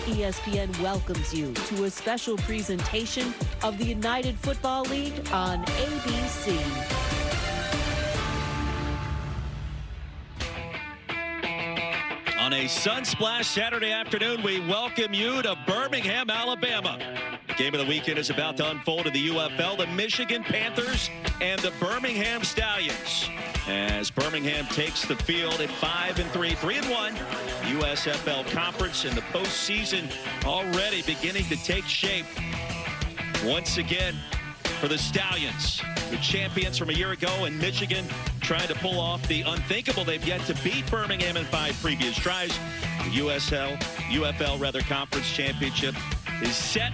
ESPN welcomes you to a special presentation of the United Football League on ABC. On a sunsplash Saturday afternoon, we welcome you to Birmingham, Alabama. The game of the weekend is about to unfold in the UFL, the Michigan Panthers and the Birmingham Stallions. As Birmingham takes the field at 5-3, 3-1, USFL Conference, and the postseason already beginning to take shape. Once again, for the Stallions, the champions from a year ago, and Michigan trying to pull off the unthinkable. They've yet to beat Birmingham in 5 previous tries. The UFL Conference Championship is set.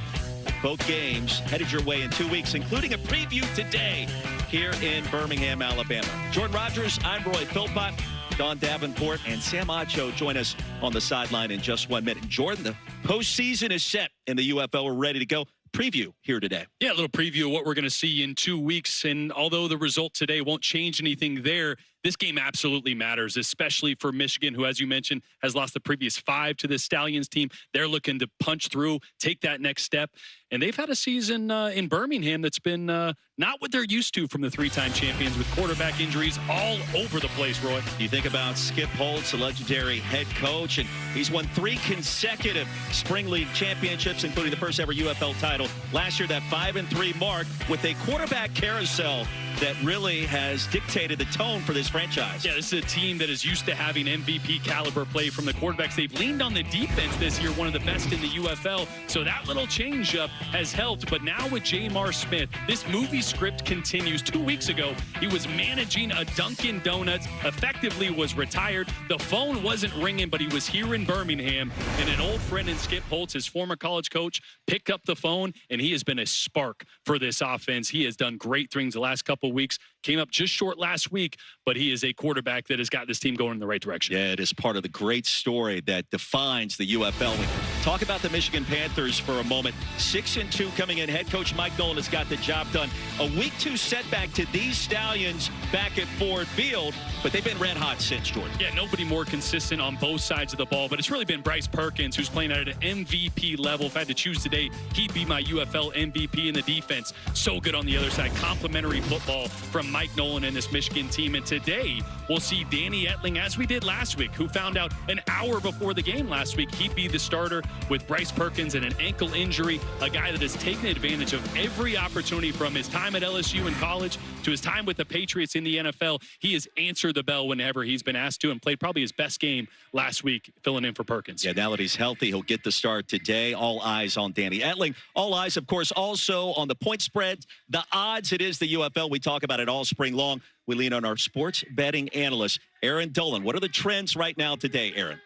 Both games headed your way in 2 weeks, including a preview today here in Birmingham, Alabama. Jordan Rogers, I'm Roy Philpott. Don Davenport and Sam Acho join us on the sideline in just 1 minute. Jordan, the postseason is set in the UFL. We're ready to go. Preview here today. Yeah, a little preview of what we're going to see in 2 weeks. And although the result today won't change anything there, this game absolutely matters, especially for Michigan, who, as you mentioned, has lost the previous 5 to the Stallions team. They're looking to punch through, take that next step. And they've had a season in Birmingham that's been not what they're used to from the 3-time champions, with quarterback injuries all over the place, Roy. You think about Skip Holtz, a legendary head coach, and he's won 3 consecutive Spring League championships, including the first ever UFL title. Last year, that 5-3 mark with a quarterback carousel that really has dictated the tone for this franchise. Yeah, this is a team that is used to having MVP caliber play from the quarterbacks. They've leaned on the defense this year, one of the best in the UFL. So that little change-up has helped. But now with Jamar Smith, this movie script continues. 2 weeks ago, he was managing a Dunkin' Donuts, effectively was retired. The phone wasn't ringing, but he was here in Birmingham. And an old friend in Skip Holtz, his former college coach, picked up the phone, and he has been a spark for this offense. He has done great things the last couple weeks. Came up just short last week, but he is a quarterback that has got this team going in the right direction. Yeah, it is part of the great story that defines the UFL. We talk about the Michigan Panthers for a moment. 6-2 coming in. Head coach Mike Nolan has got the job done. A week 2 setback to these Stallions back at Ford Field, but they've been red hot since, Jordan. Yeah, nobody more consistent on both sides of the ball, but it's really been Bryce Perkins, who's playing at an MVP level. If I had to choose today, he'd be my UFL MVP in the defense. So good on the other side. Complimentary football from Mike Nolan and this Michigan team. And today, we'll see Danny Etling, as we did last week, who found out an hour before the game last week he'd be the starter with Bryce Perkins and an ankle injury, a guy that has taken advantage of every opportunity from his time at LSU in college to his time with the Patriots in the NFL. He has answered the bell whenever he's been asked to, and played probably his best game last week, filling in for Perkins. Yeah, now that he's healthy, he'll get the start today. All eyes on Danny Etling. All eyes, of course, also on the point spread, the odds. It is the UFL. We talk about it all spring long. We lean on our sports betting analyst, Aaron Dolan. What are the trends right now today, Aaron?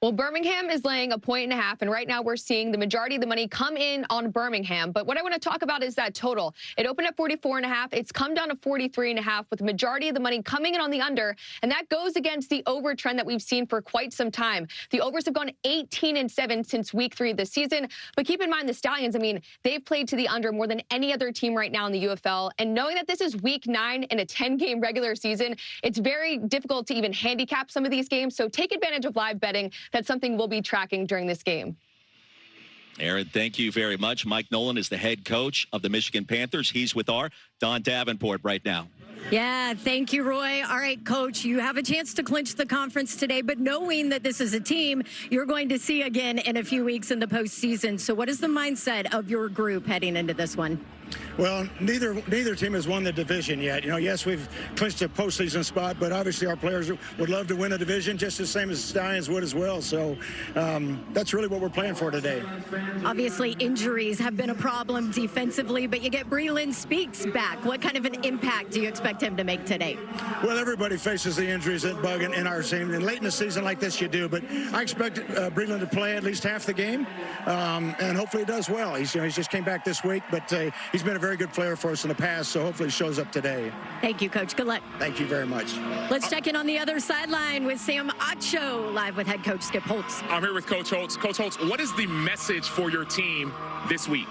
Well, Birmingham is laying 1.5, and right now we're seeing the majority of the money come in on Birmingham. But what I want to talk about is that total. It opened at 44.5. It's come down to 43.5, with the majority of the money coming in on the under, and that goes against the over trend that we've seen for quite some time. The overs have gone 18-7 since week 3 of the season. But keep in mind, the Stallions, I mean, they've played to the under more than any other team right now in the UFL. And knowing that this is week 9 in a 10-game regular season, it's very difficult to even handicap some of these games. So take advantage of live betting. That's something we'll be tracking during this game. Aaron, thank you very much. Mike Nolan is the head coach of the Michigan Panthers. He's with our Don Davenport right now. Yeah, thank you, Roy. All right, Coach, you have a chance to clinch the conference today, but knowing that this is a team you're going to see again in a few weeks in the postseason. So what is the mindset of your group heading into this one? Well, neither team has won the division yet. You know, yes, we've clinched a postseason spot, but obviously our players would love to win a division just the same as the Stallions would as well. So that's really what we're playing for today. Obviously, injuries have been a problem defensively, but you get Breland Speaks back. What kind of an impact do you expect him to make today? Well, everybody faces the injuries that bug in our team, and late in the season like this you do. But I expect Breland to play at least half the game, and hopefully he does well. He's just came back this week, but he's been a very good player for us in the past, so hopefully he shows up today. Thank you, Coach. Good luck. Thank you very much. Let's check in on the other sideline with Sam Acho, live with head coach Skip Holtz. I'm here with Coach Holtz. Coach Holtz, what is the message for your team this week?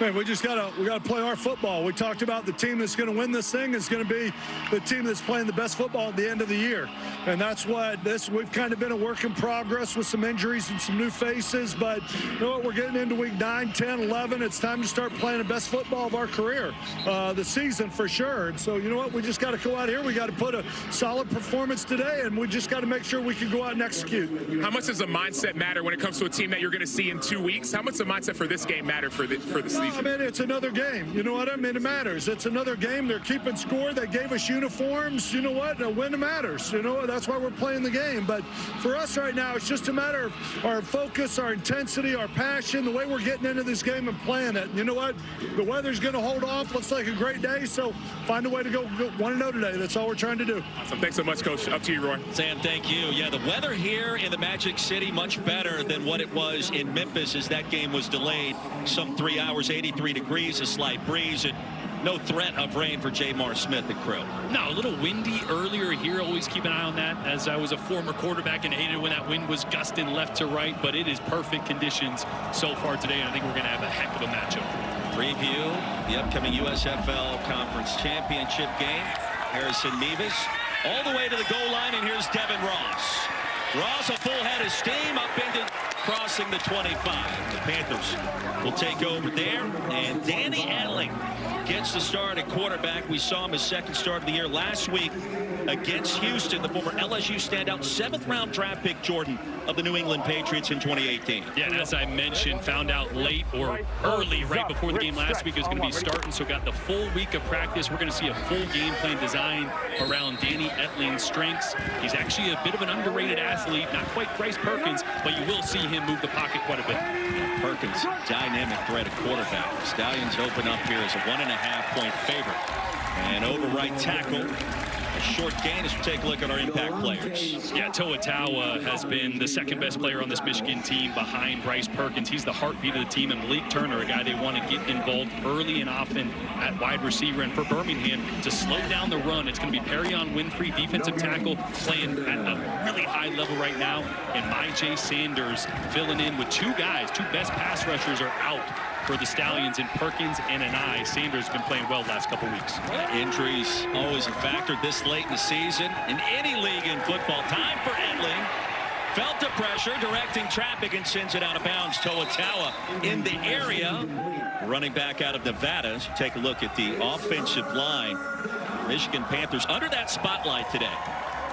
Man, we gotta play our football. We talked about the team that's going to win this thing is going to be the team that's playing the best football at the end of the year, and that's what we've kind of been a work in progress with some injuries and some new faces. But you know what? We're getting into week 9, 10, 11. It's time to start playing the best football of our career, the season for sure. And so you know what? We just got to go out here. We got to put a solid performance today, and we just got to make sure we can go out and execute. How much does the mindset matter when it comes to a team that you're going to see in 2 weeks? How much does the mindset for this game matter for the season? I mean, it's another game. You know what I mean? It matters. It's another game. They're keeping score. They gave us uniforms. You know what? A win matters. You know, that's why we're playing the game. But for us right now, it's just a matter of our focus, our intensity, our passion, the way we're getting into this game and playing it. You know what? The weather's going to hold off. Looks like a great day. So find a way to go 1-0 today. That's all we're trying to do. Awesome. Thanks so much, Coach. Up to you, Roy. Sam, thank you. Yeah, the weather here in the Magic City much better than what it was in Memphis as that game was delayed some 3 hours, 83 degrees, a slight breeze, and no threat of rain for Jamar Smith and crew. No, a little windy earlier here. Always keep an eye on that, as I was a former quarterback and hated when that wind was gusting left to right, but it is perfect conditions so far today, and I think we're going to have a heck of a matchup. Preview the upcoming USFL Conference Championship game. Harrison Mevis all the way to the goal line, and here's Devin Ross. Ross, a full head of steam up into crossing the 25. The Panthers will take over there, and Danny Etling gets the start at quarterback. We saw him his second start of the year last week against Houston, the former LSU standout 7th-round draft pick, Jordan, of the New England Patriots in 2018. Yeah, and as I mentioned, found out late or early right before the game last week it was going to be starting, so got the full week of practice. We're going to see a full game plan designed around Danny Etling's strengths. He's actually a bit of an underrated athlete, not quite Bryce Perkins, but you will see him move the pocket quite a bit. Perkins, dynamic threat at quarterback. Stallions open up here as a 1.5-point favorite. And over right tackle. A short gain as we take a look at our impact players. Yeah, Toa has been the second best player on this Michigan team behind Bryce Perkins. He's the heartbeat of the team, and Malik Turner, a guy they want to get involved early and often at wide receiver. And for Birmingham to slow down the run, it's going to be Perrion Winfrey, defensive tackle, playing at a really high level right now. And Myjai Sanders filling in with two guys. Two best pass rushers are out for the Stallions in Perkins and Anai. Sanders has been playing well the last couple weeks. Injuries always a factor this late in the season in any league in football. Time for Etling. Felt the pressure, directing traffic, and sends it out of bounds. Toa in the area. Running back out of Nevada. So take a look at the offensive line. Michigan Panthers under that spotlight today.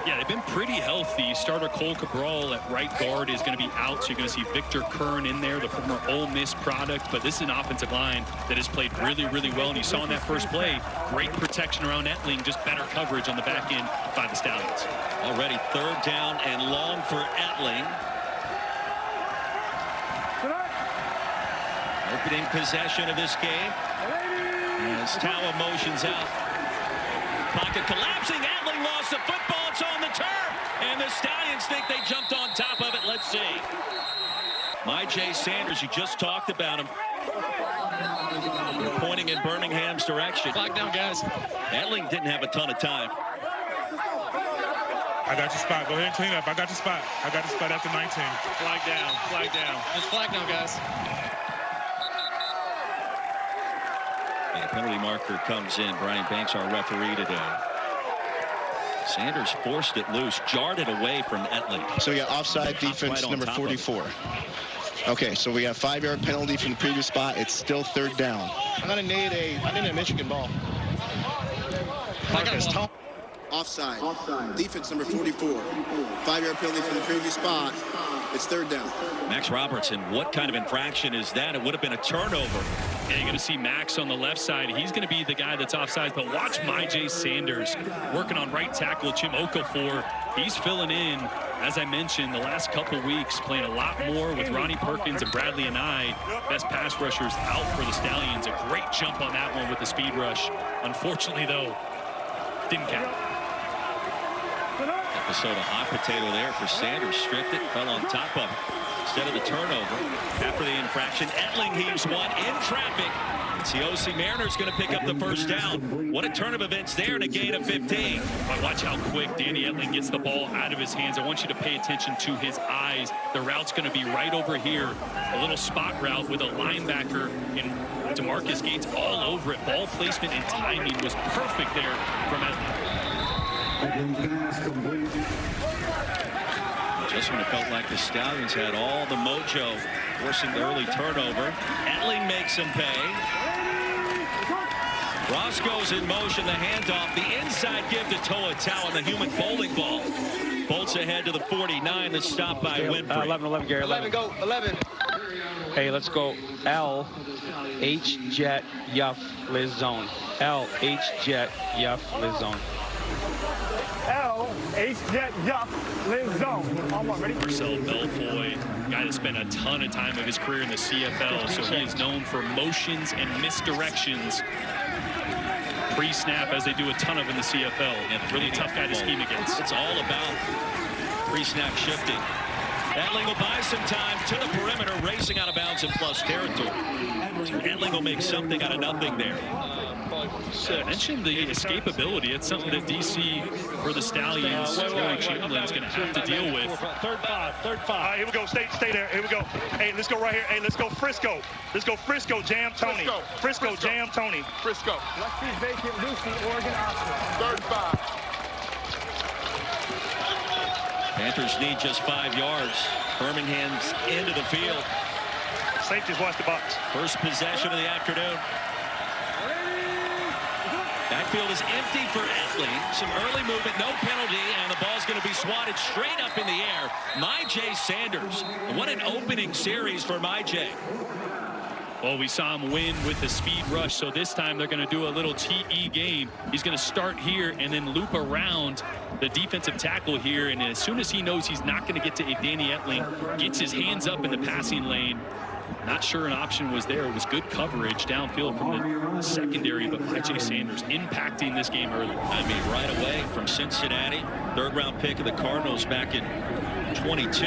Yeah, they've been pretty healthy. Starter Cole Cabral at right guard is going to be out, so you're going to see Victor Kern in there, the former Ole Miss product. But this is an offensive line that has played really, really well. And you saw in that first play, great protection around Etling, just better coverage on the back end by the Stallions. Already 3rd down and long for Etling. Opening possession of this game. As Tawa motions out. Pocket collapsing. Etling lost the football. It's on the turf. And the Stallions think they jumped on top of it. Let's see. Myjai Sanders, you just talked about him. They're pointing in Birmingham's direction. Flag down, guys. Etling didn't have a ton of time. I got your spot. Go ahead and clean up. I got your spot. I got your spot after 19. Flag down. Flag down. It's flag down, guys. And a penalty marker comes in. Brian Banks, our referee today. Sanders forced it loose, jarred it away from Etling. So we got offside defense right number 44. Okay, so we got a 5-yard penalty from the previous spot. It's still 3rd down. I'm gonna need a Michigan ball. Offside. Defense number 44. 5-yard penalty from the previous spot. It's 3rd down. Max Robertson, what kind of infraction is that? It would have been a turnover. Yeah, you're going to see Max on the left side. He's going to be the guy that's offside. But watch Myjai Sanders working on right tackle Chim Okafor. He's filling in, as I mentioned, the last couple weeks, playing a lot more with Ronnie Perkins and Bradley Anai. Best pass rushers out for the Stallions. A great jump on that one with the speed rush. Unfortunately, though, didn't count. Minnesota hot potato there for Sanders. Stripped it, fell on top of it. Instead of the turnover, after the infraction, Etling heaves one in traffic. It's the OC Mariners going to pick up the first down. What a turn of events there and a gain of 15. Watch how quick Danny Etling gets the ball out of his hands. I want you to pay attention to his eyes. The route's going to be right over here. A little spot route with a linebacker and DeMarcus Gates all over it. Ball placement and timing was perfect there from Etling. Just when it felt like the Stallions had all the mojo, forcing the early turnover, Etling makes him pay. Ross goes in motion, the handoff, the inside give to Toa Tau on the human bowling ball. Bolts ahead to the 49, the stop by Winfrey. 11, Gary. 11, go, 11. Hey, let's go. L, H, jet, yuff, Liz zone. L, H, jet, yuff, Liz zone. L, H, jet, yuff, Liz zone. Ready? Marcel Belfoy, guy that spent a ton of time of his career in the CFL, so he is known for motions and misdirections pre-snap, as they do a ton of in the CFL. And really tough guy to scheme against. It's all about pre-snap shifting. Etling will buy some time to the perimeter, racing out of bounds in plus territory. Etling will make something out of nothing there. I mentioned the escapability. It's something that DC for the Stallions, Troy Chamberlain's going to have to deal with. Third five. Here we go. Stay there. Here we go. Hey, let's go right here. Hey, let's go Frisco. Let's go Frisco, jam Tony. Frisco, jam Tony. Frisco. Left feet vacant, Lucy, Oregon, Oscar. Third 5. Panthers need just 5 yards. Birmingham's into the field. Safeties watch the box. First possession of the afternoon. Backfield is empty for Etling. Some early movement, no penalty, and the ball's going to be swatted straight up in the air. MyJ Sanders. What an opening series for MyJ. Well, we saw him win with the speed rush, so this time they're going to do a little TE game. He's going to start here and then loop around the defensive tackle here, and as soon as he knows he's not going to get to Danny Etling, gets his hands up in the passing lane. Not sure an option was there. It was good coverage downfield from the secondary, but MyJ Sanders impacting this game early. I mean, right away from Cincinnati, third-round pick of the Cardinals back in 22.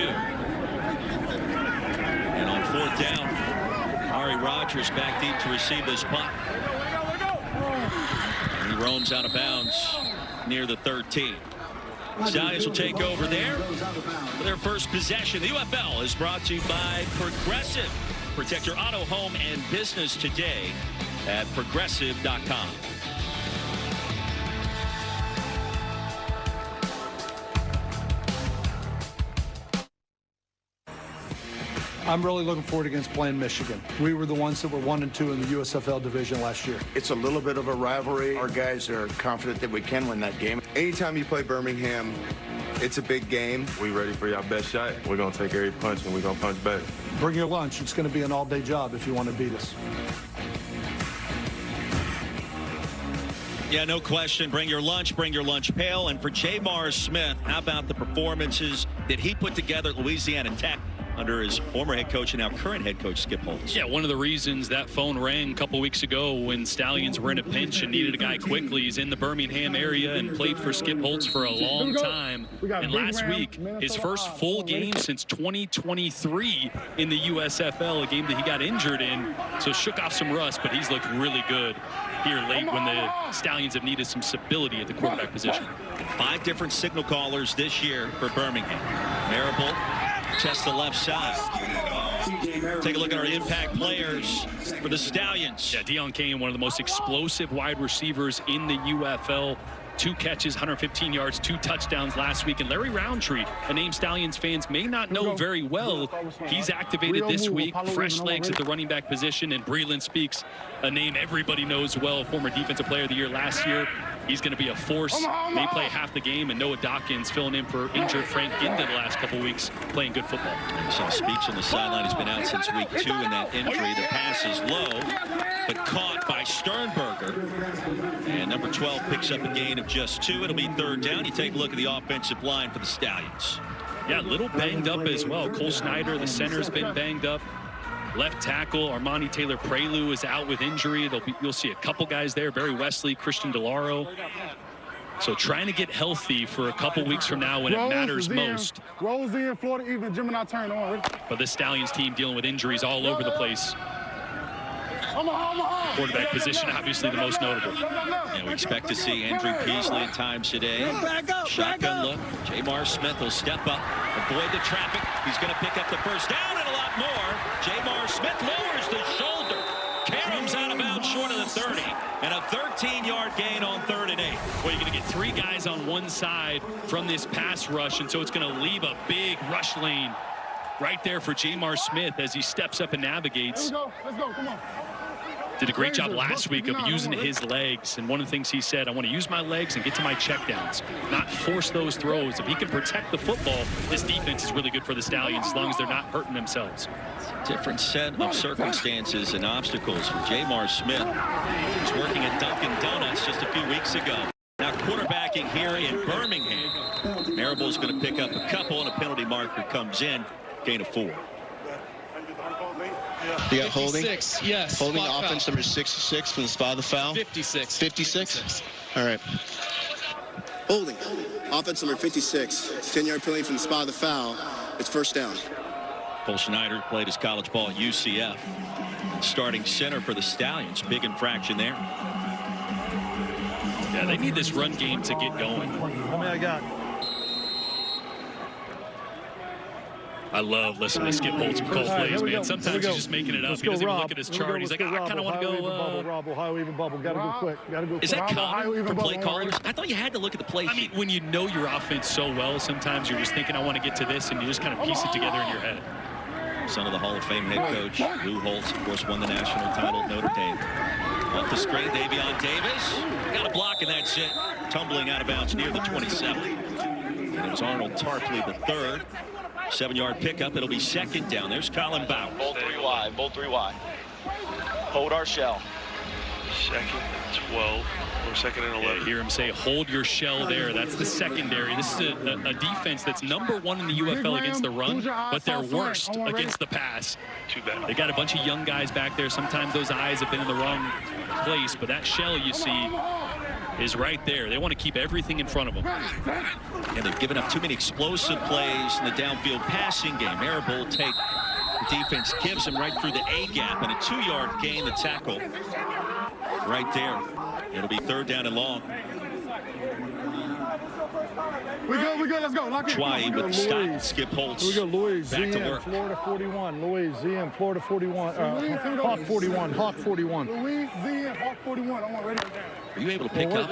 And on fourth down, Ari Rogers back deep to receive this punt. And he roams out of bounds near the 13. Stallions will take over there for their first possession. The UFL is brought to you by Progressive. Protect your auto, home, and business today at progressive.com. I'm really looking forward against playing Michigan. We were the ones that were 1 and 2 in the USFL Division last year. It's a little bit of a rivalry. Our guys are confident that we can win that game. Anytime you play Birmingham, it's a big game. We ready for your best shot. We're going to take every punch, and we're going to punch back. Bring your lunch. It's going to be an all-day job if you want to beat us. Yeah, no question. Bring your lunch pail. And for Jamar Smith, how about the performances that he put together at Louisiana Tech under his former head coach and now current head coach, Skip Holtz? Yeah, one of the reasons that phone rang a couple weeks ago when Stallions were in a pinch and needed a guy quickly. He's in the Birmingham area and played for Skip Holtz for a long time. And last week, his first full game since 2023 in the USFL, a game that he got injured in. So shook off some rust, but he's looked really good here late when the Stallions have needed some stability at the quarterback position. 5 different signal callers this year for Birmingham. Marable tests the left side. Take a look at our impact players for the Stallions. Yeah, Deon Cain, one of the most explosive wide receivers in the UFL. 2 catches, 115 yards, 2 touchdowns last week. And Larry Roundtree, a name Stallions fans may not know very well. He's activated this week. Fresh legs at the running back position. And Breland Speaks, a name everybody knows well, former Defensive Player of the Year last year. He's going to be a force. May play half the game, and Noah Dawkins filling in for injured Frank Ginden the last couple weeks, playing good football. We saw Speaks on the sideline. He's been out since week 2 in that injury. The pass is low, but caught by Sternberger. And number 12 picks up a gain of just 2. It'll be third down. You take a look at the offensive line for the Stallions. Yeah, a little banged up as well. Cole Snyder, the center's been banged up. Left tackle Armani Taylor-Prelu is out with injury. You'll see a couple guys there. Barry Wesley, Christian DeLauro. So trying to get healthy for a couple weeks from now when it matters most. Rolls in, Florida, even Gemini turn on. But this Stallions team dealing with injuries all over the place. Quarterback position, obviously the most notable. And we expect to see Andrew Peasley at times today. Shotgun look. Jamar Smith will step up, avoid the traffic. He's going to pick up the first down and a lot more. Jamar Smith lowers the shoulder. Carom's out of bounds short of the 30. And a 13-yard gain on 3rd and 8. Well, you're going to get 3 guys on one side from this pass rush, and so it's going to leave a big rush lane right there for Jamar Smith as he steps up and navigates. Let's go, come on. Did a great job last week of using his legs, and one of the things he said, I want to use my legs and get to my checkdowns, not force those throws. If he can protect the football, this defense is really good for the Stallions as long as they're not hurting themselves. Different set of circumstances and obstacles for Jamar Smith. He was working at Dunkin' Donuts just a few weeks ago. Now quarterbacking here in Birmingham. Marable's going to pick up a couple, and a penalty marker comes in. Gain of 4. You got holding? 56, yes. Holding offense number 66 from the spot of the foul? 56. 56? All right. Holding. Offense number 56. 10-yard penalty from the spot of the foul. It's first down. Cole Schneider played his college ball at UCF. Starting center for the Stallions. Big infraction there. Yeah, they need this run game to get going. How many I got? I love listening to Skip Holtz call plays, man. Sometimes he's just making it up. He doesn't even look at his chart. He's like, I kind of want to go. Rob, Ohio even bubble. Got to go quick. Got to go quick. Is that common for play callers? I thought you had to look at the play sheet. I mean, when you know your offense so well, sometimes you're just thinking, I want to get to this, and you just kind of piece it together in your head. Son of the Hall of Fame head coach, Lou Holtz, of course, won the national title at Notre Dame. Off the screen, Deon Cain. Got a block, and that's it. Tumbling out of bounds near the 27. And it was Arnold Tarpley, the 3rd. 7-yard pickup. It'll be 2nd down. There's Colin Bowers. Bolt 3 wide. Bolt 3 wide. Hold our shell. 2nd and 12. Or 2nd and 11. Yeah, hear him say, hold your shell there. That's the secondary. This is a defense that's #1 in the UFL against the run, but they're worst against the pass. Too bad. They got a bunch of young guys back there. Sometimes those eyes have been in the wrong place, but that shell you see is right there. They want to keep everything in front of them. And they've given up too many explosive plays in the downfield passing game. Marable will take the defense, gives him right through the A-gap, and a 2-yard gain, the tackle right there. It'll be 3rd down and long. We good, let's go. Lock in. Twy with the stop. Skip Holtz. We go, Louis, back to ZM, work. Florida 41. Louis, ZM, Florida 41. Hawk 41. Hawk 41. Louis, ZM, Hawk 41. I want ready. Are you able to pick up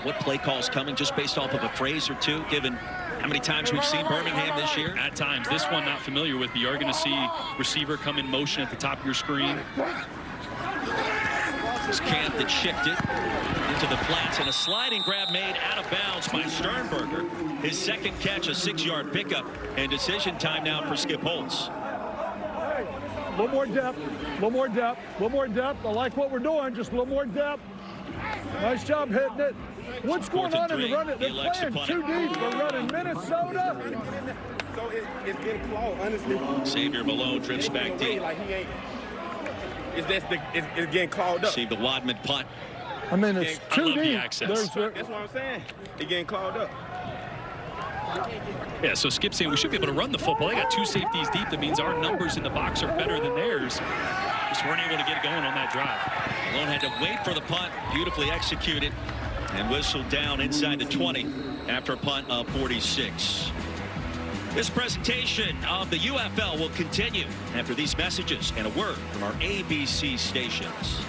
what play call's coming just based off of a phrase or two, given how many times we've seen Birmingham this year? At times. This one not familiar with, but you are going to see receiver come in motion at the top of your screen. It's Camp that shifted into the flats, and a sliding grab made out of bounds by Sternberger. His 2nd catch, a 6-yard pickup, and decision time now for Skip Holtz. A little more depth, a little more depth, a little more depth. I like what we're doing, just a little more depth. Nice job hitting it. What's going on in the run? They're playing too deep. We're running Minnesota. So it's getting clawed, honestly. Xavier Malone drifts back deep. It's getting clawed up. See the Wadman punt. I mean, it's too deep. That's what I'm saying. It's getting clawed up. Yeah, so Skip's saying we should be able to run the football. They got 2 safeties deep. That means our numbers in the box are better than theirs. Just weren't able to get it going on that drive. Malone had to wait for the punt. Beautifully executed and whistled down inside the 20 after a punt of 46. This presentation of the UFL will continue after these messages and a word from our ABC stations.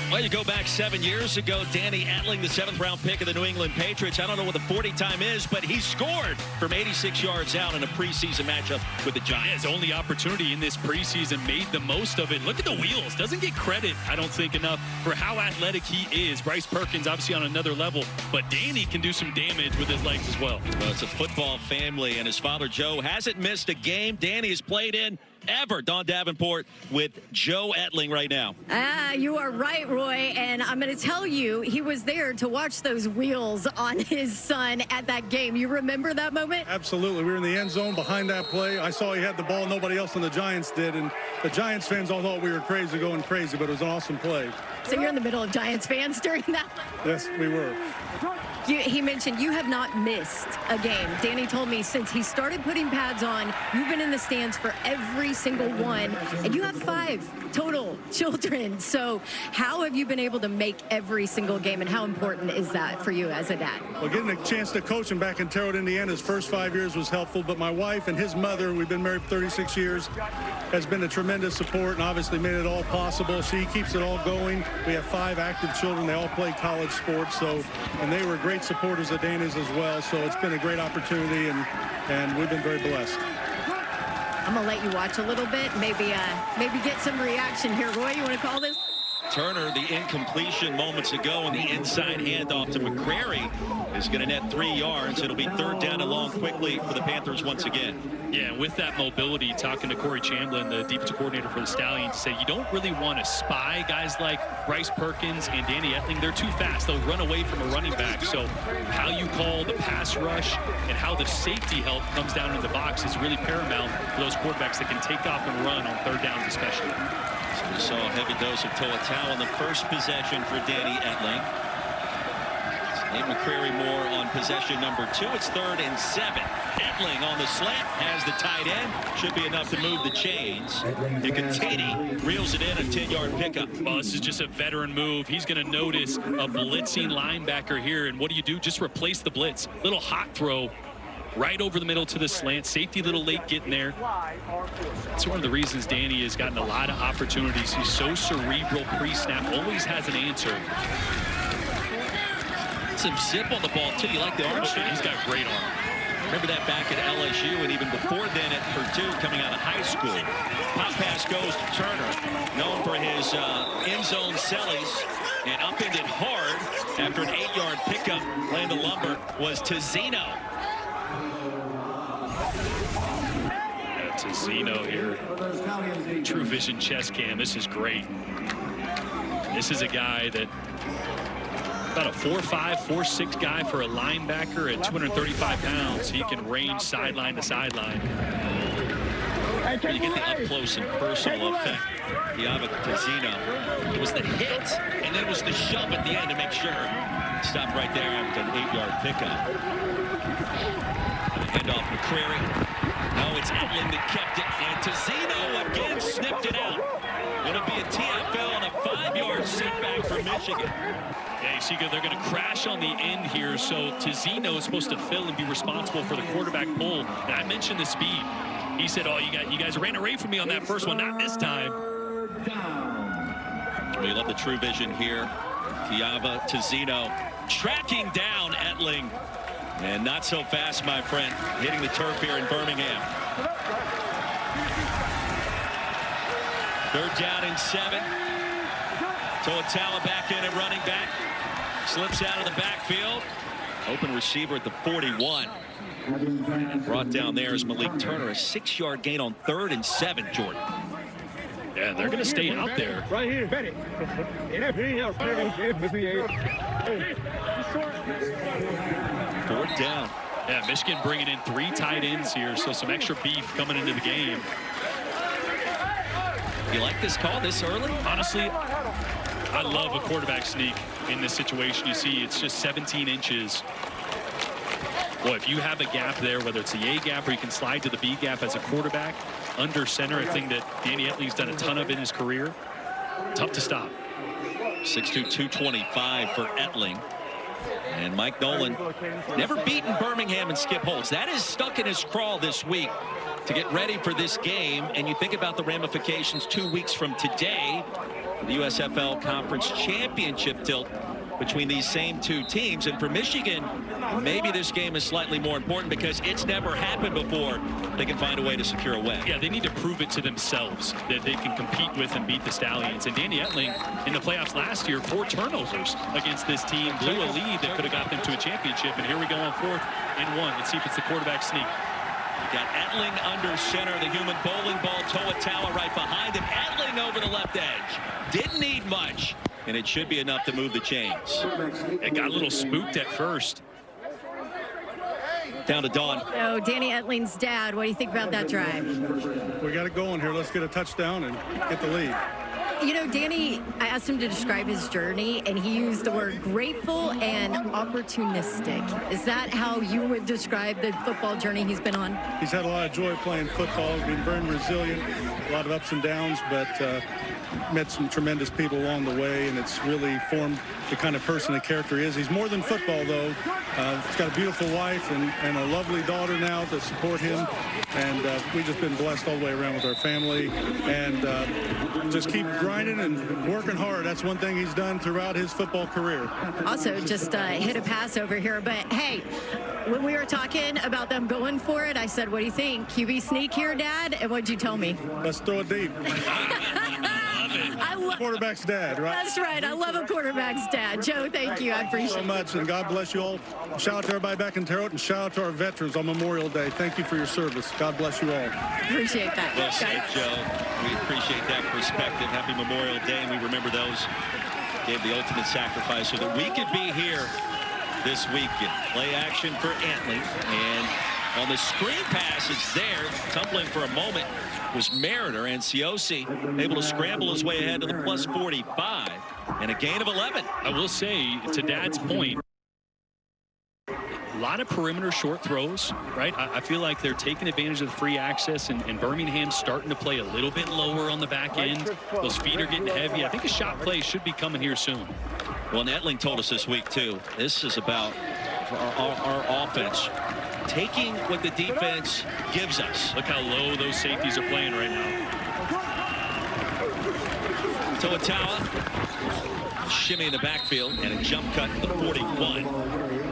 Well, you go back 7 years ago, Danny Etling, the 7th-round pick of the New England Patriots. I don't know what the 40 time is, but he scored from 86 yards out in a preseason matchup with the Giants. His only opportunity in this preseason, made the most of it. Look at the wheels. Doesn't get credit, I don't think, enough for how athletic he is. Bryce Perkins, obviously, on another level, but Danny can do some damage with his legs as well. Well, it's a football family, and his father, Joe, hasn't missed a game Danny has played in ever. Don Davenport with Joe Etling right now. You are right, Roy, and I'm going to tell you, he was there to watch those wheels on his son at that game. You remember that moment? Absolutely. We were in the end zone behind that play. I saw he had the ball. Nobody else on the Giants did, and the Giants fans all thought we were crazy, going crazy, but it was an awesome play. So you're in the middle of Giants fans during that? Yes, we were. He mentioned you have not missed a game. Danny told me since he started putting pads on, you've been in the stands for every single one, and you have 5 total children. So how have you been able to make every single game, and how important is that for you as a dad? Well, getting a chance to coach him back in Terre Haute, Indiana, his first 5 years was helpful, but my wife and his mother, we've been married for 36 years, has been a tremendous support and obviously made it all possible. She keeps it all going. We have 5 active children. They all play college sports, and they were great supporters of Dana's as well. So it's been a great opportunity, and we've been very blessed. I'm gonna let you watch a little bit, maybe get some reaction here. Roy, you want to call this? Turner, the incompletion moments ago, and the inside handoff to McCrary is going to net 3 yards. It'll be 3rd down and long quickly for the Panthers once again. Yeah, and with that mobility, talking to Corey Chamblin, the defensive coordinator for the Stallions, to say you don't really want to spy guys like Bryce Perkins and Danny Etling. They're too fast. They'll run away from a running back. So how you call the pass rush and how the safety help comes down in the box is really paramount for those quarterbacks that can take off and run on 3rd downs especially. So we saw a heavy dose of To'atau in the first possession for Danny Etling. Nate McCrary more on possession number 2. It's 3rd and 7. Etling on the slant has the tight end. Should be enough to move the chains. Nicotini reels it in, a 10-yard pickup. Well, this is just a veteran move. He's going to notice a blitzing linebacker here, and what do? Just replace the blitz. Little hot throw right over the middle to the slant. Safety a little late getting there. That's one of the reasons Danny has gotten a lot of opportunities. He's so cerebral pre-snap, always has an answer. Some zip on the ball, too. You like the arm strength? He's got great arm. Remember that back at LSU and even before then at Purdue coming out of high school. Pop pass goes to Turner, known for his end zone sellies, and upended hard after an 8-yard pickup. Playing the lumber was Tizino. Tizino here. True Vision chest cam. This is great. This is a guy that about a 4'5", 4'6" guy for a linebacker at 235 pounds. He can range sideline to sideline. You get the up-close and personal effect. Diava Tizino. It was the hit, and then it was the shove at the end to make sure. Stopped right there after an 8-yard pickup. Handoff McCrary. No, it's Etling that kept it, and Tizino again snipped it out. It'll be a TFL and a 5-yard setback for Michigan. Yeah, you see, they're going to crash on the end here, so Tizino is supposed to fill and be responsible for the quarterback pull. And I mentioned the speed. He said, "Oh, you guys ran away from me on that first one, not this time." We love the true vision here. Diava Tizino tracking down Etling. And not so fast, my friend, hitting the turf here in Birmingham. 3rd down and 7. To'atau back in at running back. Slips out of the backfield. Open receiver at the 41. Brought down there is Malik Turner. A 6-yard gain on 3rd and 7, Jordan. Yeah, they're going to stay out there. Right here, Betty. 4th down. Yeah, Michigan bringing in 3 tight ends here, so some extra beef coming into the game. You like this call this early? Honestly, I love a quarterback sneak in this situation. You see, it's just 17 inches. Boy, if you have a gap there, whether it's the A gap or you can slide to the B gap as a quarterback, under center, a thing that Danny Etling's done a ton of in his career, tough to stop. 6'2", 225 for Etling. And Mike Nolan never beaten Birmingham and Skip Holtz. That is stuck in his craw this week to get ready for this game. And you think about the ramifications 2 weeks from today, the USFL Conference Championship tilt between these same 2 teams. And for Michigan, maybe this game is slightly more important because it's never happened before. They can find a way to secure a win. Yeah, they need to prove it to themselves that they can compete with and beat the Stallions. And Danny Etling in the playoffs last year, 4 turnovers against this team, blew a lead that could have got them to a championship. And here we go on 4th and 1. Let's see if it's the quarterback sneak. Got Etling under center, the human bowling ball, Toa right behind him. Etling over the left edge. Didn't need much, and it should be enough to move the chains. It got a little spooked at first. Down to Deon. So, Danny Etling's dad, what do you think about that drive? We got it going here. Let's get a touchdown and get the lead. You know, Danny, I asked him to describe his journey, and he used the word grateful and opportunistic. Is that how you would describe the football journey he's been on? He's had a lot of joy playing football. He's been very resilient, a lot of ups and downs, but met some tremendous people along the way, and it's really formed the kind of person and character he is. He's more than football, though. He's got a beautiful wife and a lovely daughter now to support him, and we've just been blessed all the way around with our family, and just keep grinding and working hard. That's one thing he's done throughout his football career. Also, just hit a pass over here, but hey, when we were talking about them going for it, I said, what do you think? QB sneak here, Dad? And what'd you tell me? Let's throw it deep. Quarterback's dad, right? That's right. I love a quarterback's dad. Joe, thank you. I appreciate it. So much, and God bless you all. Shout out to everybody back in Terre Haute, and shout out to our veterans on Memorial Day. Thank you for your service. God bless you all. Appreciate that. Well said, Joe. We appreciate that perspective. Happy Memorial Day, and we remember those gave the ultimate sacrifice so that we could be here this weekend. Play action for Antley, and on the screen pass, it's there. Tumbling for a moment was Mariner, and Ciosi able to scramble his way ahead to the plus 45 and a gain of 11. I will say, to Dad's point, a lot of perimeter short throws, right? I feel like they're taking advantage of the free access, and Birmingham's starting to play a little bit lower on the back end. Those feet are getting heavy. I think a shot play should be coming here soon. Well, Etling told us this week, too, this is about our offense taking what the defense gives us. Look how low those safeties are playing right now. Toa shimmy in the backfield and a jump cut to the 41.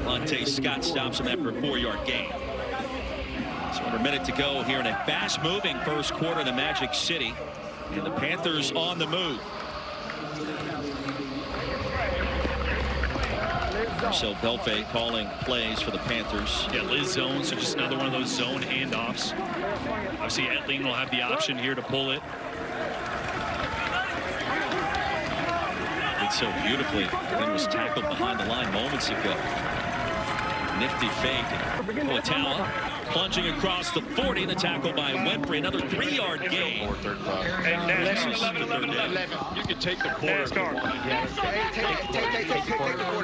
Monte Scott stops him after a 4-yard gain. So under a minute to go here in a fast-moving first quarter in the Magic City, and the Panthers on the move. So Belfay calling plays for the Panthers. Yeah, Liz zone, so just another one of those zone handoffs. Obviously, Etling will have the option here to pull it. Did so beautifully. He was tackled behind the line moments ago. Nifty fake. Otawa plunging across the 40. The tackle by Winfrey. Another 3-yard gain. You can take the quarter.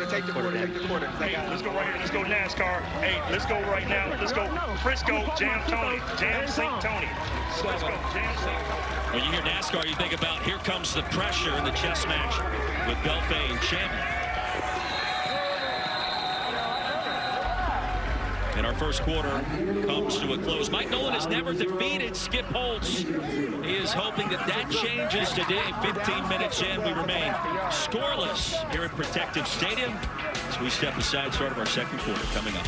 Take the quarter. Hey, let's go right here. Let's go NASCAR. Hey, let's go right now. Let's go Frisco. Jam Tony. Jam St. Tony. Let's go. Jam St. Tony. When you hear NASCAR, you think about here comes the pressure in the chess match with Belfay and Champion. And our first quarter comes to a close. Mike Nolan has never defeated Skip Holtz. He is hoping that changes today. 15 minutes in, we remain scoreless here at Protective Stadium as we step aside. Start of our second quarter coming up.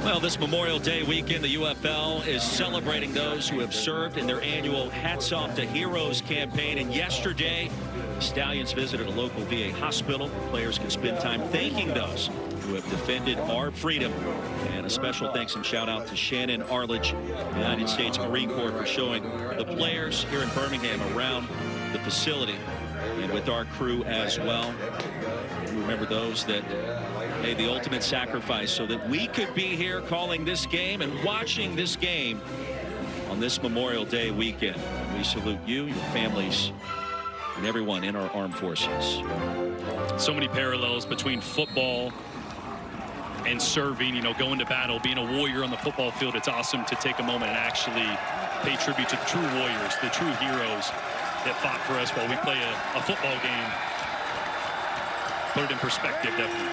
Well, this Memorial Day weekend, the UFL is celebrating those who have served in their annual Hats Off to Heroes campaign. And yesterday, the Stallions visited a local VA hospital. Players can spend time thanking those who have defended our freedom. And a special thanks and shout out to Shannon Arledge, United States Marine Corps, for showing the players here in Birmingham around the facility and with our crew as well. Remember those that made the ultimate sacrifice so that we could be here calling this game and watching this game on this Memorial Day weekend. We salute you, your families, and everyone in our armed forces. So many parallels between football and serving, you know, going to battle, being a warrior on the football field. It's awesome to take a moment and actually pay tribute to the true warriors, the true heroes that fought for us while we play a football game. Put it in perspective, definitely.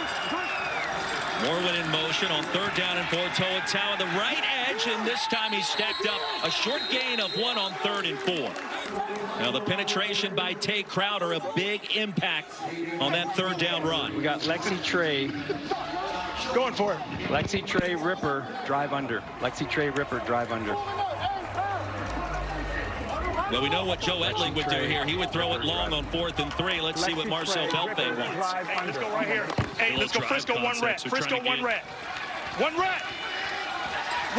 Morwin in motion on third down and 4. Toa the right edge, and this time he's stacked up a short gain of 1 on 3rd and 4. Now the penetration by Tay Crowder, a big impact on that third down run. We got Lexi Trey. Going for it. Lexi Trey Ripper, drive under. Lexi Trey Ripper, drive under. Well, we know what Joe Etling would do here. He would throw it long on 4th and 3. Let's see what Marcel Belfay wants. Hey, let's go right here. Hey, let's go Frisco one rep. Frisco one rep. One rep.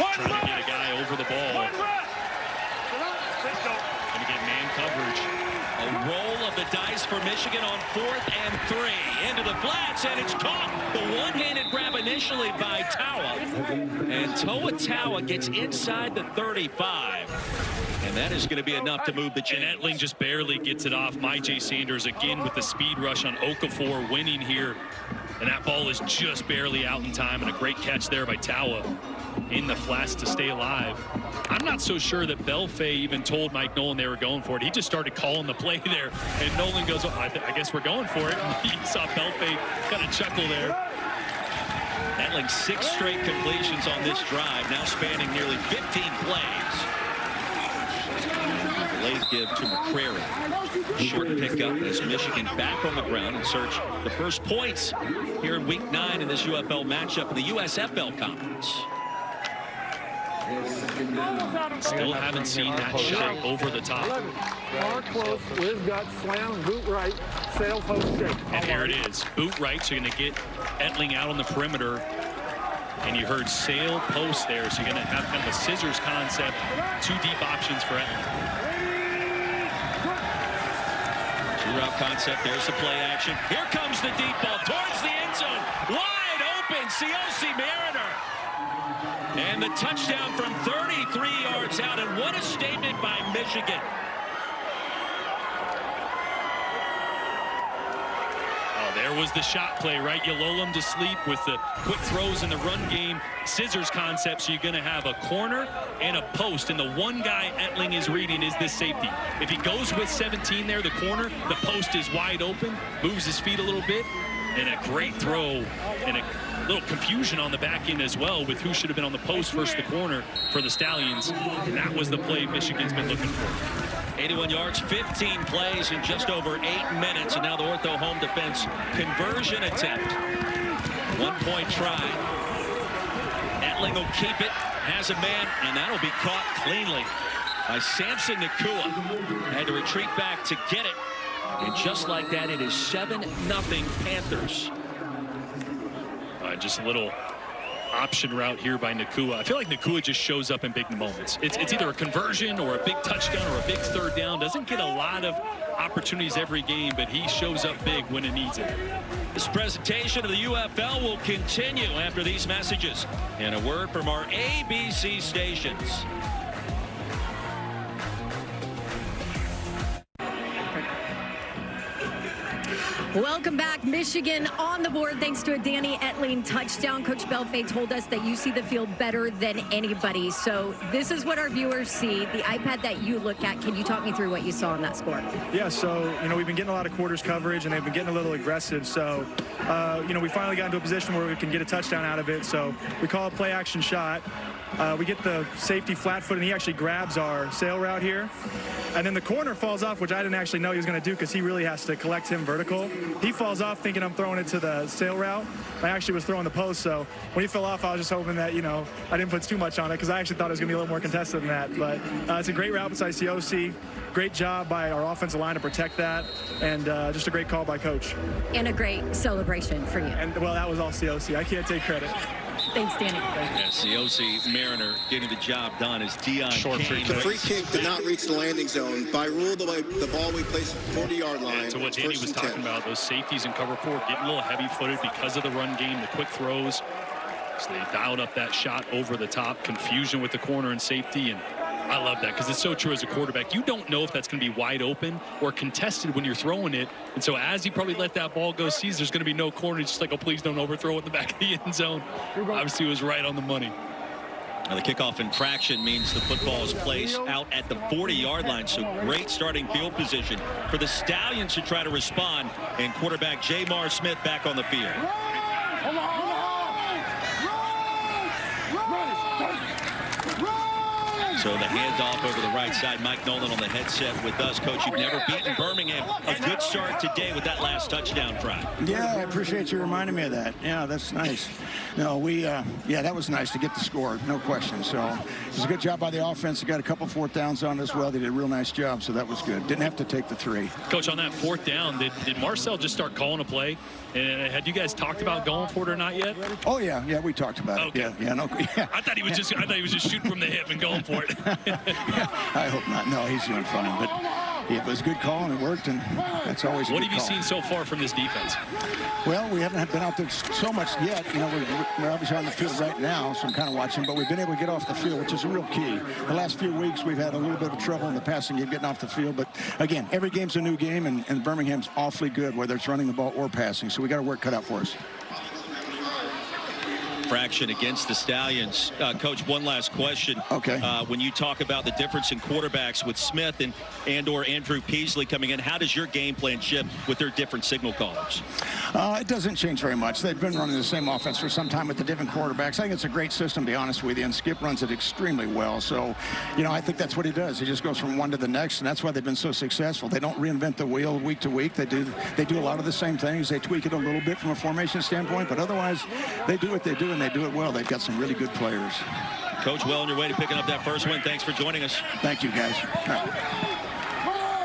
One rep. Trying to get a guy over the ball. One rep. Frisco. Going to get man coverage. A roll of the dice for Michigan on 4th and 3. Into the flats, and it's caught. The one-handed grab initially by Tawa. And Toa Tawa gets inside the 35. And that is going to be enough to move the chains. And Etling just barely gets it off. J. Sanders again with the speed rush on Okafor winning here. And that ball is just barely out in time. And a great catch there by Tawa in the flats to stay alive. I'm not so sure that Belfay even told Mike Nolan they were going for it. He just started calling the play there. And Nolan goes, oh, I guess we're going for it. And he saw Belfay kind of chuckle there. Etling 6 straight completions on this drive, now spanning nearly 15 plays. Late give to McCrary. Short pickup as Michigan back on the ground and search the first points here in Week 9 in this UFL matchup in the USFL Conference. Still haven't seen that shot over the top. Mark close, Liz got slam, boot right, sail post shake. And here it is, boot right, so you're going to get Etling out on the perimeter. And you heard sail post there, so you're going to have kind of a scissors concept. 2 deep options for Etling. 2-route concept, there's the play action. Here comes the deep ball towards the end zone. Wide open, Ciosi Mariner. And the touchdown from 33 yards out, and what a statement by Michigan. Oh, there was the shot play, right? You lull them to sleep with the quick throws in the run game, scissors concept, so you're going to have a corner and a post, and the one guy Etling is reading is this safety. If he goes with 17 there, the corner, the post is wide open, moves his feet a little bit, and a great throw, and a little confusion on the back end as well with who should have been on the post versus the corner for the Stallions. And that was the play Michigan's been looking for. 81 yards, 15 plays in just over 8 minutes, and now the Ortho home defense conversion attempt. 1-point try. Etling will keep it, has a man, and that'll be caught cleanly by Samson Nakua. Had to retreat back to get it. And just like that, it is 7-0 Panthers. Just a little option route here by Nakua. I feel like Nakua just shows up in big moments. It's either a conversion or a big touchdown or a big third down. Doesn't get a lot of opportunities every game, but he shows up big when it needs it. This presentation of the UFL will continue after these messages. And a word from our ABC stations. Welcome back. Michigan on the board thanks to a Danny Etling touchdown. Coach Belfay told us that you see the field better than anybody. So this is what our viewers see. The iPad that you look at, can you talk me through what you saw on that score? Yeah, so, we've been getting a lot of quarters coverage, and they've been getting a little aggressive. So, we finally got into a position where we can get a touchdown out of it. So we call a play action shot. We get the safety flat foot, and he actually grabs our sail route here. And then the corner falls off, which I didn't actually know he was going to do because he really has to collect him vertical. He falls off thinking I'm throwing it to the sail route. I actually was throwing the post, so when he fell off, I was just hoping that, I didn't put too much on it because I actually thought it was going to be a little more contested than that. But it's a great route besides Ciosi. Great job by our offensive line to protect that, and just a great call by Coach. And a great celebration for you. And, well, that was all Ciosi. I can't take credit. Thanks, Danny. Yeah, Ciosi Mariner getting the job done as Deon Cain. The free kick did not reach the landing zone. By rule, the ball we placed at the 40-yard line. To what Danny was talking about, those safeties in cover 4 getting a little heavy-footed because of the run game, the quick throws. So they dialed up that shot over the top, confusion with the corner and safety, and I love that because it's so true as a quarterback. You don't know if that's going to be wide open or contested when you're throwing it. And so as he probably let that ball go, sees there's going to be no corner. He's just like, oh, please don't overthrow it in the back of the end zone. Obviously, it was right on the money. Now the kickoff infraction means the football is placed out at the 40-yard line. So great starting field position for the Stallions to try to respond. And quarterback Jamar Smith back on the field. So the handoff over the right side. Mike Nolan on the headset with us. Coach, you've never beaten Birmingham. A good start today with that last touchdown try. Yeah, I appreciate you reminding me of that. Yeah, that's nice. No, yeah, that was nice to get the score, no question. So it was a good job by the offense. They got a couple fourth downs on as well. They did a real nice job, so that was good. Didn't have to take the 3. Coach, on that 4th down, did Marcel just start calling a play? And had you guys talked about going for it or not yet? Oh yeah, we talked about it. Okay. Yeah. I thought he was just shooting from the hip and going for it. I hope not. No, he's doing fine. But it was a good call, and it worked, and that's always a good What have you call. seen so far from this defense? Well, we haven't been out there so much yet. You know, we're obviously on the field right now, so I'm kind of watching, but we've been able to get off the field, which is a real key. The last few weeks, we've had a little bit of trouble in the passing game getting off the field, but again, every game's a new game, and Birmingham's awfully good, whether it's running the ball or passing, so we got our work cut out for us. Fraction against the Stallions. Coach, one last question. Okay. When you talk about the difference in quarterbacks with Smith and/or Andrew Peasley coming in, how does your game plan shift with their different signal callers? It doesn't change very much. They've been running the same offense for some time with the different quarterbacks. I think it's a great system, to be honest with you, and Skip runs it extremely well. So, I think that's what he does. He just goes from one to the next, and that's why they've been so successful. They don't reinvent the wheel week to week. They do a lot of the same things. They tweak it a little bit from a formation standpoint, but otherwise, they do what they do, and they do it well. They've got some really good players. Coach, well on your way to picking up that first win. Thanks for joining us. Thank you, guys.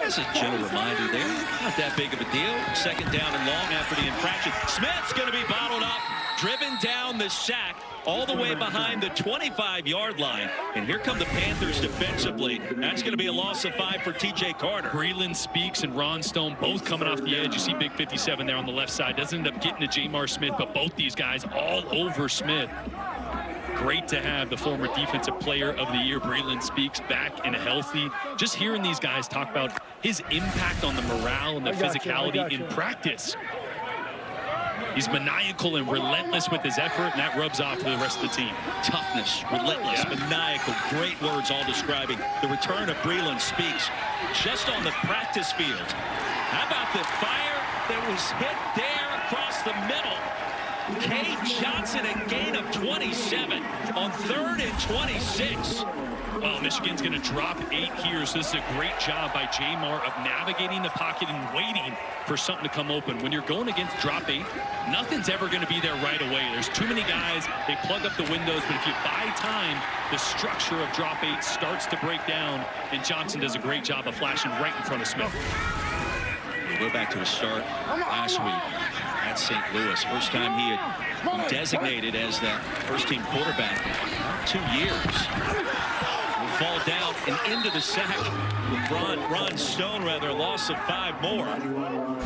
That's a gentle reminder there. Not that big of a deal. 2nd down and long after the infraction. Smith's going to be bottled up, driven down the sack all the way behind the 25-yard line. And here come the Panthers defensively. That's going to be a loss of 5 for T.J. Carter. Breland Speaks and Ron Stone both coming off the edge. You see Big 57 there on the left side. Doesn't end up getting to Jamar Smith, but both these guys all over Smith. Great to have the former Defensive Player of the Year, Breland Speaks, back and healthy. Just hearing these guys talk about his impact on the morale and the physicality in practice. He's maniacal and relentless with his effort, and that rubs off to the rest of the team. Toughness, relentless, maniacal, great words all describing the return of Breland Speaks just on the practice field. How about the fire that was hit there across the middle? Kay Johnson, a gain of 27 on 3rd and 26. Well, Michigan's going to drop 8 here, so this is a great job by Jamar of navigating the pocket and waiting for something to come open. When you're going against drop 8, nothing's ever going to be there right away. There's too many guys. They plug up the windows, but if you buy time, the structure of drop 8 starts to break down, and Johnson does a great job of flashing right in front of Smith. We'll go back to his start last week at St. Louis. First time he had been designated as that first-team quarterback in 2 years. Will fall down and into the sack with Ron Stone, rather, a loss of 5 more.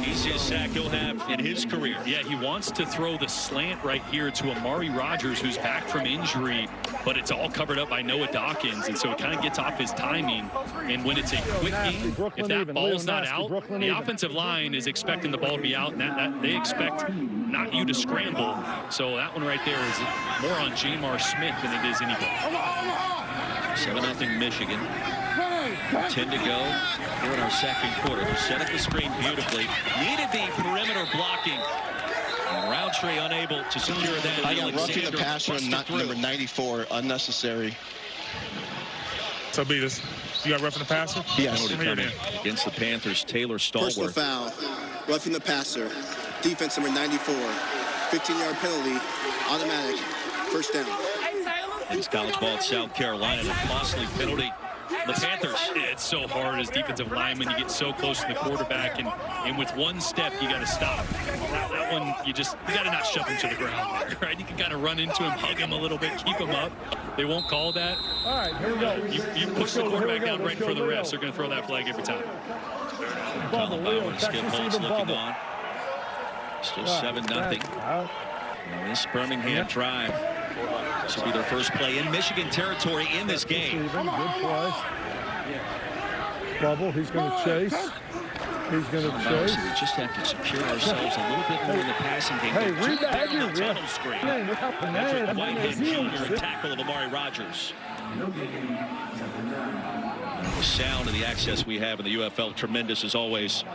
Easiest sack he'll have in his career. Yeah, he wants to throw the slant right here to Amari Rogers, who's back from injury, but it's all covered up by Noah Dawkins, and so it kind of gets off his timing. And when it's a quick game, if that ball's not out, the offensive line is expecting the ball to be out, and that they expect not you to scramble. So that one right there is more on Jamar Smith than it is anybody. 7-0 Michigan. 10 to go here in our 2nd quarter. We set up the screen beautifully. Needed the perimeter blocking. And Roundtree unable to secure that. I got roughing the passer and number 94, unnecessary. So, Beavis, you got roughing the passer? Yes. Against the Panthers, Taylor Stallworth. Personal foul, roughing the passer. Defense number 94. 15-yard penalty, automatic, 1st down. It's college ball at South Carolina, a costly penalty. The Panthers. It's so hard as defensive lineman. You get so close to the quarterback, and with one step, you got to stop. That one, you got to not shove him to the ground there, right? You can kind of run into him, hug him a little bit, keep him up. They won't call that. All right, here we go. You push the quarterback down right in front of the refs. They're going to throw that flag every time. Skip Holtz looking on. Still 7-0. This Birmingham drive. This will be their first play in Michigan territory in this game. Good play. Bubble, he's going to chase. He's going to chase. We just have to secure ourselves a little bit more in the passing game. Hey, read the head. Whitehead Jr. tackle of Amari Rogers. The sound of the access we have in the UFL, tremendous as always.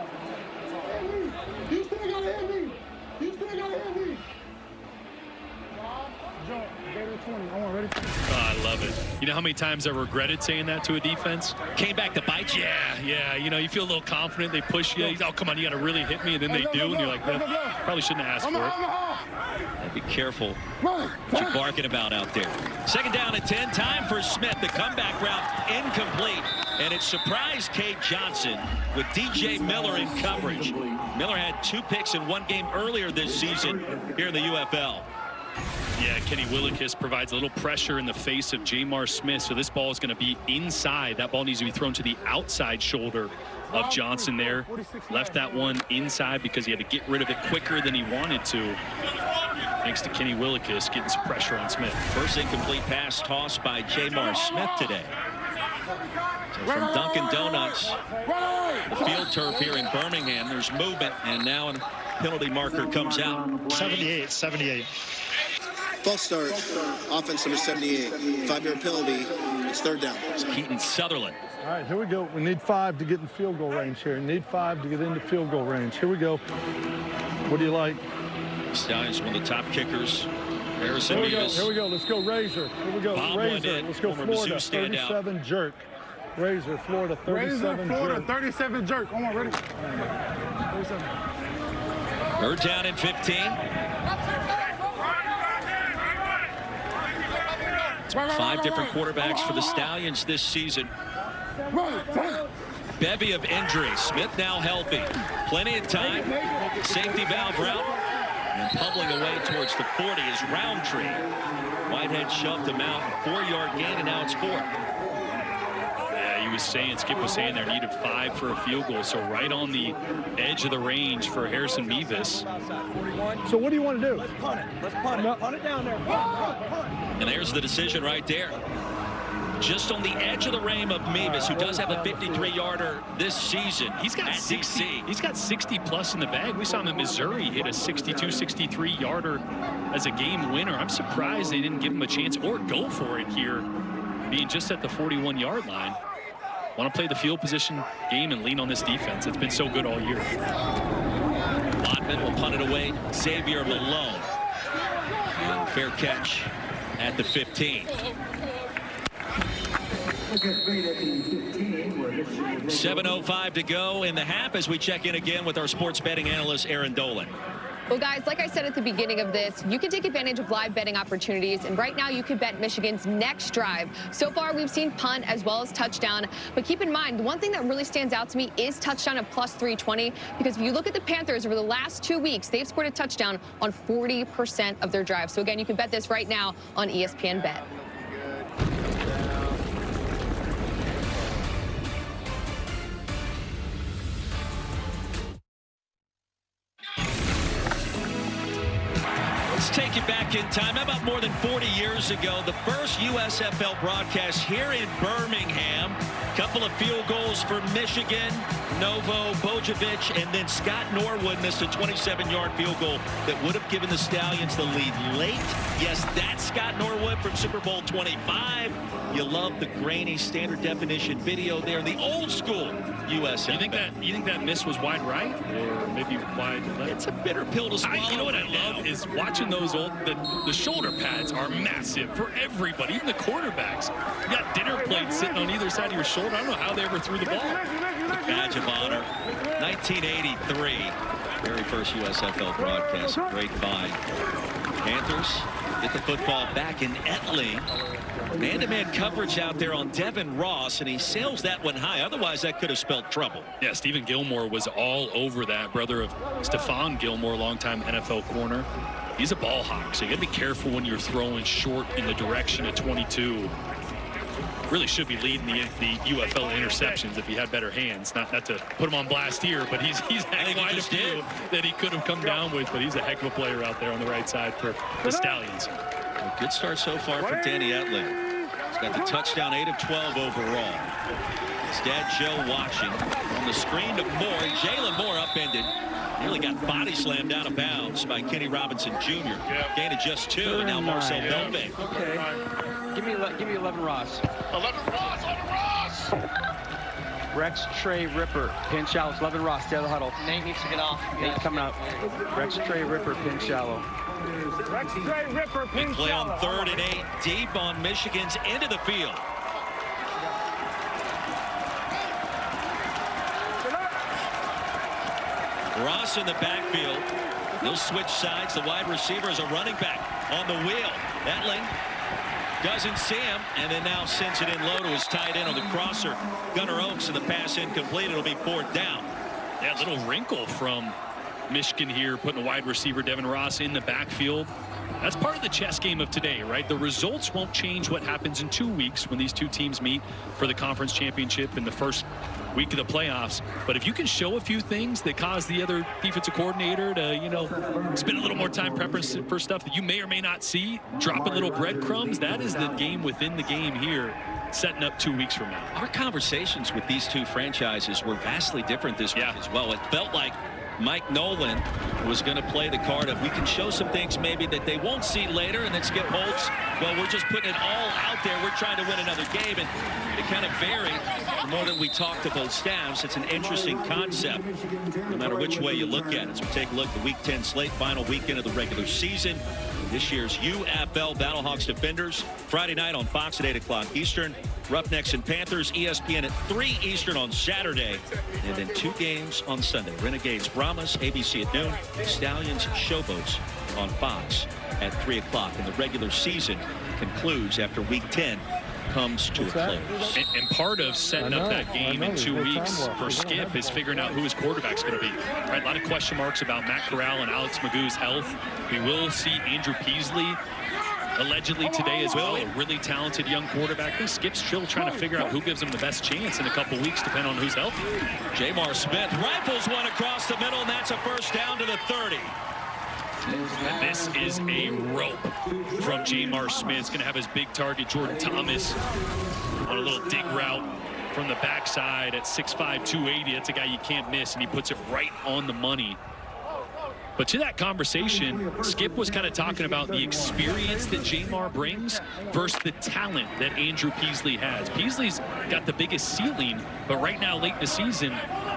Oh, I love it. You know how many times I regretted saying that to a defense? Came back to bite you. Yeah. You know, you feel a little confident. They push you. Oh, come on, you got to really hit me. And then they do. And you're like, well, probably shouldn't have asked for it. Be careful what you're barking about out there. Second down and 10. Time for Smith. The comeback route incomplete. And it surprised Kate Johnson with DJ Miller in coverage. Miller had 2 picks in 1 game earlier this season here in the UFL. Yeah, Kenny Willikis provides a little pressure in the face of Jamar Smith. So this ball is going to be inside. That ball needs to be thrown to the outside shoulder of Johnson there. Left that one inside because he had to get rid of it quicker than he wanted to. Thanks to Kenny Willikis getting some pressure on Smith. First incomplete pass tossed by Jamar Smith today. So from Dunkin' Donuts, the field turf here in Birmingham, there's movement, and now a penalty marker comes out. 78. False start, offense number 78, 5-yard penalty, it's 3rd down. It's Keaton Sutherland. All right, here we go. We need 5 to get in field goal range here. Need 5 to get into field goal range. Here we go. What do you like? Stallions, one of the top kickers. Harrison Here we go. Mevis. Here we go. Let's go Razor. Here we go. Razor. Let's go Florida. 37 jerk. Razor, Florida, 37 Florida, jerk. 37 jerk. Come on, ready? 37. 3rd down and 15. 5 different quarterbacks for the Stallions this season. Bevy of injuries. Smith now healthy. Plenty of time. Safety valve route. And pummling away towards the 40 is Roundtree. Whitehead shoved him out. 4-yard gain, and now it's 4. Yeah, he was saying, Skip was saying there needed 5 for a field goal. So right on the edge of the range for Harrison Mevis. So what do you want to do? Let's punt it. Let's punt it. Punt it down there. And there's the decision right there. Just on the edge of the frame of Mevis, who does have a 53-yarder this season. He's got 60. He's got 60 plus in the bag. We saw him in Missouri hit a 62, 63-yarder as a game winner. I'm surprised they didn't give him a chance or go for it here, being just at the 41-yard line. Want to play the field position game and lean on this defense. It's been so good all year. Lotman will punt it away. Xavier Malone. And fair catch at the 15. 7:05 to go in the half as we check in again with our sports betting analyst, Aaron Dolan. Well, guys, like I said at the beginning of this, you can take advantage of live betting opportunities, and right now you can bet Michigan's next drive. So far, we've seen punt as well as touchdown, but keep in mind, the one thing that really stands out to me is touchdown at plus 320, because if you look at the Panthers over the last 2 weeks, they've scored a touchdown on 40% of their drives. So again, you can bet this right now on ESPN Bet. Let's take you back in time. About more than 40 years ago, the first USFL broadcast here in Birmingham. Couple of field goals for Michigan. Novo, Bojovic, and then Scott Norwood missed a 27-yard field goal that would have given the Stallions the lead late. Yes, that's Scott Norwood from Super Bowl 25. You love the grainy standard definition video there. The old school USFL. You think that miss was wide right or maybe wide left? It's a bitter pill to swallow. You know what I love is watching those old, the shoulder pads are massive for everybody, even the quarterbacks. You got dinner plates sitting on either side of your shoulder. I don't know how they ever threw the ball. Badge of honor, 1983, very first USFL broadcast. Great find. Panthers get the football back in Etley. Man-to-man coverage out there on Devin Ross, and he sails that one high. Otherwise, that could have spelled trouble. Yeah, Stephen Gilmore was all over that, brother of Stephon Gilmore, longtime NFL corner. He's a ball hawk, so you got to be careful when you're throwing short in the direction of 22. Really should be leading the UFL interceptions if he had better hands. Not to put him on blast here, but he's had quite a few that he could have come down with. But he's a heck of a player out there on the right side for the Stallions. A good start so far for Danny Etley. He's got the touchdown, 8 of 12 overall. His dad Joe watching on the screen to Moore. Jalen Moore upended. Nearly got body slammed out of bounds by Kenny Robinson Jr. Gain of just 2, and now Marcel Belvin. Okay. Give me 11 Ross. 11 Ross on the Ross. Rex Trey Ripper, pinch shallow. It's Levin Ross, stay out of the huddle. Nate needs to get off. Nate coming out. Rex Trey Ripper, pinch shallow. Rex Trey Ripper, Big play on 3rd and 8, deep on Michigan's end of the field. Ross in the backfield. He'll switch sides. The wide receiver is a running back on the wheel. Etling doesn't see him, and then now sends it in low to his tight end on the crosser. Gunnar Oaks, and the pass incomplete. It'll be 4th down. That little wrinkle from Michigan here, putting a wide receiver, Devin Ross, in the backfield. That's part of the chess game of today, right? The results won't change what happens in 2 weeks when these two teams meet for the conference championship in the first week of the playoffs. But if you can show a few things that cause the other defensive coordinator to, you know, spend a little more time prepping for stuff that you may or may not see, dropping little breadcrumbs, that is the game within the game here, setting up 2 weeks from now. Our conversations with these two franchises were vastly different this week as well. It felt like Mike Nolan was going to play the card of, we can show some things maybe that they won't see later, and then Skip Holtz, well, we're just putting it all out there. We're trying to win another game, and it kind of varied the more that we talk to both staffs. It's an interesting concept, no matter which way you look at it. So we take a look at the Week 10 slate, final weekend of the regular season. This year's UFL Battlehawks Defenders, Friday night on Fox at 8 o'clock Eastern. Roughnecks and Panthers, ESPN at 3 Eastern on Saturday. And then 2 games on Sunday. Renegades, Brahmas, ABC at noon. Stallions, Showboats on Fox at 3 o'clock. And the regular season concludes after Week 10 comes to a close. And part of setting up that game in 2 weeks for Skip is figuring out who his quarterback's going to be. Right, a lot of question marks about Matt Corral and Alex Magoo's health. We will see Andrew Peasley allegedly today as well, a really talented young quarterback. I think Skip's still trying to figure out who gives him the best chance in a couple weeks, depending on who's healthy. Jamar Smith rifles one across the middle, and that's a first down to the 30. And this is a rope from Jamar Smith. He's going to have his big target, Jordan Thomas, on a little dig route from the backside at 6'5", 280. That's a guy you can't miss, and he puts it right on the money. But to that conversation, Skip was kind of talking about the experience that Jamar brings versus the talent that Andrew Peasley has. Peasley's got the biggest ceiling, but right now, late in the season,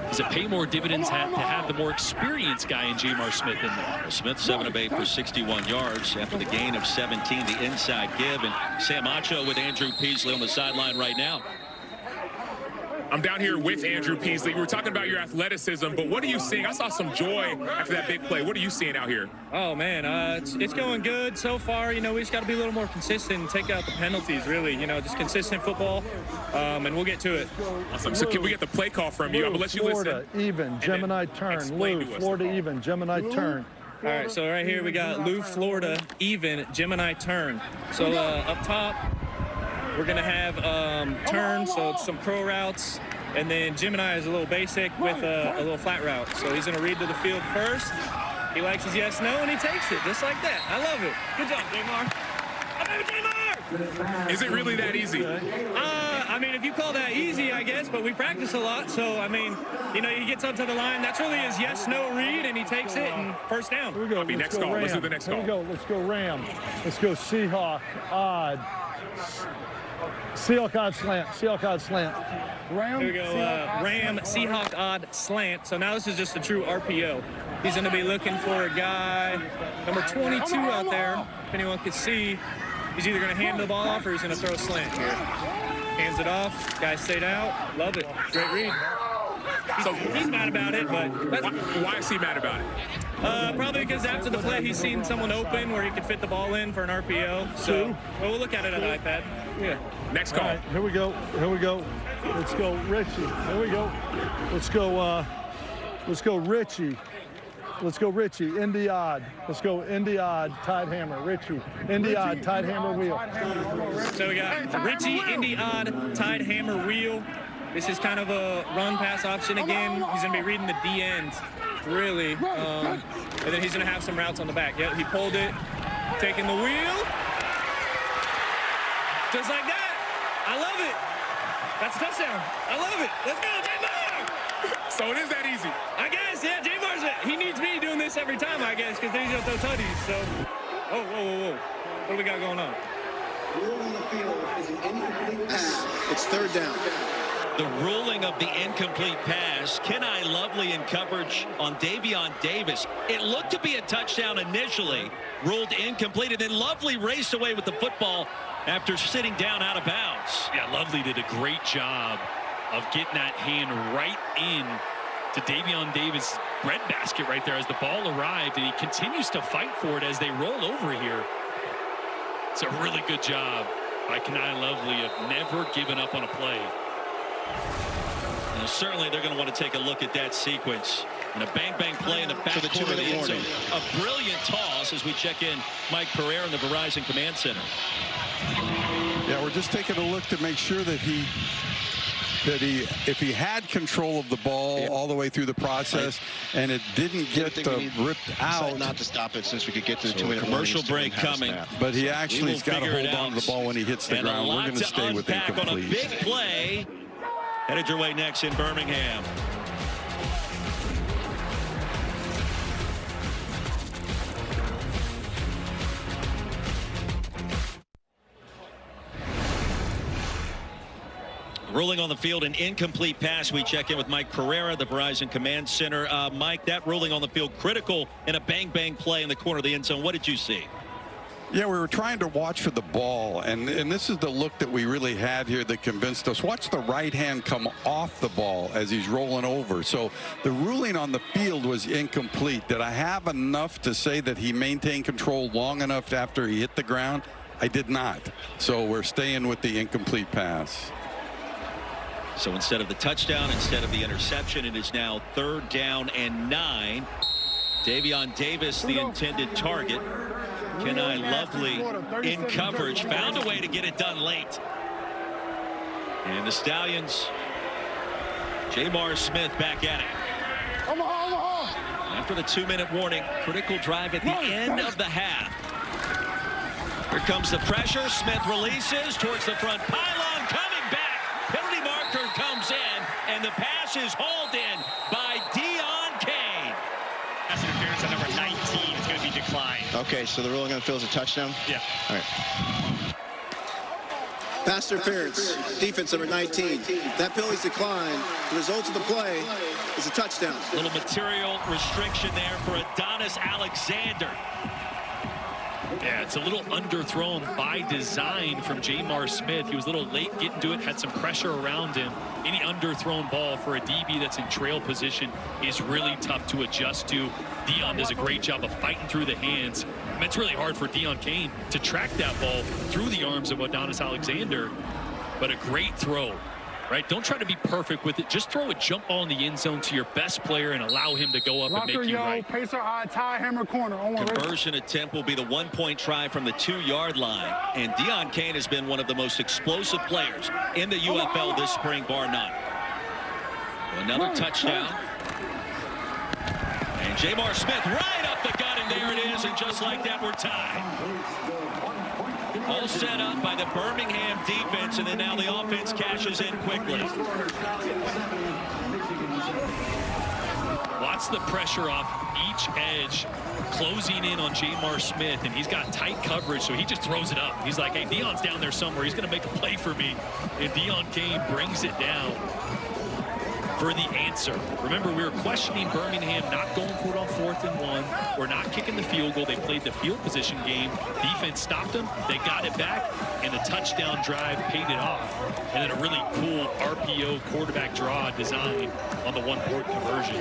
does it pay more dividends to have the more experienced guy in Jamar Smith in there? Smith 7 of 8 for 61 yards after the gain of 17, the inside give. And Sam Acho with Andrew Peasley on the sideline right now. I'm down here with Andrew Peasley. We were talking about your athleticism, but what are you seeing? I saw some joy after that big play. What are you seeing out here? Oh, man, it's going good so far. You know, we just got to be a little more consistent and take out the penalties, really. You know, just consistent football, and we'll get to it. Awesome. So can we get the play call from you? I'm going to let you listen. Florida, even, Gemini turn. Lou, Florida, even, Gemini turn. All right, so right here we got Lou, Florida, even, Gemini turn. So up top, we're going to have turn, so some pro routes. And then Gemini is a little basic with a little flat route. So he's going to read to the field first. He likes his yes, no, and he takes it just like that. I love it. Good job, Jamar. Is it really that easy? I mean, if you call that easy, I guess, but we practice a lot. So, I mean, you know, he gets up to the line. That's really his yes, no read, and he takes it and first down. Here we go. Next call. Let's do the next call. Here we go. Let's go Ram. Let's go Seahawk, odd. Seahawk odd slant. Seahawk odd slant. Ram. Here we go. Ram, Seahawk odd slant. So now this is just a true RPO. He's going to be looking for a guy, number 22 out there. If anyone can see, he's either going to hand the ball off or he's going to throw a slant here. Hands it off. Guy stayed out. Love it. Great read. So he's mad about it, but why is he mad about it? Probably because after the play, he's seen someone open where he could fit the ball in for an RPO. So we'll look at it on the iPad. Yeah. Next call. Right, here we go. Here we go. Let's go, Richie. Here we go. Let's go. Let's go, Richie. Let's go, Richie. Indy odd. Let's go, Indy odd. Tide hammer. Richie. Indy odd. Tide hammer wheel. So we got Richie, Indy odd, tide hammer wheel. This is kind of a run pass option again. He's going to be reading the D end, really. And then he's going to have some routes on the back. Yep, he pulled it, taking the wheel. Just like that. I love it. That's a touchdown. I love it. Let's go, Jamar. So it is that easy. I guess, yeah. Jamar's he needs me doing this every time, I guess, because then he's going to throw tutties. So, whoa. What do we got going on? It's third down. The ruling of the incomplete pass. Kenai Lovely in coverage on Deon Davis. It looked to be a touchdown initially, ruled incomplete, and then Lovely raced away with the football after sitting down out of bounds. Yeah, Lovely did a great job of getting that hand right in to Deon Davis' breadbasket right there as the ball arrived, and he continues to fight for it as they roll over here. It's a really good job by Kenai Lovely of never giving up on a play. Now, certainly they're going to want to take a look at that sequence. And a bang-bang play in the back corner of the end zone. A brilliant toss as we check in Mike Pereira in the Verizon Command Center. Yeah, we're just taking a look to make sure that if he had control of the ball all the way through the process and it didn't get ripped out. Not to stop it since we could get to the 2-minute commercial break coming. But he actually has got to hold on to the ball when he hits the ground. We're going to stay with incomplete. On a big play. Headed your way next in Birmingham. Ruling on the field, an incomplete pass. We check in with Mike Pereira, the Verizon Command Center. Mike, that ruling on the field critical in a bang-bang play in the corner of the end zone. What did you see? Yeah, we were trying to watch for the ball, and this is the look that we really had here that convinced us. Watch the right hand come off the ball as he's rolling over. So the ruling on the field was incomplete. Did I have enough to say that he maintained control long enough after he hit the ground? I did not. So we're staying with the incomplete pass. So instead of the touchdown, instead of the interception, it is now 3rd down and 9. Deon Davis, the intended target. Kenai Lovely in coverage, found a way to get it done late. And the Stallions, Jamar Smith back at it. After the 2-minute warning, critical drive at the end of the half. Here comes the pressure. Smith releases towards the front pylon, coming back. Penalty marker comes in, and the pass is hauled in by Deon Cain. Pass interference at number 19 is going to be declined. Okay, so the ruling on the field is a touchdown? Yeah. All right. Pass interference, defense number 19. That penalty's declined. The result of the play is a touchdown. Little material restriction there for Adonis Alexander. Yeah, it's a little underthrown by design from Jamar Smith. He was a little late getting to it, had some pressure around him. Any underthrown ball for a DB that's in trail position is really tough to adjust to. Deon does a great job of fighting through the hands. I mean, it's really hard for Deon Cain to track that ball through the arms of Adonis Alexander, but a great throw. Right? Don't try to be perfect with it. Just throw a jump ball in the end zone to your best player and allow him to go up and make you right. Pacer, tie, hammer, corner. Conversion attempt will be the 1-point try from the 2-yard line. And Deon Cain has been one of the most explosive players in the UFL this spring, bar none. Another touchdown. And Jamar Smith right up the gut, and there it is. And just like that, we're tied. All set up by the Birmingham defense, and then now the offense cashes in quickly. Watch the pressure off each edge, closing in on Jamar Smith, and he's got tight coverage, so he just throws it up. He's like, hey, Deon's down there somewhere. He's going to make a play for me. And Deon Cain brings it down for the answer. Remember, we were questioning Birmingham not going for it on 4th and 1 or not kicking the field goal. They played the field position game. Defense stopped them. They got it back, and the touchdown drive paid it off. And then a really cool RPO quarterback draw design on the 1-point conversion.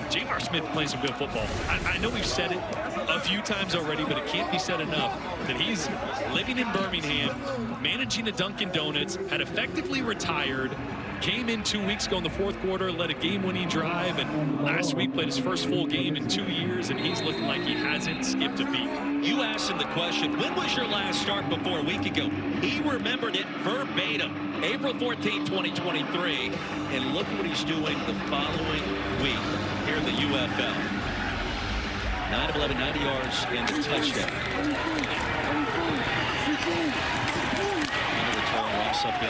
Jamar Smith plays some good football. I know we've said it a few times already, but it can't be said enough that he's living in Birmingham, managing a Dunkin' Donuts, had effectively retired, came in 2 weeks ago in the 4th quarter, led a game-winning drive, and last week played his first full game in 2 years, and he's looking like he hasn't skipped a beat. You asked him the question, when was your last start before a week ago? He remembered it verbatim, April 14, 2023, and look what he's doing the following week here in the UFL. 9 of 11, 90 yards, and a touchdown. Up in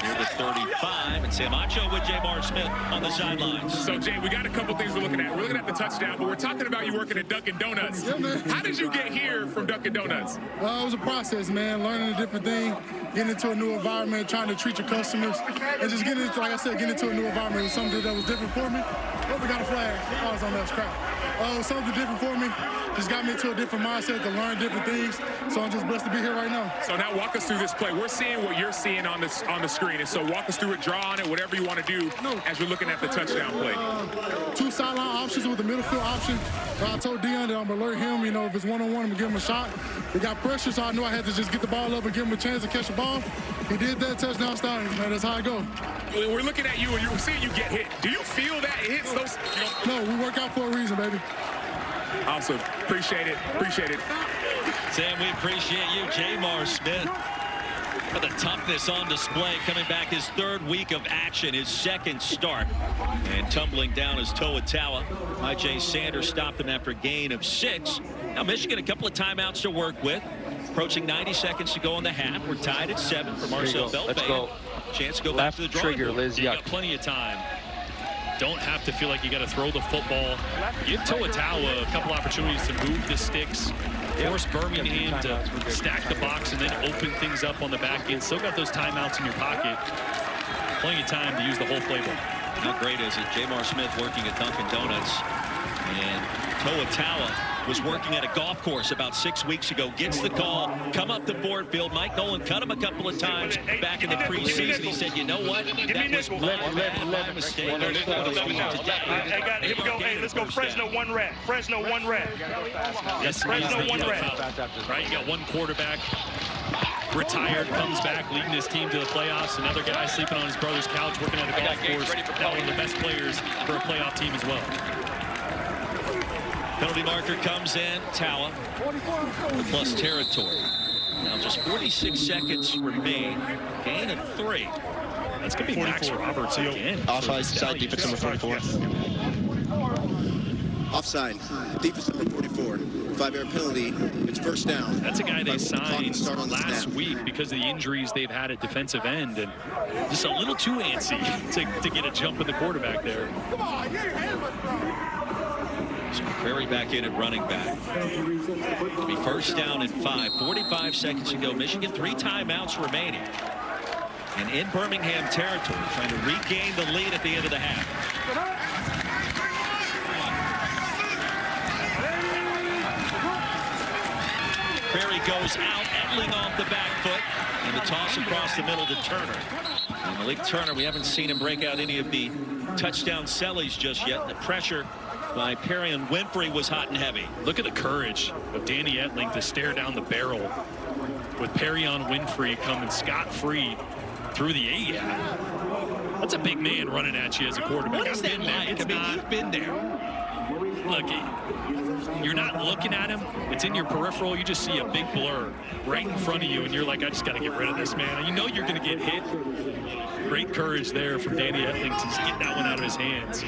near the 35, and Sam Acho with Jamar Smith on the sidelines. So, Jay, we got a couple things we're looking at. We're looking at the touchdown, but we're talking about you working at Dunkin' Donuts. Yeah, man. How did you get here from Dunkin' Donuts? It was a process, man. Learning a different thing, getting into a new environment, trying to treat your customers, and just getting into, like I said, getting into a new environment was something that was different for me. Oh, we got a flag. I was on that crap. Something different for me. Just got me into a different mindset to learn different things. So I'm just blessed to be here right now. So now walk us through this play. We're seeing what you're seeing on the screen, and so walk us through it, draw on it, whatever you want to do as we're looking at the touchdown play. 2 sideline options with the middle field option. I told Deon that I'm going to alert him, if it's one-on-one, I'm going to give him a shot. They got pressure, so I knew I had to just get the ball up and give him a chance to catch the ball. He did that, touchdown Stallions, man. That's how I go. We're looking at you, and we're seeing you get hit. Do you feel that it hits those? No, we work out for a reason, baby. Awesome. Appreciate it. Appreciate it. Sam, we appreciate you. Jamar Smith for the toughness on display, coming back his 3rd week of action, his 2nd start. And tumbling down is Toa. I.J. Sanders stopped him after a gain of 6. Now Michigan a couple of timeouts to work with. Approaching 90 seconds to go in the half. We're tied at 7 for Marcel Belvin. Let's go. Chance to go Left back to the drawing trigger, board. Liz. You got plenty of time. Don't have to feel like you got to throw the football. Give Toa a couple opportunities to move the sticks. Force Birmingham to stack the box and then open things up on the back end. Still got those timeouts in your pocket. Plenty of time to use the whole playbook. How great is it? Jamar Smith working at Dunkin' Donuts. And Toa was working at a golf course about 6 weeks ago. Gets the call, come up the Ford Field. Mike Nolan cut him a couple of times back in the preseason. He said, you know what? That was my mistake. Here we go. Hey, let's go Fresno 1 rep. Fresno 1 rep. Yes, Fresno 1 rep. Right, you got one quarterback retired, comes back, leading his team to the playoffs. Another guy sleeping on his brother's couch, working at a golf course. Now one of the best players for a playoff team as well. Penalty marker comes in. Tawa plus territory. Now just 46 seconds remain. Gain of 3. That's going to be Max Roberts again. Offside, defense number 44. Offside, defense number 44. 5-yard penalty. It's first down. That's a guy they signed last week because of the injuries they've had at defensive end, and just a little too antsy to get a jump in the quarterback there. So Prairie back in at running back. It'll be first down and 5. 45 seconds to go. Michigan 3 timeouts remaining. And in Birmingham territory, trying to regain the lead at the end of the half. Prairie goes out, Etling off the back foot, and the toss across the middle to Turner. And Malik Turner, we haven't seen him break out any of the touchdown sellies just yet. The pressure by Perry and Winfrey was hot and heavy. Look at the courage of Danny Etling to stare down the barrel with Perry on Winfrey coming scot-free through the A-gap. That's a big man running at you as a quarterback. What is that like? It's not. You've been there. Look, you're not looking at him. It's in your peripheral. You just see a big blur right in front of you, and you're like, I just got to get rid of this, man. You know you're going to get hit. Great courage there from Danny Etling to just get that one out of his hands.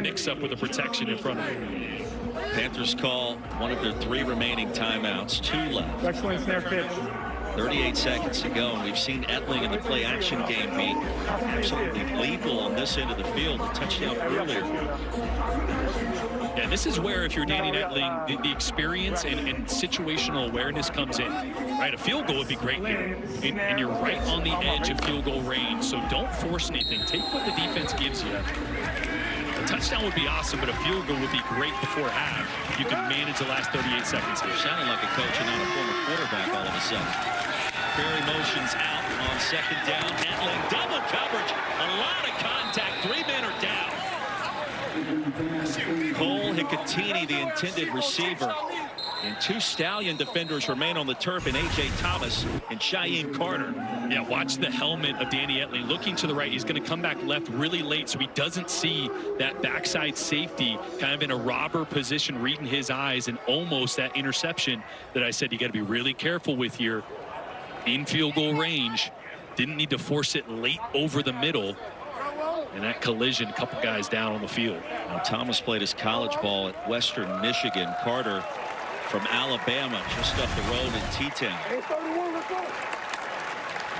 Mix up with the protection in front of him. Panthers call one of their 3 remaining timeouts. 2 left. Excellent snare pitch. 38 seconds to go, and we've seen Etling in the play-action game be absolutely lethal on this end of the field. A touchdown earlier. Yeah, this is where, if you're Danny Etling, the experience and situational awareness comes in. Right, a field goal would be great here, and you're right on the edge of field goal range. So don't force anything. Take what the defense gives you. A touchdown would be awesome, but a field goal would be great before half. You can manage the last 38 seconds here. Sounding like a coach and not a former quarterback all of a sudden. Perry motions out on 2nd down. Etling double coverage. A lot of contact. 3 men are down. Cole Hicatini, the intended receiver. And 2 Stallion defenders remain on the turf, and A.J. Thomas and Cheyenne Carter. Yeah, watch the helmet of Danny Etling looking to the right. He's going to come back left really late, so he doesn't see that backside safety kind of in a robber position, reading his eyes, and almost that interception that I said you got to be really careful with here. In field goal range, didn't need to force it late over the middle. And that collision, a couple guys down on the field. Now, Thomas played his college ball at Western Michigan. Carter from Alabama, just up the road in T-Town.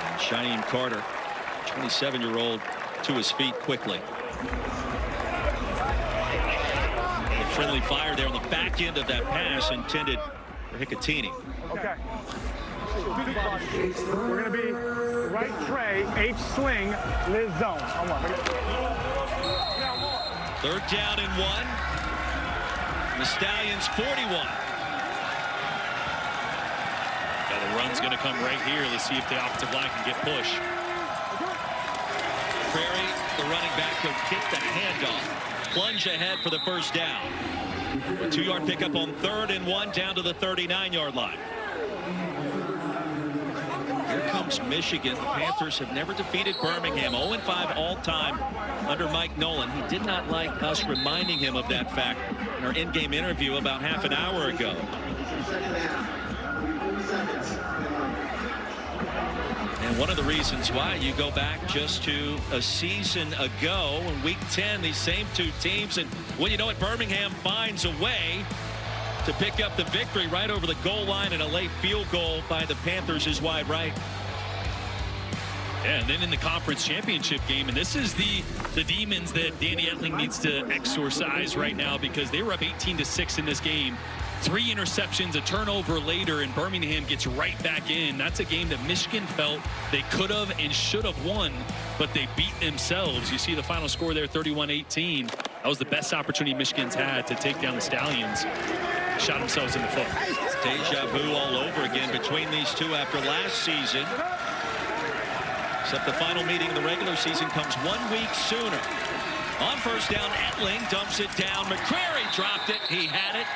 And Cheyenne Carter, 27-year-old, to his feet quickly. A friendly fire there on the back end of that pass intended for Hicatini. Okay. We're going to be right tray, H sling, Liz zone. Come on. Third down and 1. The Stallions 41. Yeah, the run's going to come right here. Let's see if the offensive line can get push. Prairie, the running back, will get the handoff. Plunge ahead for the first down. A 2-yard pickup on 3rd and 1 down to the 39-yard line. Here comes Michigan. The Panthers have never defeated Birmingham. 0-5 all-time under Mike Nolan. He did not like us reminding him of that fact in our in-game interview about half an hour ago. And one of the reasons why, you go back just to a season ago in Week 10, these same two teams, and well, you know what, Birmingham finds a way to pick up the victory right over the goal line, and a late field goal by the Panthers is wide right. Yeah, and then in the conference championship game, and this is the demons that Danny Etling needs to exorcise right now, because they were up 18-6 in this game. 3 interceptions, a turnover later, and Birmingham gets right back in. That's a game that Michigan felt they could have and should have won, but they beat themselves. You see the final score there, 31-18. That was the best opportunity Michigan's had to take down the Stallions. Shot themselves in the foot. It's deja vu all over again between these two after last season. Except the final meeting of the regular season comes 1 week sooner. On first down, Etling dumps it down. McCrary dropped it. He had it.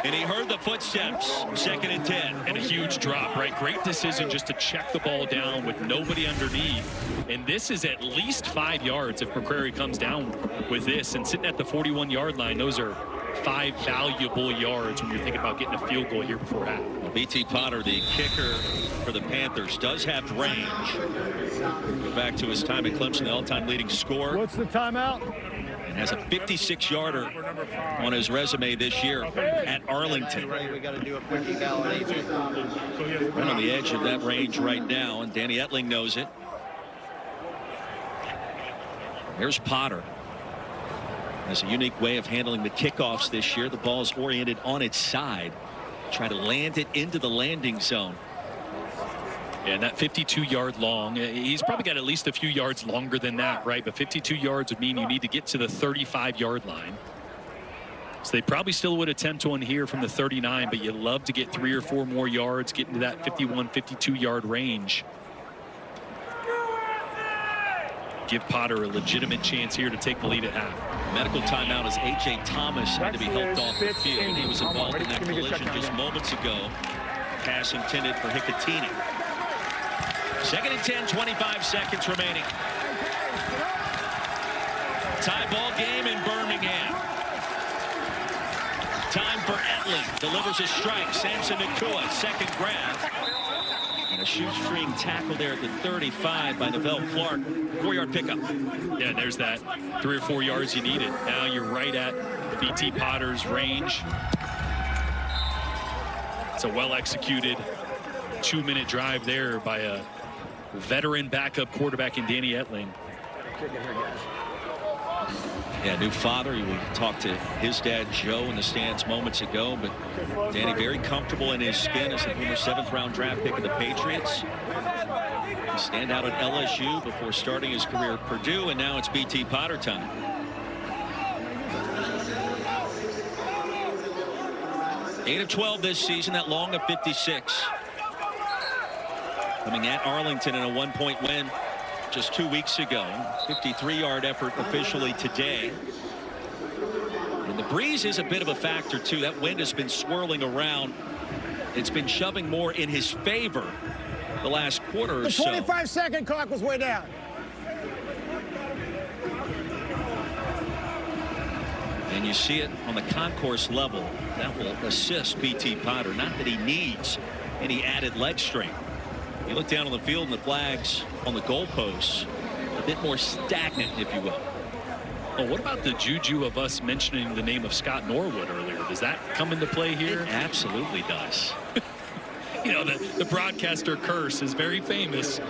And he heard the footsteps. 2nd and 10. And a huge drop, right? Great decision just to check the ball down with nobody underneath. And this is at least 5 yards if McCrary comes down with this. And sitting at the 41-yard line, those are 5 valuable yards when you're thinking about getting a field goal here before half. Well, B.T. Potter, the kicker for the Panthers, does have range. Go back to his time at Clemson, the all-time leading scorer. What's the timeout? Has a 56-yarder on his resume this year at Arlington. We got to do a quick eval on AJ. Right on the edge of that range right now, and Danny Etling knows it. Here's Potter. Has a unique way of handling the kickoffs this year. The ball is oriented on its side. Try to land it into the landing zone. And that 52-yard long, he's probably got at least a few yards longer than that, right? But 52 yards would mean you need to get to the 35-yard line. So they probably still would attempt one here from the 39, but you love to get 3 or 4 more yards, get into that 51, 52-yard range. Give Potter a legitimate chance here to take the lead at half. Medical timeout as A.J. Thomas had to be helped off the field. He was involved in that collision just moments ago. Pass intended for Hicatini. 2nd and 10, 25 seconds remaining. Tie ball game in Birmingham. Time for Etling. Delivers a strike. Samson Nakua, second grab. And a shoestring tackle there at the 35 by Neville Clark. 4-yard pickup. Yeah, there's that 3 or 4 yards you needed. Now you're right at B.T. Potter's range. It's a well-executed 2-minute drive there by a veteran backup quarterback in Danny Etling. Yeah, new father. We talked to his dad, Joe, in the stands moments ago, but Danny very comfortable in his skin as the former 7th-round draft pick of the Patriots. He stand out at LSU before starting his career at Purdue, and now it's B.T. Potter time. Eight of 12 this season, that long of 56. Coming at Arlington in a 1-point win just 2 weeks ago. 53-yard effort officially today. And the breeze is a bit of a factor, too. That wind has been swirling around. It's been shoving more in his favor the last quarter or so. The 25-second clock was way down. And you see it on the concourse level. That will assist B.T. Potter. Not that he needs any added leg strength. You look down on the field and the flags on the goalposts, a bit more stagnant, if you will. Oh, what about the juju of us mentioning the name of Scott Norwood earlier? Does that come into play here? It absolutely does. You know, the broadcaster curse is very famous.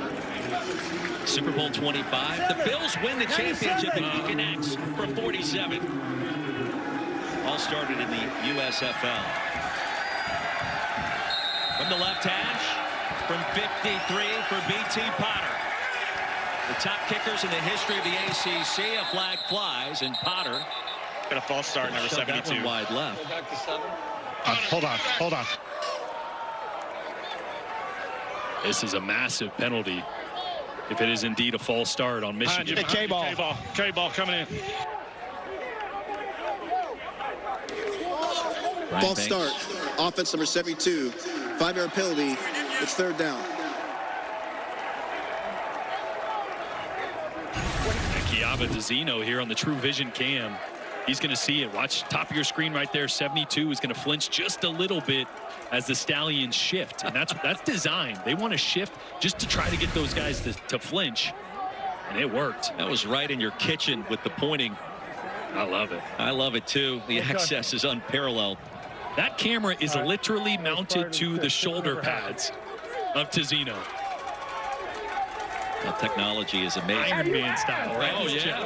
Super Bowl 25. The Bills win the championship in Beacon X for 47. All started in the USFL. From the left hash, from 53 for B.T. Potter. The top kickers in the history of the ACC. A flag flies, and Potter got a false start, number 72. That one wide left. Back to 7. Hold on. This is a massive penalty if it is indeed a false start on Michigan. K-ball coming in. False start. Offense number 72. 5-yard penalty. It's third down. Kiava DeZino here on the True Vision cam. He's going to see it. Watch top of your screen right there. 72 is going to flinch just a little bit as the Stallions shift. And that's design. They want to shift just to try to get those guys to flinch. And it worked. That was right in your kitchen with the pointing. I love it. I love it too. The access is unparalleled. That camera is literally mounted to the shoulder pads of DeZino. Well, technology is amazing. Iron Man style, right? Oh, yeah.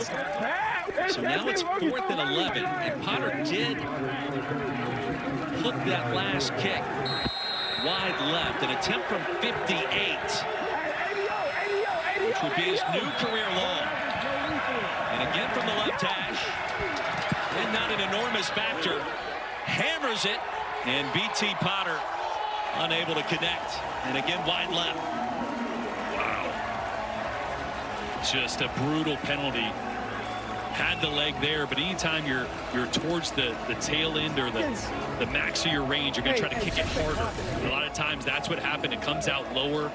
So now it's 4th and 11, and Potter did hook that last kick wide left, an attempt from 58, which would be his new career long. And again from the left hash, and not an enormous factor, hammers it, and B.T. Potter unable to connect, and again wide left. Just a brutal penalty. Had the leg there, but anytime you're towards the tail end or the max of your range, you're going to try to kick it harder. And a lot of times that's what happened. It comes out lower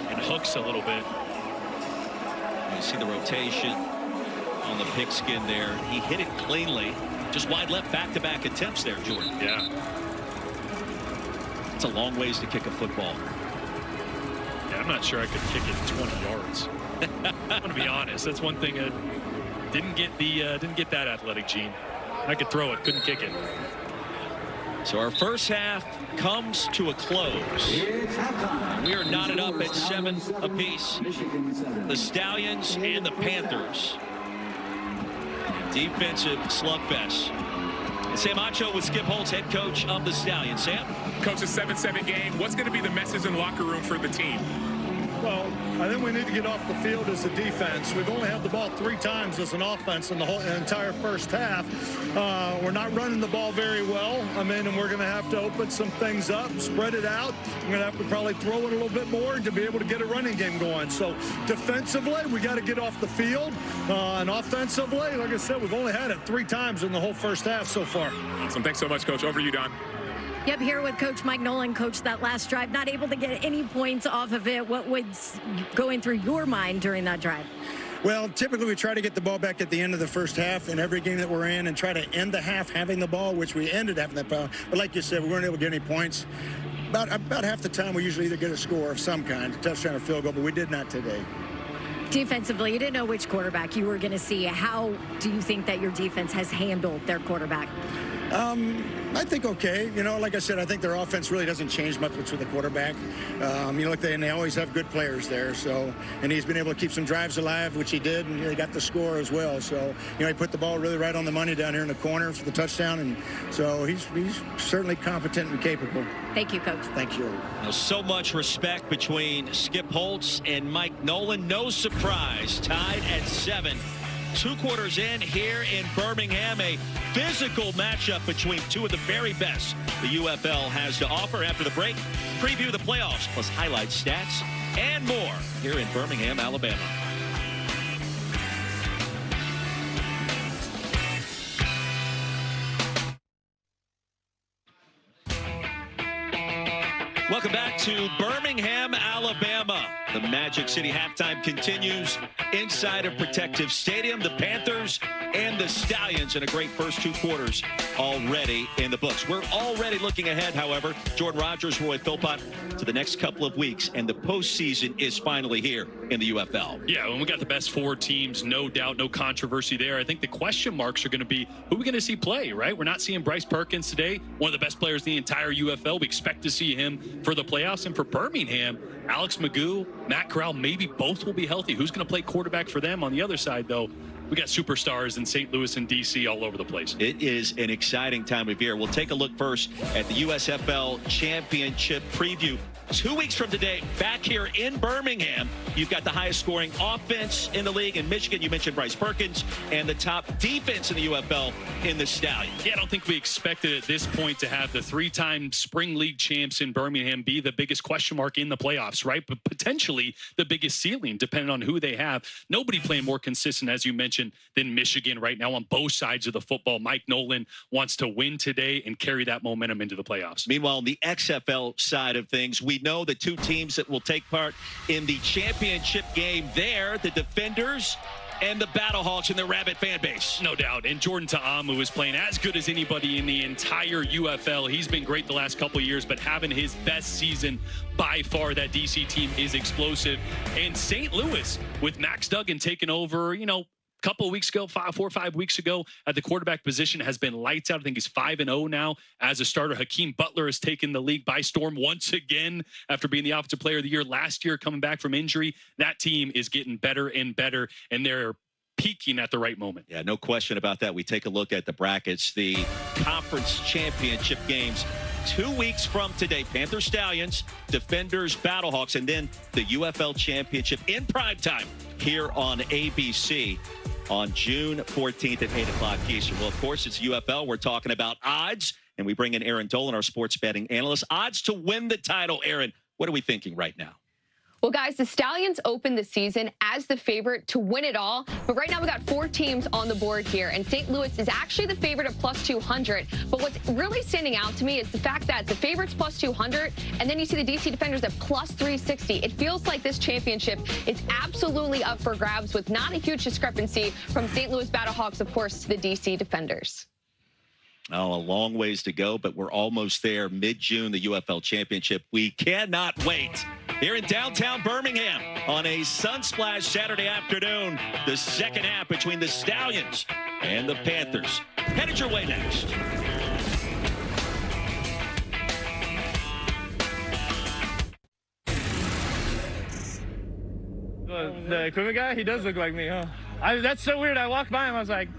and hooks a little bit. You see the rotation on the pigskin there. He hit it cleanly. Just wide left, back-to-back attempts there, Jordan. Yeah. It's a long ways to kick a football. Yeah, I'm not sure I could kick it 20 yards. I'm going to be honest. That's one thing. Didn't get that athletic gene. I could throw it, couldn't kick it. So our first half comes to a close. We are knotted up at 7 apiece. The Stallions and the Panthers. Defensive slugfest. And Sam Acho with Skip Holtz, head coach of the Stallions. Sam? Coach, a 7-7 game. What's going to be the message in the locker room for the team? Well, I think we need to get off the field as a defense. We've only had the ball 3 times as an offense in the whole entire first half. We're not running the ball very well. I mean, and we're going to have to open some things up, spread it out. We're going to have to probably throw it a little bit more to be able to get a running game going. So defensively, we got to get off the field. And offensively, like I said, we've only had it 3 times in the whole first half so far. Awesome. Thanks so much, Coach. Over to you, Don. Yep, here with Coach Mike Nolan. Coach, that last drive, not able to get any points off of it. What was going through your mind during that drive? Well, typically we try to get the ball back at the end of the first half in every game that we're in and try to end the half having the ball, which we ended having that ball. But like you said, we weren't able to get any points. About half the time we usually either get a score of some kind, a touchdown or field goal, but we did not today. Defensively, you didn't know which quarterback you were going to see. How do you think that your defense has handled their quarterback? I think okay. You know, like I said, I think their offense really doesn't change much with the quarterback. You know, they always have good players there. So, and he's been able to keep some drives alive, which he did, and he got the score as well. So, you know, he put the ball really right on the money down here in the corner for the touchdown, and so he's certainly competent and capable. Thank you, Coach. Thank you. Now, so much respect between Skip Holtz and Mike Nolan. No surprise, tied at 7. 2 quarters in here in Birmingham, a physical matchup between 2 of the very best the UFL has to offer. After the break, preview the playoffs, plus highlights, stats, and more here in Birmingham, Alabama. Welcome back to Birmingham, Alabama. The Magic City halftime continues inside of Protective Stadium. The Panthers and the Stallions in a great first 2 quarters already in the books. We're already looking ahead, however, Jordan Rogers, Roy Philpott, to the next couple of weeks, and the postseason is finally here in the UFL. Yeah, when we got the best 4 teams, no doubt, no controversy there. I think the question marks are going to be who we're going to see play, right? We're not seeing Bryce Perkins today, one of the best players in the entire UFL. We expect to see him for the playoffs. And for Birmingham, Alex Magoo, Matt Corral, maybe both will be healthy. Who's going to play quarterback for them? On the other side, though, we got superstars in St. Louis and D.C. all over the place. It is an exciting time of year. We'll take a look first at the USFL Championship preview. 2 weeks from today, back here in Birmingham, you've got the highest scoring offense in the league in Michigan. You mentioned Bryce Perkins, and the top defense in the UFL in the Stallions. Yeah, I don't think we expected at this point to have the 3-time Spring League champs in Birmingham be the biggest question mark in the playoffs, right? But potentially the biggest ceiling, depending on who they have. Nobody playing more consistent, as you mentioned, than Michigan right now on both sides of the football. Mike Nolan wants to win today and carry that momentum into the playoffs. Meanwhile, on the XFL side of things, we know the two teams that will take part in the championship game there, the Defenders and the Battlehawks and the Rabbit fan base. No doubt. And Jordan Ta'amu is playing as good as anybody in the entire UFL. He's been great the last couple of years, but having his best season by far. That DC team is explosive. And St. Louis, with Max Duggan taking over, couple of weeks ago, 4 or 5 weeks ago, at the quarterback position, has been lights out. I think he's 5-0 now as a starter. Hakeem Butler has taken the league by storm once again after being the offensive player of the year last year, coming back from injury. That team is getting better and better, and they're peaking at the right moment. Yeah, no question about that. We take a look at the brackets, the conference championship games 2 weeks from today. Panthers Stallions, Defenders Battlehawks, and then the UFL championship in primetime here on ABC on June 14th at 8 o'clock Eastern. Well, of course, it's UFL. We're talking about odds, and we bring in Aaron Dolan, our sports betting analyst. Odds to win the title, Aaron, what are we thinking right now? Well, guys, the Stallions opened the season as the favorite to win it all. But right now we got 4 teams on the board here. And St. Louis is actually the favorite at plus 200. But what's really standing out to me is the fact that the favorite's plus 200. And then you see the DC Defenders at plus 360. It feels like this championship is absolutely up for grabs, with not a huge discrepancy from St. Louis Battlehawks, of course, to the DC Defenders. Oh, a long ways to go, but we're almost there. Mid-June, the UFL Championship. We cannot wait. Here in downtown Birmingham on a Sunsplash Saturday afternoon, the second half between the Stallions and the Panthers. Headed your way next. The equipment guy, he does look like me, huh? That's so weird. I walked by him, I was like,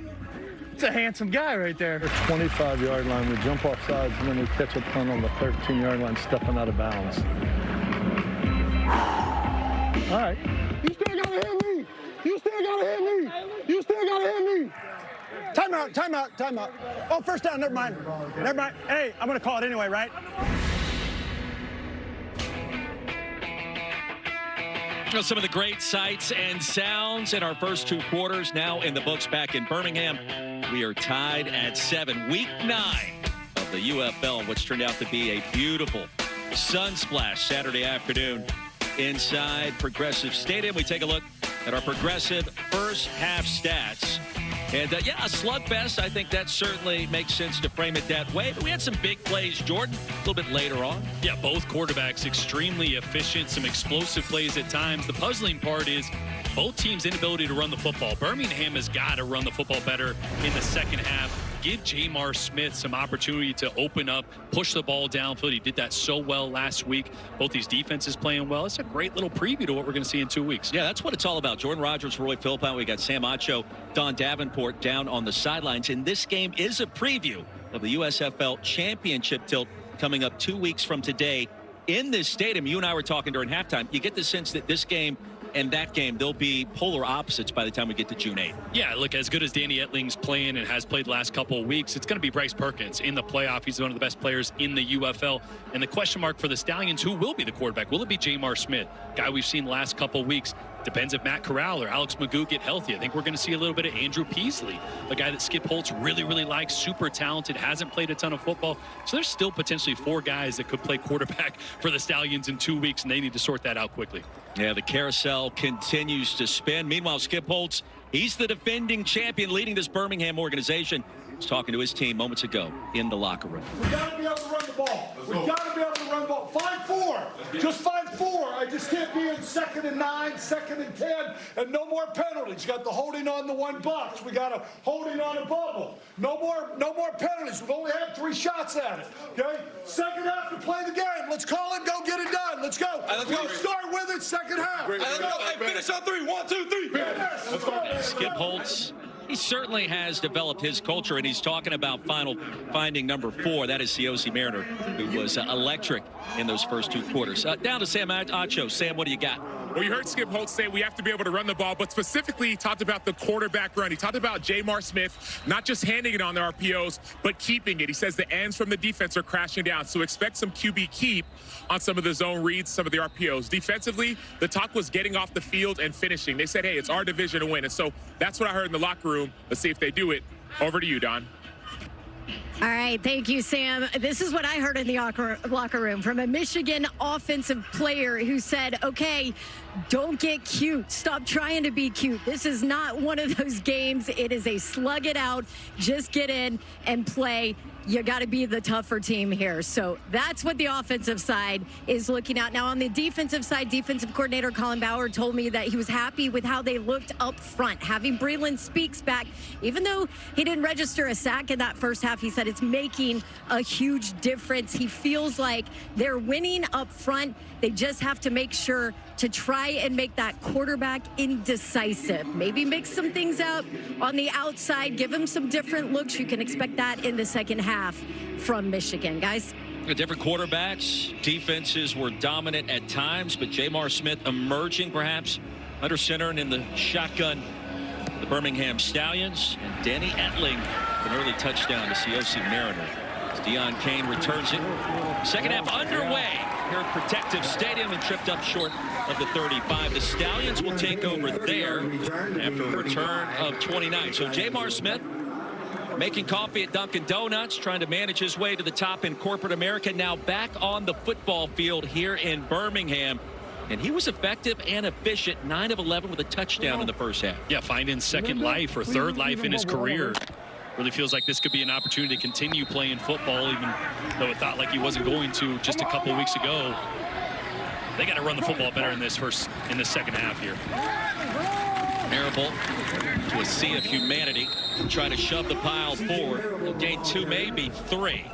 it's a handsome guy right there. 25-yard line, we jump off sides, and then we catch a punt on the 13-yard line, stepping out of bounds. All right. You still gotta hit me. You still gotta hit me. You still gotta hit me. Timeout, timeout, timeout. Oh, first down, never mind. Never mind. Hey, I'm gonna call it anyway, right? Some of the great sights and sounds in our first 2 quarters now in the books back in Birmingham. We are tied at 7. Week 9 of the UFL, which turned out to be a beautiful Sunsplash Saturday afternoon inside Progressive Stadium. We take a look at our Progressive first half stats. And, yeah, a slugfest. I think that certainly makes sense to frame it that way. But we had some big plays, Jordan, a little bit later on. Yeah, both quarterbacks extremely efficient, some explosive plays at times. The puzzling part is both teams' inability to run the football. Birmingham has got to run the football better in the second half. Give Jamar Smith some opportunity to open up, push the ball downfield. He did that so well last week. Both these defenses playing well. It's a great little preview to what we're going to see in 2 weeks. Yeah, that's what it's all about. Jordan Rogers, Roy Philpott. We got Sam Acho, Don Davenport down on the sidelines. And this game is a preview of the USFL Championship tilt coming up 2 weeks from today in this stadium. You and I were talking during halftime. You get the sense that this game and that game, they'll be polar opposites by the time we get to June 8th. Yeah, look, as good as Danny Etling's playing and has played the last couple of weeks, it's going to be Bryce Perkins in the playoff. He's one of the best players in the UFL. And the question mark for the Stallions, who will be the quarterback? Will it be Jamar Smith, guy we've seen the last couple of weeks? Depends if Matt Corral or Alex Magoo get healthy. I think we're going to see a little bit of Andrew Peasley, a guy that Skip Holtz really, really likes, super talented, hasn't played a ton of football. So there's still potentially 4 guys that could play quarterback for the Stallions in 2 weeks, and they need to sort that out quickly. Yeah, the carousel continues to spin. Meanwhile, Skip Holtz, he's the defending champion leading this Birmingham organization. He's talking to his team moments ago in the locker room. We got to be able to run the ball. We got to be able to run the ball. Find 4. Just find 4. I just can't be in 2nd and 9, 2nd and 10, and no more penalties. Got the holding on the 1 box. We got a holding on a bubble. No more penalties. We've only had 3 shots at it. Okay? Second half to play the game. Let's call it. Go get it done. Let's go. We'll start with it second half. Let's go. Hey, finish on 3. 1, 2, 3. Finish. Skip Holtz He certainly has developed his culture, and he's talking about finding number 4. That is Cioce Mariner, who was electric in those first 2 quarters. Down to Sam Acho. Sam, what do you got? Well, you heard Skip Holtz say we have to be able to run the ball, but specifically he talked about the quarterback run. He talked about Jamar Smith not just handing it on the RPOs, but keeping it. He says the ends from the defense are crashing down, so expect some QB keep on some of the zone reads, some of the RPOs. Defensively, the talk was getting off the field and finishing. They said, hey, it's our division to win, and so that's what I heard in the locker room. Let's see if they do it. Over to you, Don. All right, thank you, Sam. This is what I heard in the locker room from a Michigan offensive player who said, okay, don't get cute. Stop trying to be cute. This is not one of those games. It is a slug it out. Just get in and play. You got to be the tougher team here. So that's what the offensive side is looking at. Now, on the defensive side, defensive coordinator Colin Bauer told me that he was happy with how they looked up front. Having Breland Speaks back, even though he didn't register a sack in that first half, he said it's making a huge difference. He feels like they're winning up front. They just have to make sure to try and make that quarterback indecisive. Maybe mix some things up on the outside, give him some different looks. You can expect that in the second half from Michigan, guys. Different quarterbacks. Defenses were dominant at times, but Jamar Smith emerging perhaps under center and in the shotgun. The Birmingham Stallions and Danny Etling, an early touchdown to Cioce Mariner. As Deon Cain returns it. Second half underway here at Protective Stadium and tripped up short of the 35. The Stallions will take over there after a return of 29. So Jamar Smith making coffee at Dunkin' Donuts, trying to manage his way to the top in corporate America. Now back on the football field here in Birmingham. And he was effective and efficient, 9 of 11 with a touchdown in the first half. Yeah, finding second life or third life in his career. Really feels like this could be an opportunity to continue playing football, even though it thought like he wasn't going to just a couple weeks ago. They got to run the football better in this second half here. Marable to a sea of humanity, trying to shove the pile forward. He'll gain 2, maybe 3.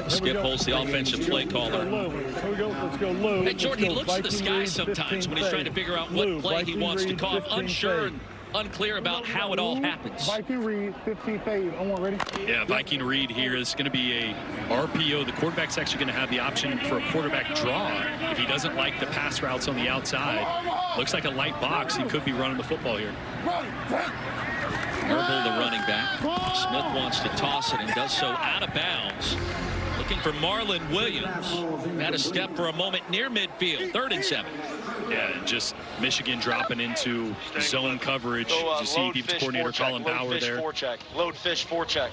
Skip Holtz, the offensive play caller. Let's go, Lou. Hey, Jordan, he looks to the sky sometimes when he's trying to figure out what play he wants to call. Unsure and unclear about how it all happens. Viking read, 15 fade. I want ready. Yeah, Viking read here is going to be a RPO. The quarterback's actually going to have the option for a quarterback draw if he doesn't like the pass routes on the outside. Looks like a light box. He could be running the football here. Marble, the running back. Smith wants to toss it and does so out of bounds. Looking for Marlon Williams. Had a step for a moment near midfield. 3rd and 7. Yeah, just Michigan dropping into zone coverage. You see defensive coordinator Colin Bauer there. Load fish forecheck.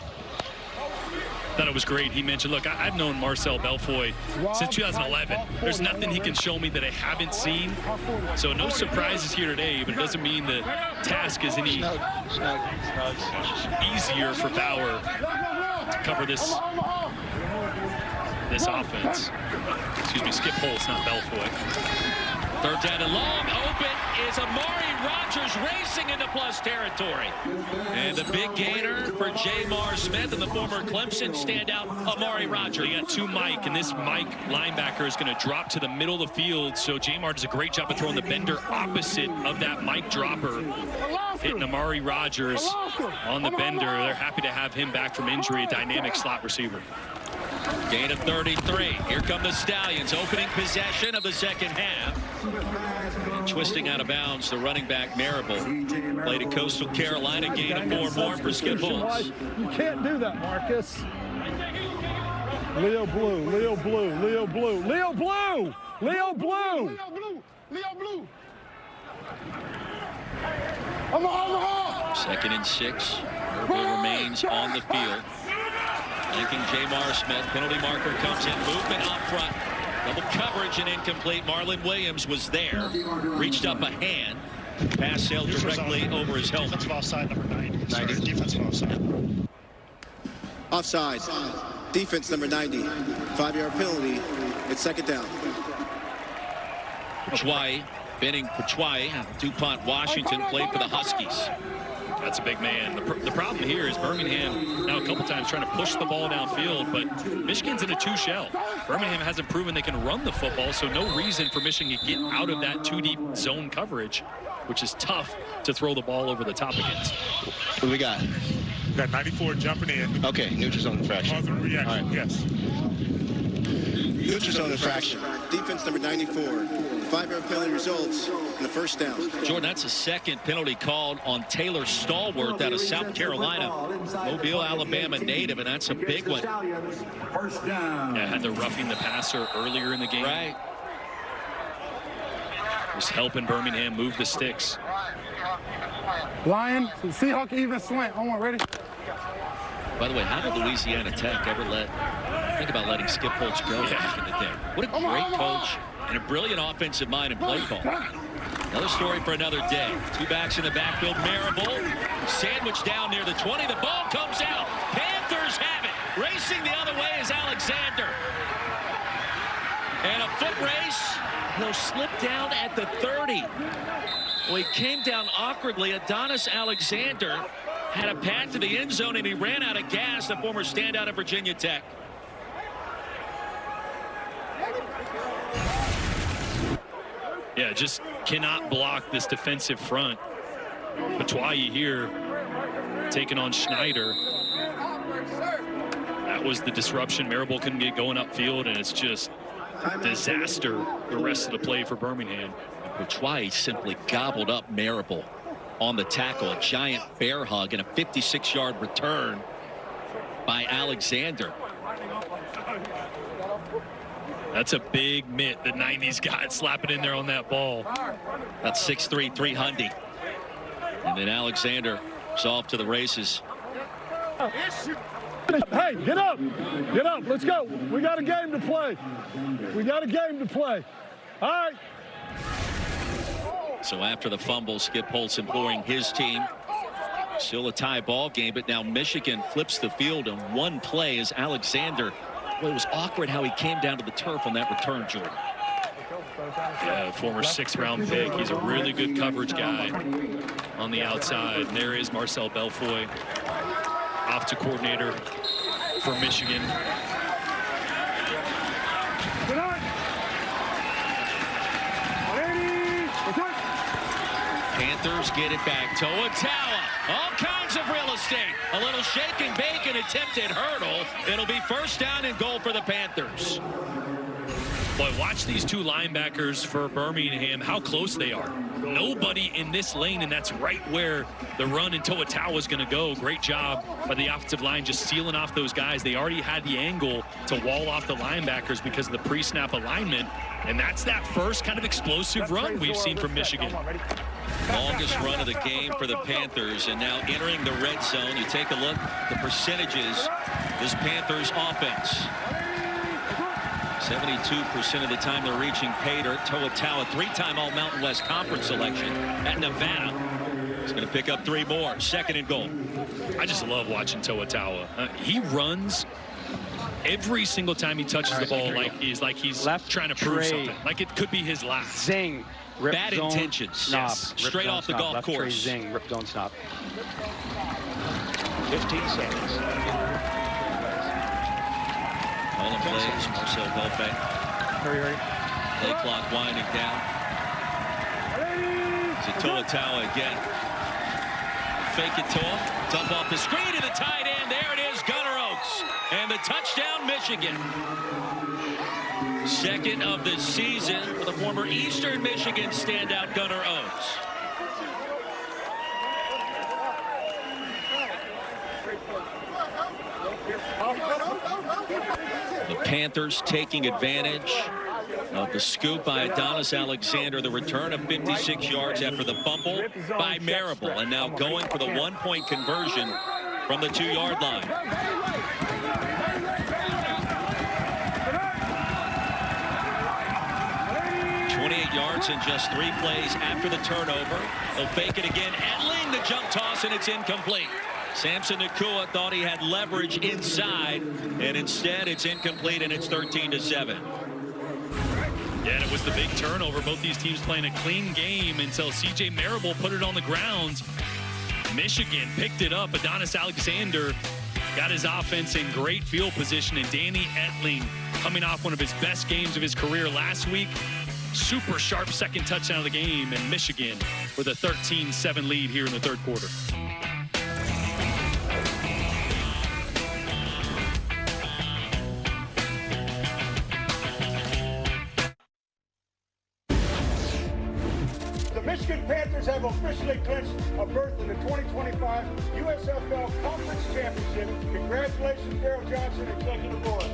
Thought it was great. He mentioned, look, I've known Marcel Belfoy since 2011. There's nothing he can show me that I haven't seen. So no surprises here today, but it doesn't mean the task is any easier for Bauer to cover this offense. Excuse me, Skip Holtz, not Belfoy. 3rd down and long. Open is Amari Rogers racing into plus territory. And the big gainer for Jamar Smith and the former Clemson standout Amari Rogers. They got 2 Mike, and this Mike linebacker is going to drop to the middle of the field. So Jamar does a great job of throwing the bender opposite of that Mike dropper. Hitting Amari Rogers on the bender. They're happy to have him back from injury, a dynamic slot receiver. Gain of 33. Here come the Stallions, opening possession of the second half. And twisting out of bounds, the running back Marable. Played at Coastal Carolina, gain of 4 more for Skip Holtz. You can't do that, Marcus. Leo Blue, Leo Blue, Leo Blue, Leo Blue, Leo Blue. Leo Blue, Leo Blue. Omaha. 2nd and 6. Marable remains on the field. Linking Jamar Smith. Penalty marker comes in. Movement up front. Double coverage and incomplete. Marlon Williams was there. Reached up a hand. Pass sailed directly over his helmet. Defensive offside, number 90. Sorry, defensive offside. Offside. Defense number 90. 5-yard penalty. It's 2nd down. Pachwai, Benning Pachwai, DuPont, Washington, played for the Huskies. That's a big man. The problem here is Birmingham now a couple times trying to push the ball downfield, but Michigan's in a 2 shell. Birmingham hasn't proven they can run the football, so no reason for Michigan to get out of that 2 deep zone coverage, which is tough to throw the ball over the top against. What do we got? We got 94 jumping in. Okay, neutral zone infraction. Cause a reaction. All right. Yes. Neutral zone infraction. Defense number 94. 5-yard penalty results in the first down. Jordan, that's a second penalty called on Taylor Stallworth out of South Carolina. Mobile, Alabama native, and that's a big one. Yeah, had the roughing the passer earlier in the game. Right. Just helping Birmingham move the sticks. Lion, Seahawk even slant. On one, ready? By the way, how did Louisiana Tech ever think about letting Skip Holtz go back in the day? What a great coach and a brilliant offensive mind and play call. Another story for another day. Two backs in the backfield. Marable sandwiched down near the 20. The ball comes out. Panthers have it. Racing the other way is Alexander. And a foot race. He'll slip down at the 30. Well, he came down awkwardly. Adonis Alexander had a path to the end zone, and he ran out of gas, the former standout at Virginia Tech. Yeah, just cannot block this defensive front. Batshuayi here taking on Schneider. That was the disruption. Marable couldn't get going upfield, and it's just disaster the rest of the play for Birmingham. Batshuayi simply gobbled up Marable on the tackle. A giant bear hug and a 56-yard return by Alexander. That's a big mitt the 90s got slapping in there on that ball. That's 6'3", 300. And then Alexander is off to the races. Hey, get up. Get up. Let's go. We got a game to play. We got a game to play. All right. So after the fumble, Skip Holtz imploring his team. Still a tie ball game, but now Michigan flips the field in one play as Alexander. Well, it was awkward how he came down to the turf on that return, Jordan. Yeah, former 6th-round pick. He's a really good coverage guy on the outside. And there is Marcel Belfoy, off to coordinator for Michigan. Panthers get it back. Toa, all kinds of real estate. A little shake and bake and attempted hurdle. It'll be first down and goal for the Panthers. Boy, watch these two linebackers for Birmingham, how close they are. Nobody in this lane, and that's right where the run in Toa is going to go. Great job by the offensive line just sealing off those guys. They already had the angle to wall off the linebackers because of the pre-snap alignment, and that's that first kind of explosive run we've seen from Michigan. Longest run of the game for the Panthers, and now entering the red zone. You take a look at the percentages. This Panthers offense. 72% of the time they're reaching pay dirt. Toa, 3-time All-Mountain West Conference selection at Nevada. He's going to pick up 3 more. Second and goal. I just love watching Toa. He runs every single time he touches the ball like he's left trying to prove tray. something. Like it could be his last. Zing. Rip Bad zone, intentions. Snap. Yes. Straight off the golf left course. Tray, zing. Rip zone stop. 15 seconds. All in plays. Marcel Belfoy. Hurry. Play clock winding down. To Toa again. Fake it to him. Dump off the screen to the tight end. There it is, Gunnar Oates. And the touchdown, Michigan. Second of the season for the former Eastern Michigan standout, Gunnar Oates. The Panthers taking advantage of the scoop by Adonis Alexander, the return of 56 yards after the fumble by Marable, and now going for the 1-point conversion from the 2-yard line. 28 yards in just 3 plays after the turnover. They'll fake it again. Edling the jump toss, and it's incomplete. Samson Nakua thought he had leverage inside, and instead it's incomplete, and it's 13-7. Yeah, and it was the big turnover. Both these teams playing a clean game until C.J. Marable put it on the ground. Michigan picked it up. Adonis Alexander got his offense in great field position, and Danny Edling coming off one of his best games of his career last week. Super sharp second touchdown of the game, and Michigan with a 13-7 lead here in the third quarter. The Michigan Panthers have officially clinched a berth in the 2025 USFL Conference Championship. Congratulations, Daryl Johnson, Executive Board.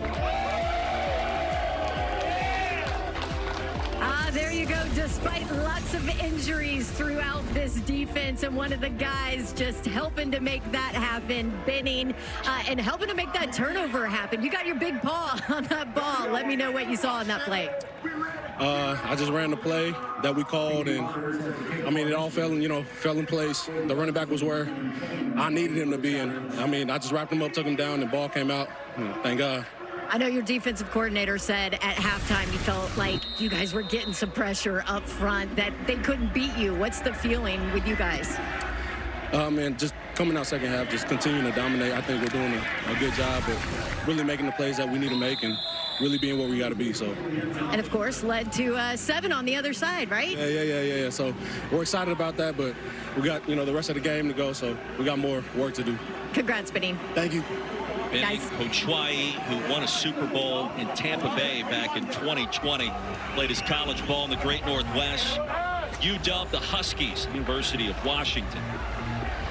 There you go. Despite lots of injuries throughout this defense, and one of the guys just helping to make that happen, Benning, and helping to make that turnover happen. You got your big paw on that ball. Let me know what you saw on that play. I just ran the play that we called, and I mean, it all fell in place. The running back was where I needed him to be, and I mean, I just wrapped him up, took him down, and the ball came out. Thank God. I know your defensive coordinator said at halftime you felt like you guys were getting some pressure up front, that they couldn't beat you. What's the feeling with you guys? Man, just coming out second half, just continuing to dominate. I think we're doing a good job of really making the plays that we need to make and really being where we got to be. So, and of course led to 7 on the other side, right? Yeah. So we're excited about that, but we got the rest of the game to go, so we got more work to do. Congrats, Benning. Thank you. Benning, Coachwai, who won a Super Bowl in Tampa Bay back in 2020, played his college ball in the Great Northwest. UW, the Huskies, University of Washington,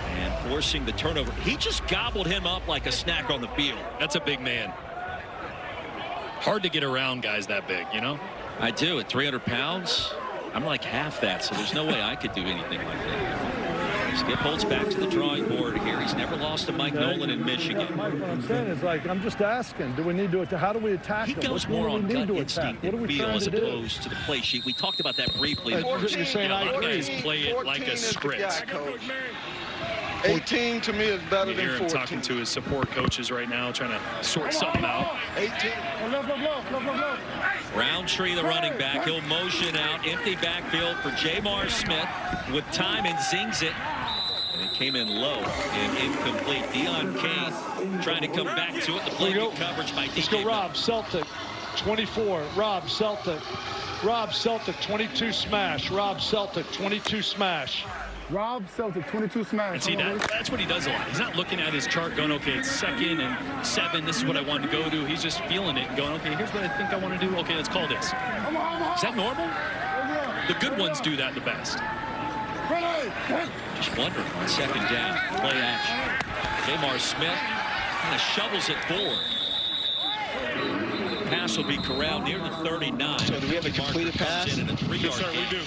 and forcing the turnover. He just gobbled him up like a snack on the field. That's a big man. Hard to get around guys that big, you know? I do. At 300 pounds, I'm like half that, so there's no way I could do anything like that. Skip Holtz back to the drawing board here. He's never lost to Mike Nolan in Michigan. Mike, what I'm saying is, I'm just asking, do we need to, how do we attack He them? goes more on gut instinct what are and we feel trying as to do? opposed to the play sheet. We talked about that briefly. A lot of guys play it like a script. 18 to me is better You than hear him 14. talking to his support coaches right now, trying to sort something out. 18. Roundtree, the running back, he'll motion out, empty backfield for Jamar Smith with time and zings it. And it came in low and incomplete. Deon Cain trying to come back to it. The play good coverage by Let's go, Rob Celtic, 24. Rob Celtic. Rob Celtic, 22 smash. Rob Celtic, 22 smash. Rob Celtic, 22 smash. And see, that's what he does a lot. He's not looking at his chart going, okay, it's 2nd and 7. This is what I wanted to go to. He's just feeling it and going, okay, here's what I think I want to do. Okay, let's call this. Is that normal? The good ones do that the best. Just wondering on 2nd down, play action. Jamar Smith kind of shovels it forward. Pass will be corralled near the 39. So do we have a completed pass? In a 3-yard Yes, sir, gain. we do.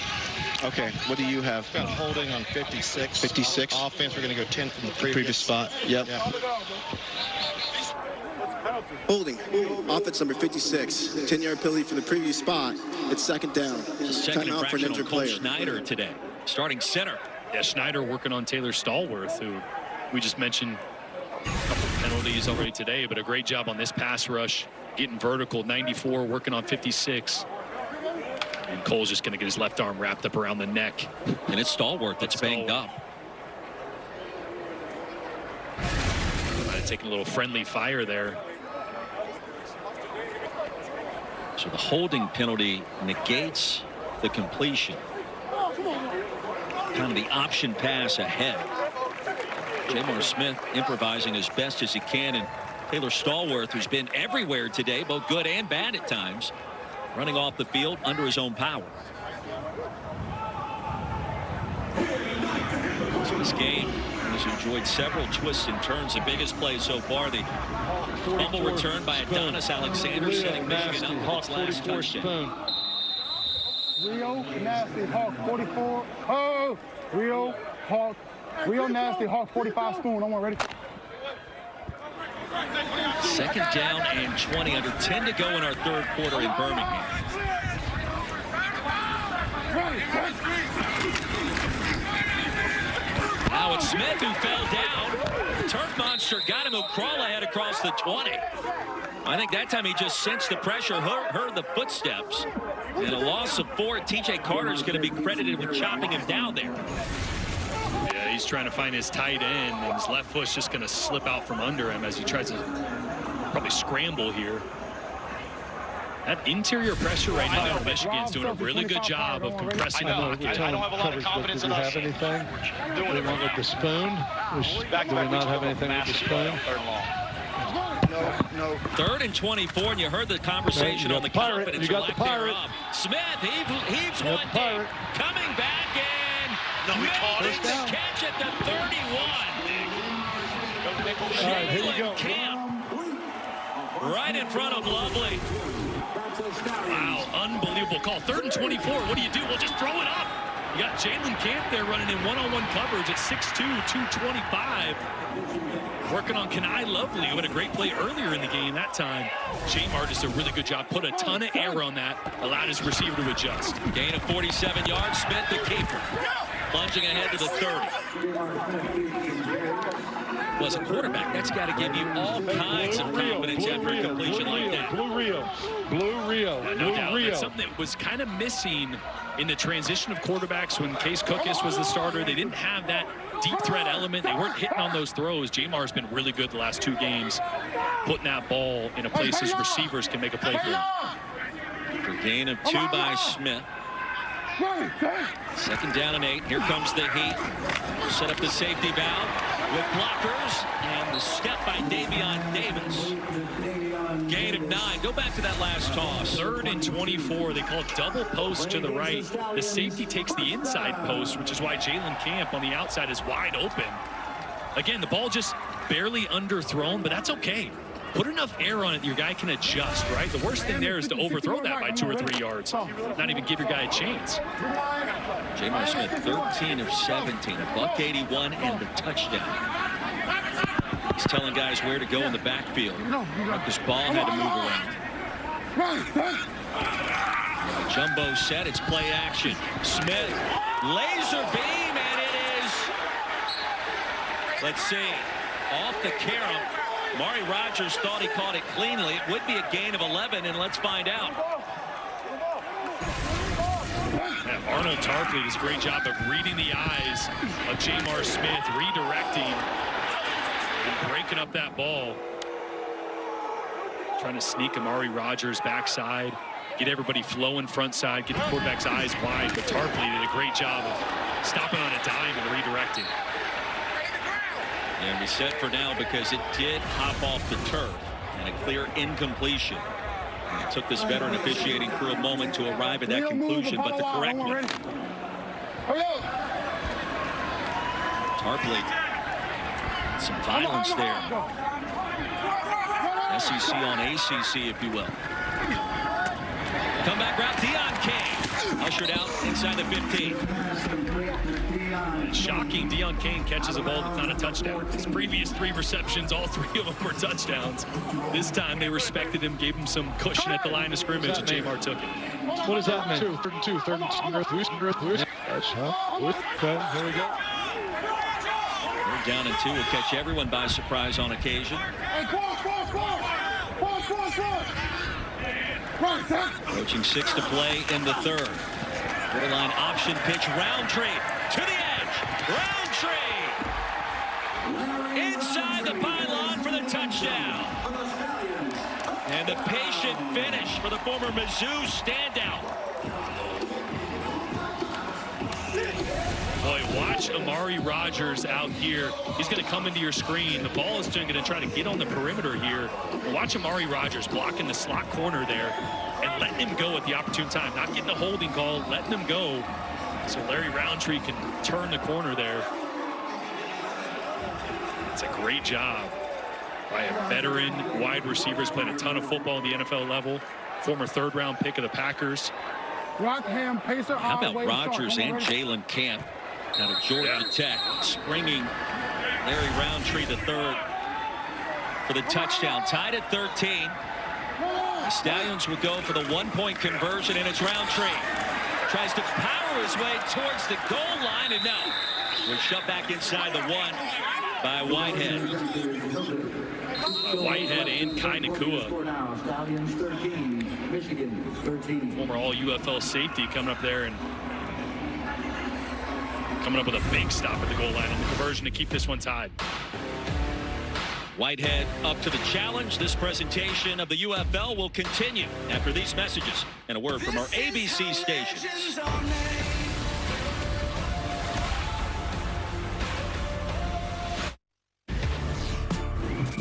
Okay, what do you have? Got holding on 56. 56. Offense, we're going to go 10 from the Previous spot. Yep. Yeah. Holding. Offense number 56. 10-yard penalty for the previous spot. It's 2nd down. It's a second Timeout for an infraction on injured Colt player. Schneider today. Starting center. Yeah, Schneider working on Taylor Stallworth, who we just mentioned a couple penalties already today, but a great job on this pass rush, getting vertical. 94, working on 56. And Cole's just going to get his left arm wrapped up around the neck. And it's Stallworth that's banged up. Might have taken a little friendly fire there. So the holding penalty negates the completion. Kind of the option pass ahead. Jamar Smith improvising as best as he can, and Taylor Stallworth, who's been everywhere today, both good and bad at times, running off the field under his own power. So this game has enjoyed several twists and turns. The biggest play so far, the fumble return by Adonis Alexander, setting Michigan up with its last touchdown. Rio Nasty Hawk 44. Oh, Rio Hawk. Rio Nasty Hawk 45 spoon. I'm ready. 2nd down and 20, under 10 to go in our third quarter in Birmingham. Now it's Smith who fell down. Turf Monster got him, who crawl ahead across the 20. I think that time he just sensed the pressure, heard the footsteps. And a loss of 4. TJ Carter's going to be credited with chopping him down there. Yeah, he's trying to find his tight end, and his left foot's just going to slip out from under him as he tries to probably scramble here. That interior pressure right now for Michigan's doing a really good job of compressing the pocket. I don't have a lot of confidence in us. Do we have anything? Doing it with the spoon? Do we not have anything with the spoon? No. 3rd and 24, and you heard the conversation on the confidence. You got the pirate. Smith heaves one deep. Coming back and making the catch at the 31. All right, here you go. Camp right in front of Lovely. Wow, unbelievable call. 3rd and 24. What do you do? Well, just throw it up. You got Jalen Camp there running in one-on-one coverage at 6'2", 225. Working on Kenai Lovely, who had a great play earlier in the game that time. Jamar just a really good job. Put a ton of air on that. Allowed his receiver to adjust. Gain of 47 yards. Smith the keeper. Plunging ahead to the 30. Well, as a quarterback, that's got to give you all kinds of confidence after a completion like that. Blue Rio. No doubt. That's something that was kind of missing in the transition of quarterbacks when Case Cookus was the starter. They didn't have that deep threat element. They weren't hitting on those throws. Jamar's been really good the last 2 games, putting that ball in a place his receivers can make a play for him. For gain of 2 by Smith. 2nd down and 8. Here comes the heat. Set up the safety valve with blockers and the step by Deon Davis. Gain of 9. Go back to that last toss. 3rd and 24. They call it double post to the right. The safety takes the inside post, which is why Jalen Camp on the outside is wide open. Again, the ball just barely underthrown, but that's okay. Put enough air on it, your guy can adjust, right? The worst thing there is to overthrow that by 2 or 3 yards. Not even give your guy a chance. Jamar Smith, 13 of 17, $181 and the touchdown. He's telling guys where to go in the backfield. Marcus Ball had to move around. Jumbo set, it's play action. Smith, laser beam, and it is, let's see, off the carom. Mari Rogers thought he caught it cleanly. It would be a gain of 11, and let's find out. Yeah, Arnold Tarpley does a great job of reading the eyes of Jamar Smith, redirecting and breaking up that ball. Trying to sneak Amari Rogers backside, get everybody flowing front side, get the quarterback's eyes wide. But Tarpley did a great job of stopping on a dime and redirecting. And we set for now because it did hop off the turf and a clear incompletion. And it took this veteran officiating crew a moment to arrive at that conclusion, but the correct one. Tarpley, some violence there. SEC on ACC, if you will. Comeback route, Deon Cain. Ushered out inside the 15. Shocking, Deon Cain catches a ball that's not a touchdown. His previous 3 receptions, all 3 of them were touchdowns. This time they respected him, gave him some cushion at the line of scrimmage, and Jamar took it. What does that mean? 3rd and 2. Okay, here we go. 3rd down and 2 will catch everyone by surprise on occasion. Approaching 6 to play in the 3rd. Borderline option pitch, Roundtree to the edge. Roundtree inside the pylon for the touchdown. And a patient finish for the former Mizzou standout. Boy, watch Amari Rogers out here. He's going to come into your screen. The ball is going to try to get on the perimeter here. Watch Amari Rogers blocking the slot corner there and letting him go at the opportune time. Not getting a holding call, letting him go so Larry Roundtree can turn the corner there. It's a great job by a veteran wide receiver. He's played a ton of football at the NFL level. Former 3rd-round pick of the Packers. How about Rogers and Jalen Camp out of Georgia Tech, springing Larry Roundtree the 3rd for the touchdown. Tied at 13. The Stallions would go for the 1-point conversion, and it's Roundtree. Tries to power his way towards the goal line, and no. We're shoved back inside the 1 by Whitehead. Whitehead and Kai Nakua. Former all UFL safety coming up there and coming up with a big stop at the goal line on the conversion to keep this one tied. Whitehead up to the challenge. This presentation of the UFL will continue after these messages and a word from our ABC stations.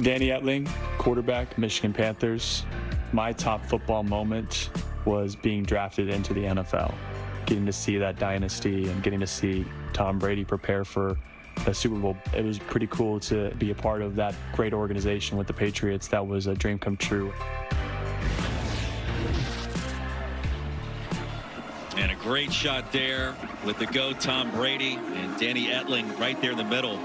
Danny Etling, quarterback, Michigan Panthers. My top football moment was being drafted into the NFL, getting to see that dynasty and getting to see Tom Brady prepare for the Super Bowl. It was pretty cool to be a part of that great organization with the Patriots. That was a dream come true. And a great shot there with the GOAT Tom Brady and Danny Etling right there in the middle.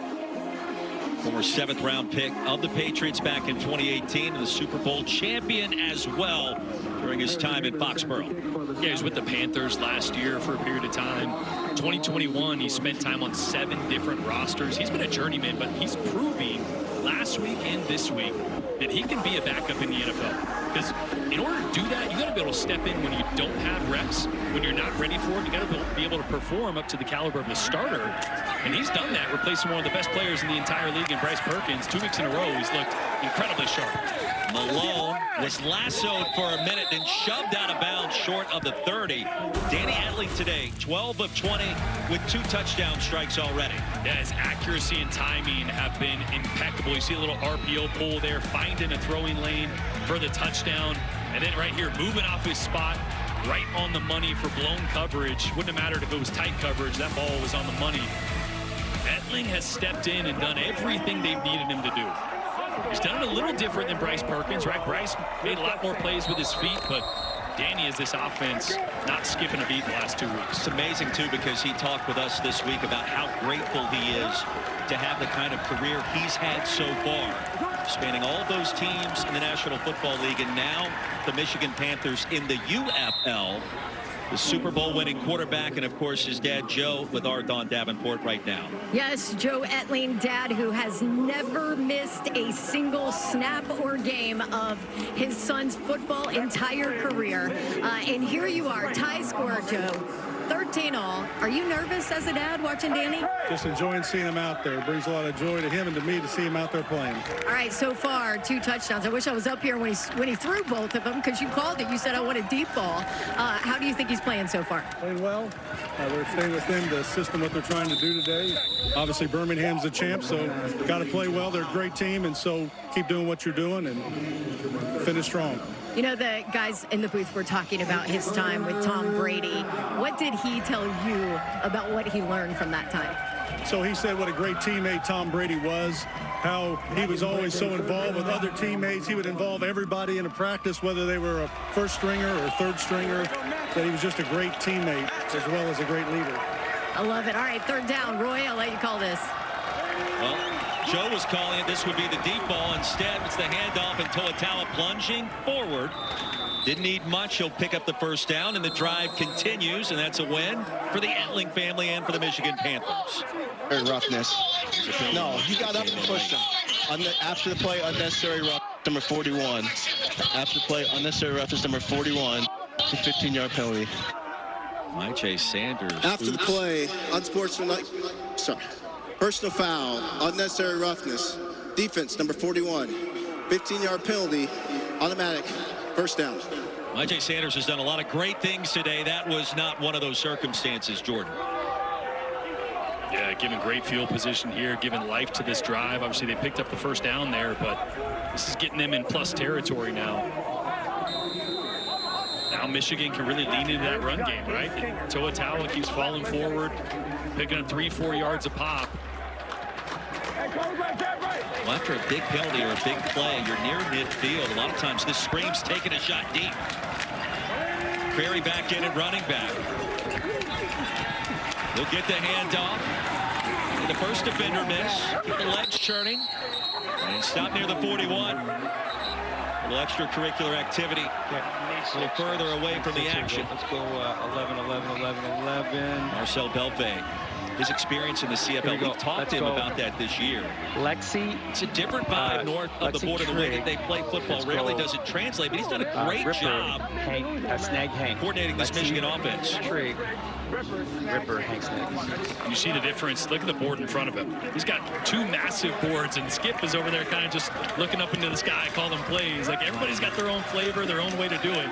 Former 7th round pick of the Patriots back in 2018 and the Super Bowl champion as well during his time in Foxborough. Yeah, he was with the Panthers last year for a period of time. 2021, he spent time on 7 different rosters. He's been a journeyman, but he's proving last week and this week that he can be a backup in the NFL. Because in order to do that, you got to be able to step in when you don't have reps, when you're not ready for it. You got to be able to perform up to the caliber of the starter. And he's done that, replacing one of the best players in the entire league in Bryce Perkins. 2 weeks in a row, he's looked incredibly sharp. Malone was lassoed for a minute and shoved out of bounds short of the 30. Danny Etling today, 12 of 20 with 2 touchdown strikes already. Yeah, his accuracy and timing have been impeccable. You see a little RPO pull there, finding a throwing lane for the touchdown. And then right here, moving off his spot, right on the money for blown coverage. Wouldn't have mattered if it was tight coverage. That ball was on the money. Etling has stepped in and done everything they've needed him to do. He's done it a little different than Bryce Perkins, right? Bryce made a lot more plays with his feet, but Danny is this offense not skipping a beat the last 2 weeks. It's amazing, too, because he talked with us this week about how grateful he is to have the kind of career he's had so far, spanning all of those teams in the National Football League, and now the Michigan Panthers in the UFL. The Super Bowl winning quarterback, and of course his dad Joe with our Don Davenport right now. Yes, Joe Etling, dad, who has never missed a single snap or game of his son's football entire career. And here you are, tie score, Joe. 13-all. Are you nervous as a dad watching Danny? Just enjoying seeing him out there. It brings a lot of joy to him and to me to see him out there playing. All right, so far, 2 touchdowns. I wish I was up here when he threw both of them, because you called it. You said I want a deep ball. How do you think he's playing so far? Playing well. They're staying within the system what they're trying to do today. Obviously, Birmingham's the champ, so got to play well. They're a great team, and so keep doing what you're doing and finish strong. You know, the guys in the booth were talking about his time with Tom Brady. What did he tell you about what he learned from that time? So he said what a great teammate Tom Brady was, how he was always so involved with other teammates. He would involve everybody in a practice, whether they were a first stringer or third stringer, that he was just a great teammate as well as a great leader. I love it. All right, 3rd down. Roy, I'll let you call this. Well, Joe was calling it. This would be the deep ball. Instead, it's the handoff, and Toatawa plunging forward. Didn't need much. He'll pick up the 1st down, and the drive continues, and that's a win for the Etling family and for the Michigan Panthers. Roughness. No, he got up and pushed him. After the play, unnecessary rough, number 41. After the play, unnecessary roughness, number 41. It's a 15-yard penalty. Myjai Sanders. After the play, unsportsmanlike, personal foul, unnecessary roughness, defense, number 41. 15-yard penalty, automatic, 1st down. Myjai Sanders has done a lot of great things today. That was not one of those circumstances, Jordan. Yeah, given great field position here, giving life to this drive. Obviously, they picked up the 1st down there, but this is getting them in plus territory now. Now Michigan can really lean into that run game, right? Toatawa keeps falling forward, picking up 3-4 yards a pop. Well, after a big penalty or a big play, you're near midfield. A lot of times this screams taking a shot deep. Prairie back in at running back. He'll get the handoff. The first defender miss. Get the legs churning. And stop near the 41. A little extracurricular activity. A little further away from the action. Let's go 11, 11, 11, 11. Marcel Belvay his experience in the CFL. We've talked to him about that this year. Lexi. It's a different vibe north of the border. The way that they play football rarely does it translate, but he's done a great job coordinating this Michigan offense. Ripper, Hank Snag. You see the difference. Look at the board in front of him. He's got two massive boards, and Skip is over there kind of just looking up into the sky, calling plays. Like, everybody's got their own flavor, their own way to do it.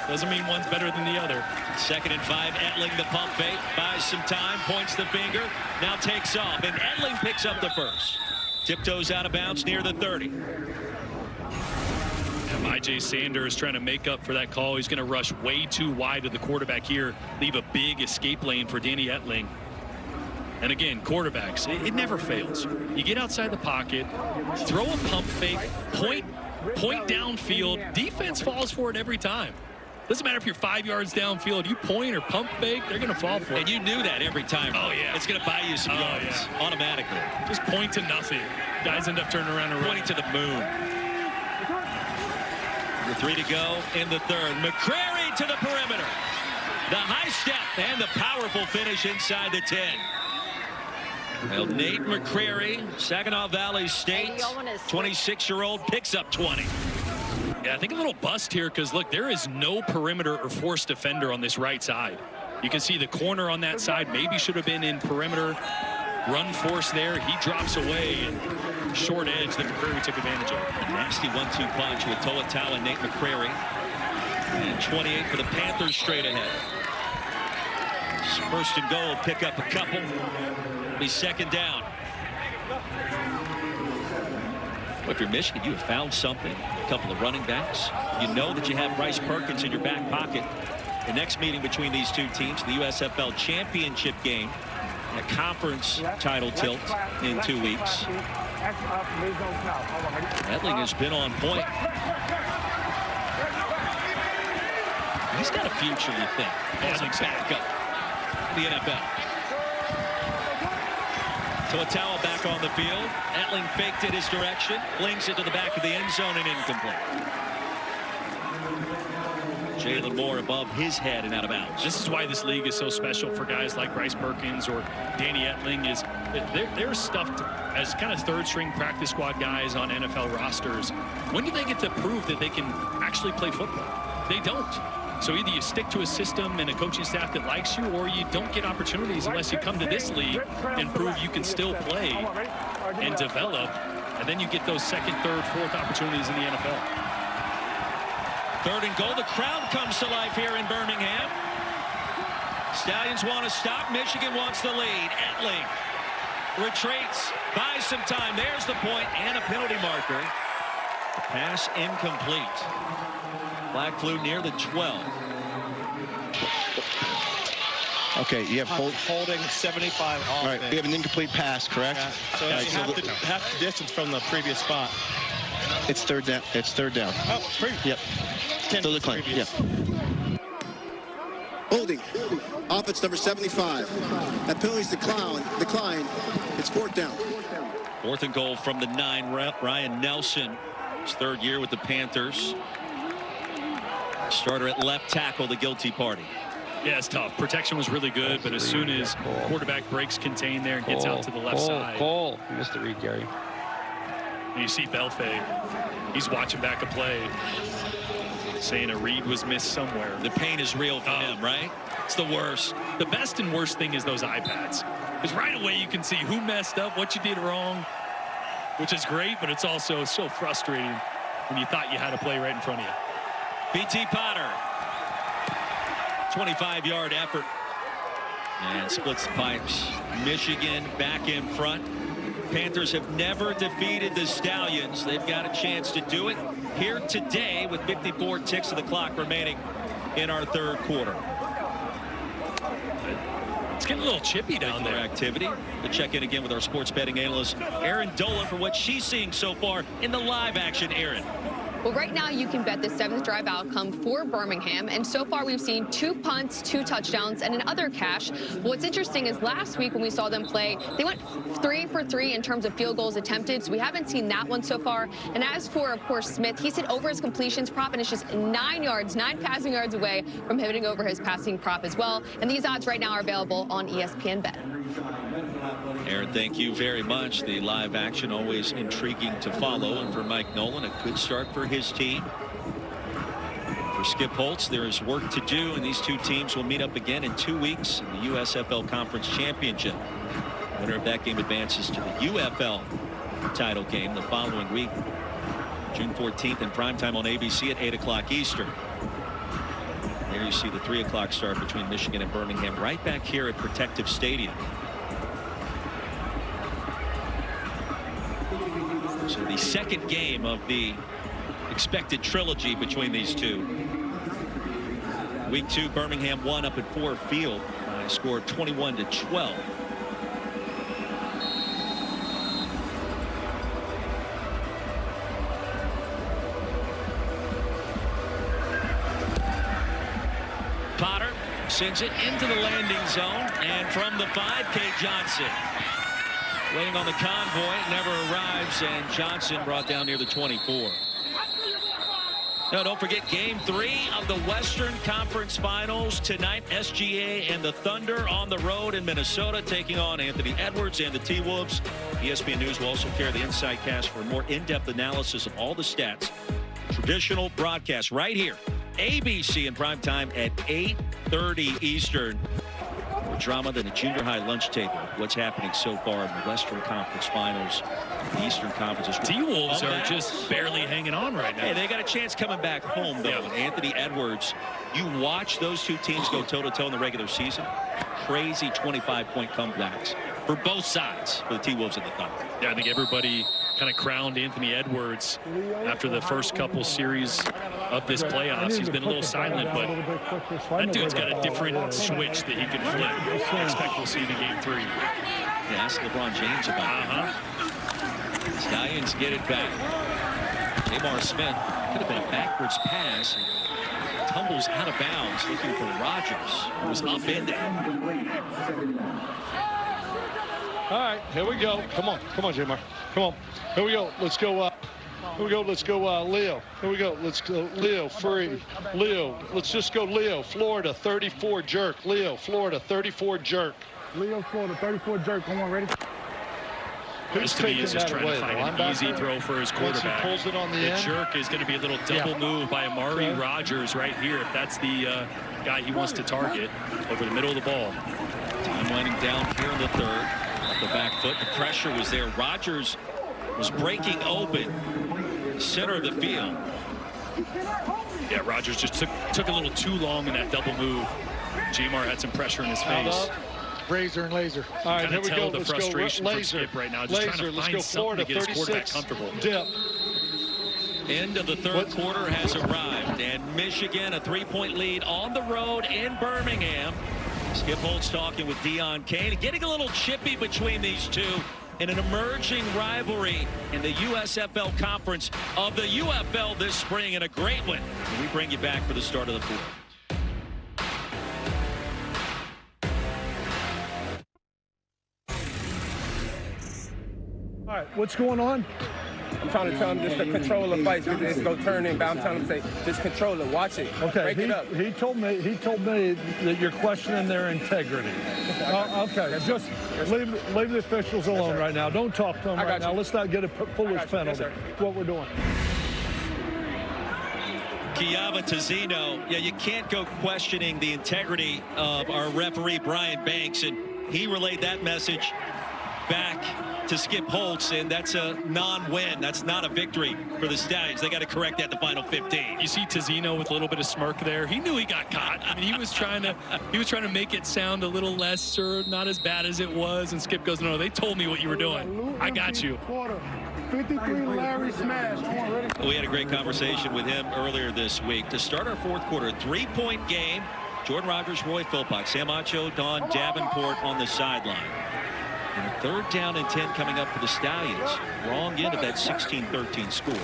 Doesn't mean one's better than the other. 2nd and 5. Etling, the pump fake, buys some time, points the finger, now takes off, and Etling picks up the first. Tiptoes out of bounds near the 30. I.J. Sanders trying to make up for that call. He's going to rush way too wide to the quarterback here, leave a big escape lane for Danny Etling. And again, quarterbacks, it never fails. You get outside the pocket, throw a pump fake, point downfield. Defense falls for it every time. Doesn't matter if you're 5 yards downfield, you point or pump fake, they're going to fall for it. And you knew that every time. Oh, yeah. It's going to buy you some yards automatically. Just point to nothing. Guys end up turning around and pointing to the moon. The 3 to go in the 3rd. McCrary to the perimeter. The high step and the powerful finish inside the 10. Well, Nate McCrary, Saginaw Valley State, 26-year-old, picks up 20. Yeah, I think a little bust here because, look, there is no perimeter or force defender on this right side. You can see the corner on that side maybe should have been in perimeter. Run force there. He drops away, and short edge that McCrary took advantage of. A nasty 1-2 punch with To'o and Nate McCrary. And 28 for the Panthers straight ahead. 1st and goal, pick up a couple. It'll be 2nd down. Well, if you're Michigan, you have found something. A couple of running backs. You know that you have Bryce Perkins in your back pocket. The next meeting between these two teams, the USFL championship game. A conference title tilt in 2 weeks. Etling has been on point. He's got a future, you think, as a backup in the NFL. To'o back on the field. Etling faked it his direction, flings it to the back of the end zone and incomplete. Jalen Moore above his head and out of bounds. This is why this league is so special for guys like Bryce Perkins or Danny Etling. Is they're stuffed as kind of 3rd string practice squad guys on NFL rosters. When do they get to prove that they can actually play football? They don't. So either you stick to a system and a coaching staff that likes you, or you don't get opportunities unless you come to this league and prove you can still play and develop. And then you get those 2nd, 3rd, 4th opportunities in the NFL. 3rd and goal. The crowd comes to life here in Birmingham. Stallions want to stop. Michigan wants the lead. Etling retreats, buys some time. There's the point and a penalty marker. The pass incomplete. Flag flew near the 12. Okay, you have holding 75 off. All right, we have an incomplete pass, correct? Yeah. So it's half the distance from the previous spot. It's 3rd down. It's 3rd down. Oh, yep. Still the claim. Yep. Holding. Offense number 75. That penalty's decline. It's 4th down. 4th and goal from the 9. Ryan Nelson, his 3rd year with the Panthers. Starter at left tackle, the guilty party. Yeah, it's tough. Protection was really good, but as soon as quarterback breaks contain there and gets out to the left side. You missed the read, Gary. And you see Belfay. He's watching back a play, saying a read was missed somewhere. The pain is real for him, right? It's the worst. The best and worst thing is those iPads. Because right away you can see who messed up, what you did wrong, which is great, but it's also so frustrating when you thought you had a play right in front of you. B.T. Potter. 25-yard effort. And splits the pipes. Michigan back in front. Panthers have never defeated the Stallions. They've got a chance to do it here today with 54 ticks of the clock remaining in our 3rd quarter. It's getting a little chippy down there. Activity. We'll check in again with our sports betting analyst, Aaron Dolan, for what she's seeing so far in the live action. Aaron. Well, right now you can bet the 7th drive outcome for Birmingham, and so far we've seen 2 punts, 2 touchdowns, and another cash. What's interesting is last week when we saw them play, they went 3 for 3 in terms of field goals attempted, so we haven't seen that one so far. And as for, of course, Smith, he's hit over his completions prop, and it's just 9 passing yards away from hitting over his passing prop as well. And these odds right now are available on ESPN Bet. Aaron, thank you very much. The live action always intriguing to follow, and for Mike Nolan, a good start for his team. For Skip Holtz, there is work to do, and these two teams will meet up again in 2 weeks in the USFL Conference Championship. Winner of that game advances to the UFL title game the following week, June 14th in primetime on ABC at 8 o'clock Eastern. There you see the 3 o'clock start between Michigan and Birmingham right back here at Protective Stadium. So the second game of the expected trilogy between these two. Week 2, Birmingham won up at Ford Field by a score of 21-12. Potter sends it into the landing zone, and from the 5, Kate Johnson. Waiting on the convoy, never arrives, and Johnson brought down near the 24. Now, don't forget Game 3 of the Western Conference Finals tonight. SGA and the Thunder on the road in Minnesota, taking on Anthony Edwards and the T-Wolves. ESPN News will also carry the Inside Cast for a more in-depth analysis of all the stats. Traditional broadcast right here, ABC in primetime at 8:30 Eastern. More drama than a junior high lunch table. What's happening so far in the Western Conference Finals? The Eastern Conference. T-Wolves are just barely hanging on right now. Hey, they got a chance coming back home, though. Yeah. Anthony Edwards, you watch those two teams go toe-to-toe in the regular season. Crazy 25-point comebacks for both sides for the T-Wolves and the Thunder. Yeah, I think everybody kind of crowned Anthony Edwards after the first couple series of this playoffs. He's been a little silent, but that dude's got a different switch that he can flip. I expect we'll see it in Game 3. Yeah, ask LeBron James about it. Stallions get it back. Jamar Smith, could have been a backwards pass. Tumbles out of bounds, looking for Rodgers, who was up in there. All right, here we go. Come on, Jamar. Come on. Here we go. Let's go. Here we go. Let's go, Leo. Here we go. Let's go, Leo. Free. Leo. Let's just go, Leo. Florida, 34 jerk. Leo, Florida, 34 jerk. Leo, Florida, 34 jerk. Come on, ready? This to me is just trying to find an easy throw for his quarterback. He pulls it on the end. Jerk is going to be a little double move by Amari Rodgers right here. If that's the guy he wants to target over the middle of the ball. Time winding down here in the third. The back foot, the pressure was there. Rodgers was breaking open center of the field. Yeah, Rodgers just took a little too long in that double move. Jamar had some pressure in his face. Razor and laser. All right, here we go. The frustration from Skip right now, just trying to find something to get his quarterback comfortable. Dip. End of the third quarter has arrived, and Michigan a 3-point lead on the road in Birmingham. Skip Holtz talking with Deon Cain, getting a little chippy between these two in an emerging rivalry in the USFL Conference of the UFL this spring, and a great one. And we bring you back for the start of the fourth. All right, what's going on? I'm trying to tell him just to control the fight. It's go turn in, but I'm telling him to say, just control it, watch it, break it up. He told me that you're questioning their integrity. Okay, just leave the officials alone right now. Don't talk to them right now. Let's not get a foolish penalty. That's what we're doing. Kiava Tazzino, yeah, you can't go questioning the integrity of our referee Brian Banks, and he relayed that message back to Skip Holtz, and that's a non-win. That's not a victory for the Stallions. They got to correct that in the final 15. You see Tazzino with a little bit of smirk there. He knew he got caught. I mean, he was trying to make it sound a little less or not as bad as it was, and Skip goes, no, they told me what you were doing. I got you. 53 Larry smash. We had a great conversation with him earlier this week. To start our fourth quarter, 3-point game. Jordan Rodgers, Roy Philpott, Sam Acho, Don Davenport on the sideline. And a 3rd down and 10 coming up for the Stallions. Wrong end of that 16-13 score.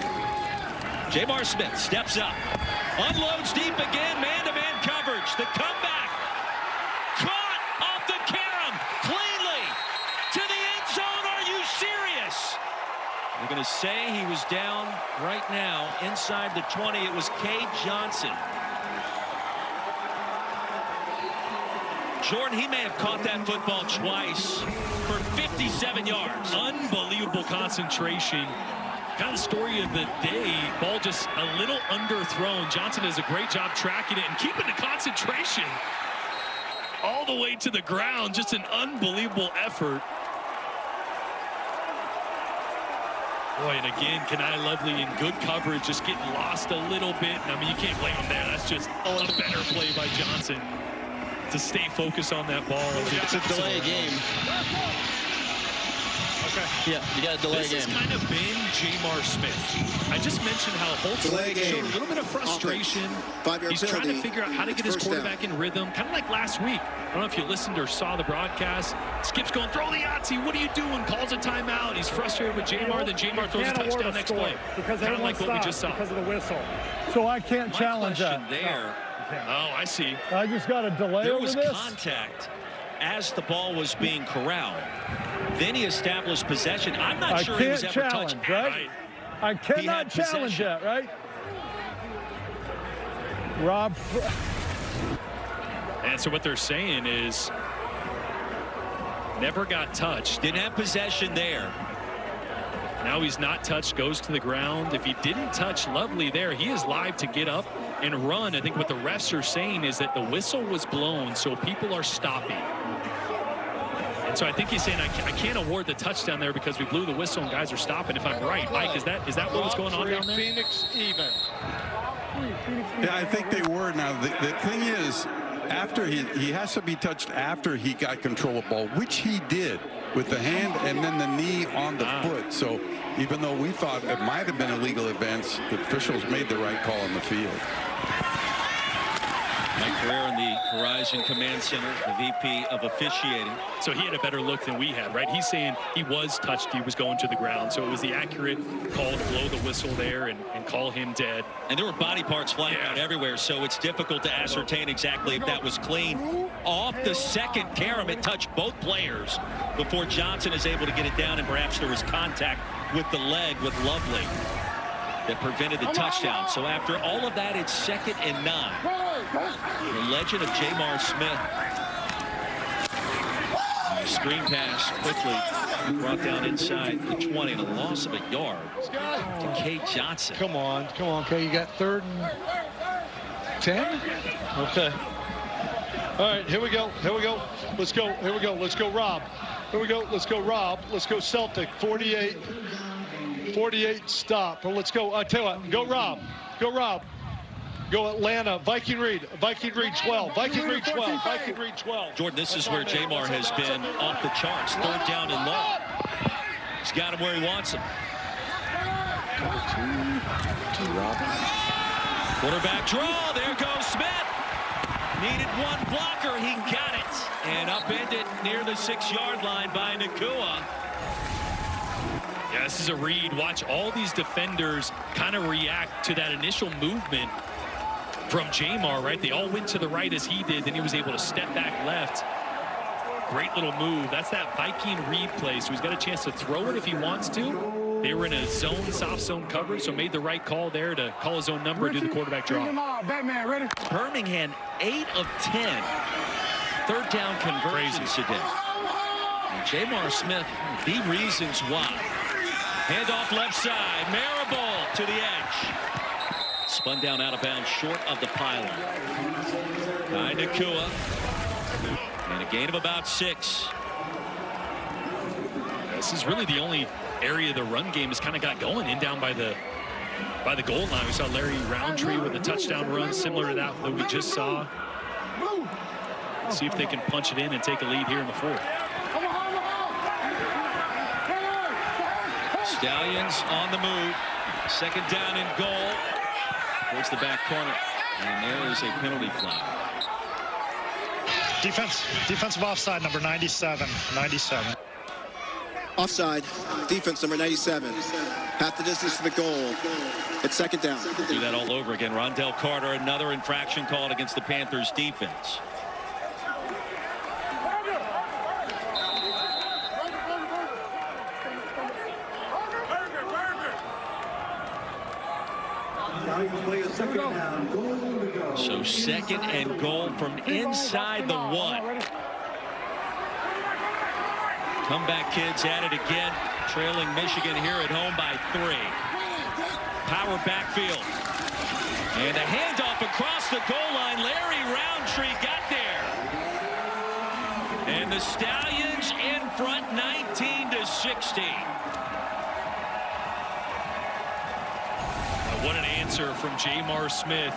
Jamar Smith steps up, unloads deep again, man-to-man coverage. The comeback, caught off the carom, cleanly to the end zone. Are you serious? They're going to say he was down right now inside the 20. It was Cade Johnson. Jordan, he may have caught that football twice for 57 yards. Unbelievable concentration. Kind of story of the day. Ball just a little underthrown. Johnson does a great job tracking it and keeping the concentration all the way to the ground. Just an unbelievable effort. Boy, and again, Kenai Lovely in good coverage, just getting lost a little bit. I mean, you can't blame him there. That's just a better play by Johnson to stay focused on that ball. It's a delay game. Okay. Yeah, you got to delay this game. This has kind of been Jamar Smith. I just mentioned how Holtz showed a little bit of frustration. He's trying to figure out how to get his quarterback in rhythm, kind of like last week. I don't know if you listened or saw the broadcast. Skip's going, throw the Yahtzee. What are you doing? Calls a timeout. He's frustrated with Jamar. Then Jamar throws a touchdown next play. Because kind of like what we just saw. Because of the whistle. So I can't challenge that. There. Oh, I see. I just got a delay over this. There was contact as the ball was being corralled. Then he established possession. I'm not sure he was ever touched. Right? I cannot challenge that, right? Rob. And so what they're saying is never got touched. Didn't have possession there. Now he's not touched, goes to the ground. If he didn't touch Lovely there, he is live to get up and run. I think what the refs are saying is that the whistle was blown, so people are stopping. And so I think he's saying I can't award the touchdown there because we blew the whistle and guys are stopping. If I'm right, Mike, is that what was going on down there? Phoenix even. Yeah, I think they were. Now the thing is, after he has to be touched after he got control of the ball, which he did with the hand and then the knee on the foot. So even though we thought it might have been a legal advance, the officials made the right call on the field. Mike Carrera in the Horizon Command Center, the VP of officiating. So he had a better look than we had, right? He's saying he was touched, he was going to the ground. So it was the accurate call to blow the whistle there and call him dead. And there were body parts flying out everywhere, so it's difficult to ascertain exactly if that was clean. Off the second carom, it touched both players before Johnson is able to get it down, and perhaps there was contact with the leg with Lovely that prevented the touchdown. So after all of that, it's 2nd and 9. The legend of Jamar Smith. And the screen pass quickly brought down inside the 20, and a loss of a yard to Cade Johnson. Come on, Kay. You got 3rd and 10? Okay. All right, here we go. Let's go. Here we go. Let's go, Rob. Here we go. Let's go, Rob. Let's go, Celtic. 48 stop. Well, let's go. I tell you what, go Rob. Go Atlanta. Viking Reed 12. Viking Reed 12. Jordan, this is where Jamar has been off the charts. 3rd down and long. He's got him where he wants him. Quarterback draw. There goes Smith. Needed one blocker. He got it. And upended near the 6-yard line by Nakua. Yeah, this is a read. Watch all these defenders kind of react to that initial movement from Jamar, right? They all went to the right as he did. Then he was able to step back left. Great little move. That's that Viking read play. So he's got a chance to throw it if he wants to. They were in a zone, soft zone coverage, so made the right call there to call his own number, do the quarterback draw. Birmingham, 8 of 10. 3rd down conversions today. And Jamar Smith, the reasons why. Handoff left side. Marable to the edge. Spun down out of bounds short of the pylon. By Nakua. And a gain of about 6. This is really the only area the run game has kind of got going in down by the goal line. We saw Larry Roundtree with a touchdown run similar to that we just saw. See if they can punch it in and take a lead here in the 4th. Stallions on the move. 2nd down and goal. Towards the back corner. And there is a penalty flag. Defensive offside, number 97. Offside. Defense number 97. Half the distance to the goal. It's second down. We'll do that all over again. Rondell Carter, another infraction called against the Panthers defense. So second and goal from inside the 1. Comeback kids at it again, trailing Michigan here at home by 3. Power backfield. And a handoff across the goal line. Larry Roundtree got there. And the Stallions in front 19-16. What an answer from Jamar Smith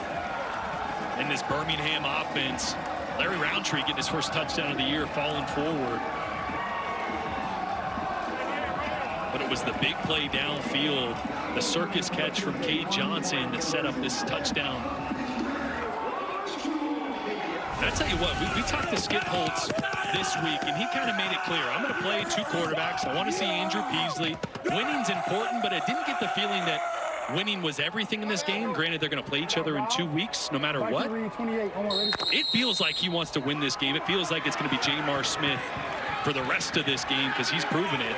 in this Birmingham offense. Larry Roundtree getting his first touchdown of the year, falling forward. But it was the big play downfield, the circus catch from Cade Johnson that set up this touchdown. And I tell you what, we talked to Skip Holtz this week, and he kind of made it clear. I'm going to play 2 quarterbacks. I want to see Andrew Peasley. Winning's important, but I didn't get the feeling that winning was everything in this game. Granted, they're going to play each other in 2 weeks, no matter what. It feels like he wants to win this game. It feels like it's going to be Jamar Smith for the rest of this game because he's proven it.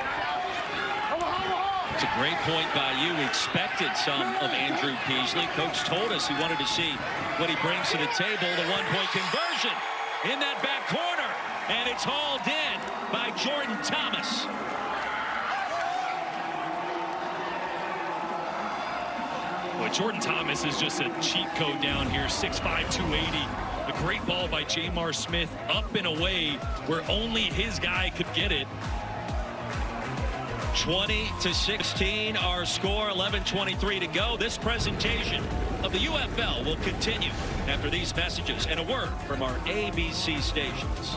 It's a great point by you. We expected some of Andrew Peasley. Coach told us he wanted to see what he brings to the table. The 1-point conversion in that back corner. And it's hauled in by Jordan Thomas. Well, Jordan Thomas is just a cheat code down here, 6'5", 280. A great ball by Jamar Smith, up and away where only his guy could get it. 20-16 our score, 11:23 to go. This presentation of the UFL will continue after these messages and a word from our ABC stations.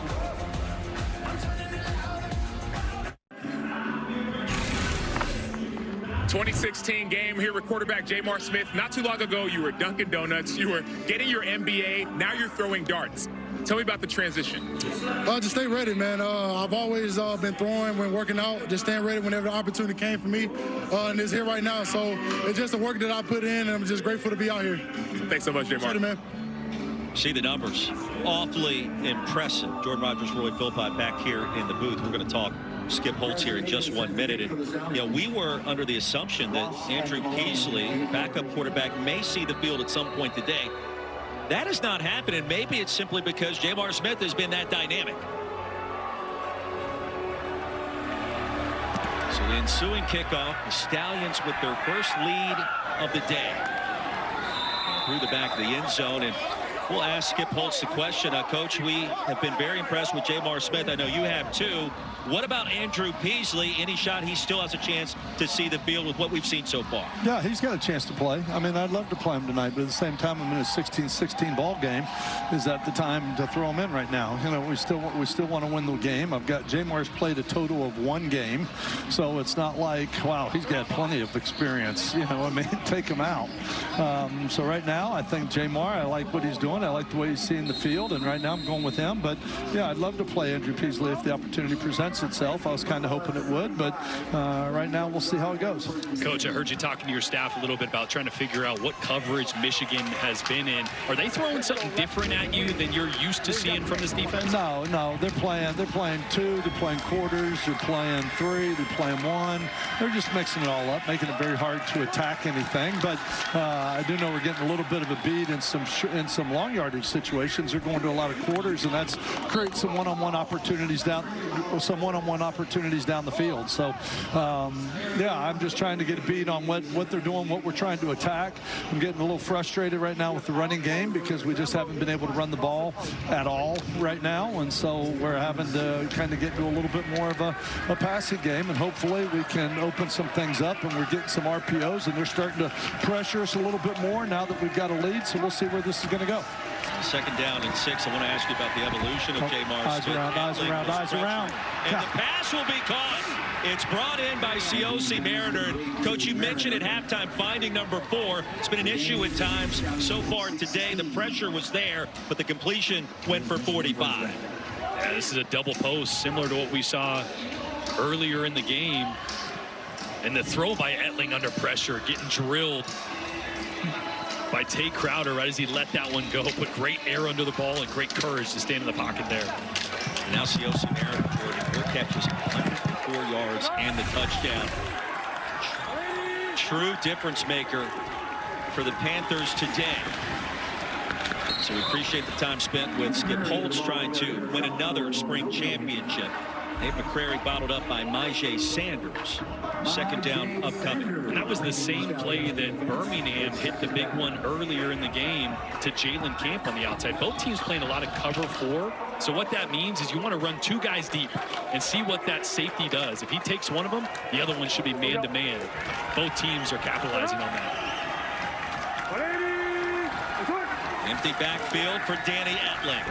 '16 game here with quarterback Jamar Smith. Not too long ago, you were Dunkin' Donuts. You were getting your MBA. Now you're throwing darts. Tell me about the transition. Just stay ready, man. I've always been throwing when working out, just staying ready whenever the opportunity came for me. And it's here right now. So it's just the work that I put in, and I'm just grateful to be out here. Thanks so much, Jamar. Sorry, man. See the numbers. Awfully impressive. Jordan Rogers, Roy Philpott back here in the booth. We're going to talk Skip Holtz here in just 1 minute. And, you know, we were under the assumption that Andrew Peasley, backup quarterback, may see the field at some point today. That has not happened, and maybe it's simply because Jamar Smith has been that dynamic. So the ensuing kickoff, the Stallions with their first lead of the day. Through the back of the end zone, and we'll ask Skip Holtz the question. Coach, we have been very impressed with Jamar Smith. I know you have too. What about Andrew Peasley? Any shot he still has a chance to see the field with what we've seen so far? Yeah, he's got a chance to play. I mean, I'd love to play him tonight, but at the same time, I'm in a 16-16 ball game. Is that the time to throw him in right now? You know, we still want to win the game. I've got Jamar's played a total of 1 game, so it's not like, wow, he's got plenty of experience. You know, I mean, take him out. So right now, I think Jamar, I like what he's doing. I like the way he's seeing the field, and right now I'm going with him. But yeah, I'd love to play Andrew Peasley if the opportunity presents itself. I was kind of hoping it would, but right now we'll see how it goes. Coach, I heard you talking to your staff a little bit about trying to figure out what coverage Michigan has been in. Are they throwing something different at you than you're used to seeing from this defense? No, they're playing 2, they're playing quarters, they're playing 3, they're playing 1. They're just mixing it all up, making it very hard to attack anything. But I do know we're getting a little bit of a beat in some long yardage situations. They're going to a lot of quarters, and that's creates some one-on-one opportunities down the field. So yeah, I'm just trying to get a beat on what they're doing, what we're trying to attack. I'm getting a little frustrated right now with the running game because we just haven't been able to run the ball at all right now, and so we're having to kind of get to a little bit more of a passing game, and hopefully we can open some things up, and we're getting some RPOs, and they're starting to pressure us a little bit more now that we've got a lead, so we'll see where this is going to go. 2nd down and 6. I want to ask you about the evolution of Jamar Smith. Eyes around. And the pass will be caught. It's brought in by Cioce Mariner. And Coach, you mentioned at halftime finding number 4. It's been an issue at times so far today. The pressure was there, but the completion went for 45. Yeah, this is a double post similar to what we saw earlier in the game. And the throw by Etling under pressure, getting drilled by Tay Crowder right as he let that one go. But great air under the ball and great courage to stand in the pocket there. Now Siosi Merritt recording 4 catches, 104 yards, and the touchdown. True difference maker for the Panthers today. So we appreciate the time spent with Skip Holtz trying to win another spring championship. Nate McCrary bottled up by Myjai Sanders. Second down upcoming. And that was the same play that Birmingham hit the big one earlier in the game to Deon Cain on the outside. Both teams playing a lot of cover 4. So what that means is you want to run 2 guys deep and see what that safety does. If he takes one of them, the other one should be man-to-man. Both teams are capitalizing on that. Empty backfield for Danny Etling.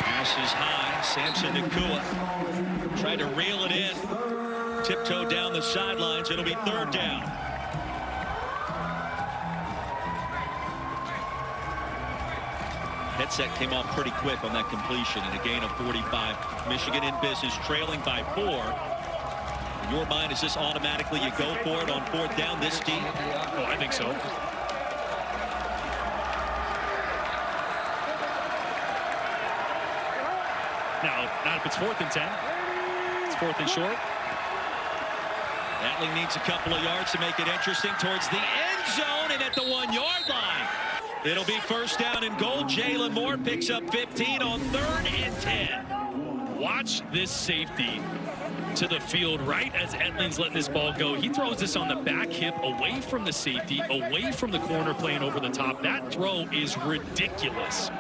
Passes high. Samson Nakua tried to reel it in. Tiptoe down the sidelines. It'll be 3rd down. Headset came off pretty quick on that completion and a gain of 45. Michigan in business, trailing by 4. In your mind, is this automatically you go for it on 4th down this deep? Oh, I think so. Now, not if it's 4th and 10. It's 4th and short. Etling needs a couple of yards to make it interesting towards the end zone and at the 1-yard line. It'll be 1st down and goal. Jalen Moore picks up 15 on 3rd and 10. Watch this safety to the field right as Etling's letting this ball go. He throws this on the back hip away from the safety, away from the corner playing over the top. That throw is ridiculous.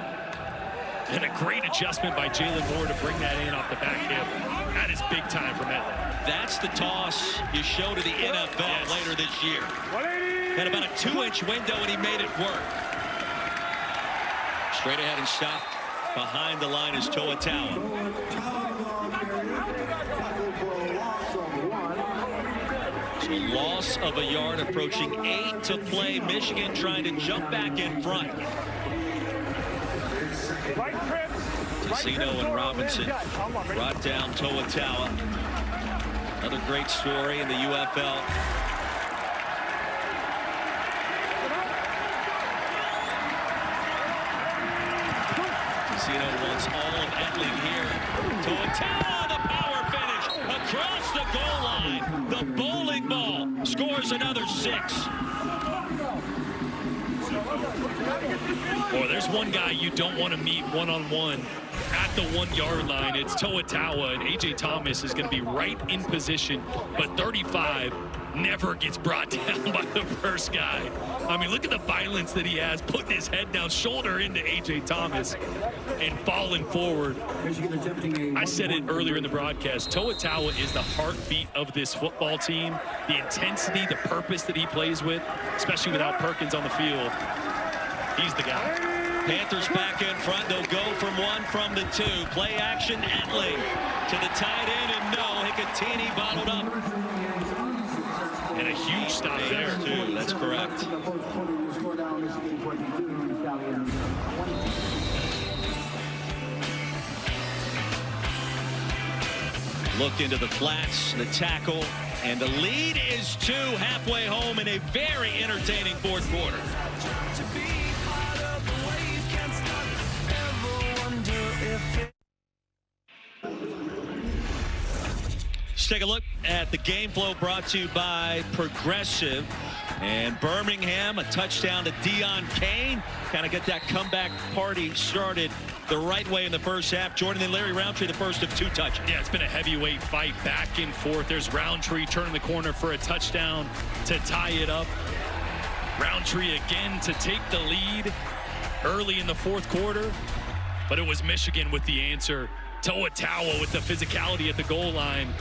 And a great adjustment by Jalen Moore to bring that in off the back hip. That is big time from Etling. That's the toss you show to the NFL later this year. Had about a 2-inch window and he made it work. Straight ahead and stopped. Behind the line is Toa Taua. So loss of a yard, approaching 8 to play. Michigan trying to jump back in front. Casino and Robinson brought down Toa Taua. Another great story in the UFL. Casino wants all of Etling here. Toa Taua, the power finish across the goal line. The bowling ball scores another 6. Boy, there's one guy you don't want to meet one-on-one at the 1-yard line. It's Toa Taua, and A.J. Thomas is going to be right in position, but 35 never gets brought down by the first guy. I mean, look at the violence that he has, putting his head down, shoulder into A.J. Thomas, and falling forward. I said it earlier in the broadcast, Toa Taua is the heartbeat of this football team. The intensity, the purpose that he plays with, especially without Perkins on the field. He's the guy. Panthers back in front. They'll go from 1 from the 2. Play action, Etling to the tight end, and no, Hicatini bottled up. And a huge stop there, too. That's correct. Look into the flats, the tackle, and the lead is 2 halfway home in a very entertaining 4th quarter. Let's take a look at the game flow brought to you by Progressive. And Birmingham, a touchdown to Deon Cain. Kind of get that comeback party started the right way in the first half. Jordan and Larry Roundtree, the first of 2 touchdowns. Yeah, it's been a heavyweight fight back and forth. There's Roundtree turning the corner for a touchdown to tie it up. Roundtree again to take the lead early in the 4th quarter. But it was Michigan with the answer. Toa Taua with the physicality at the goal line.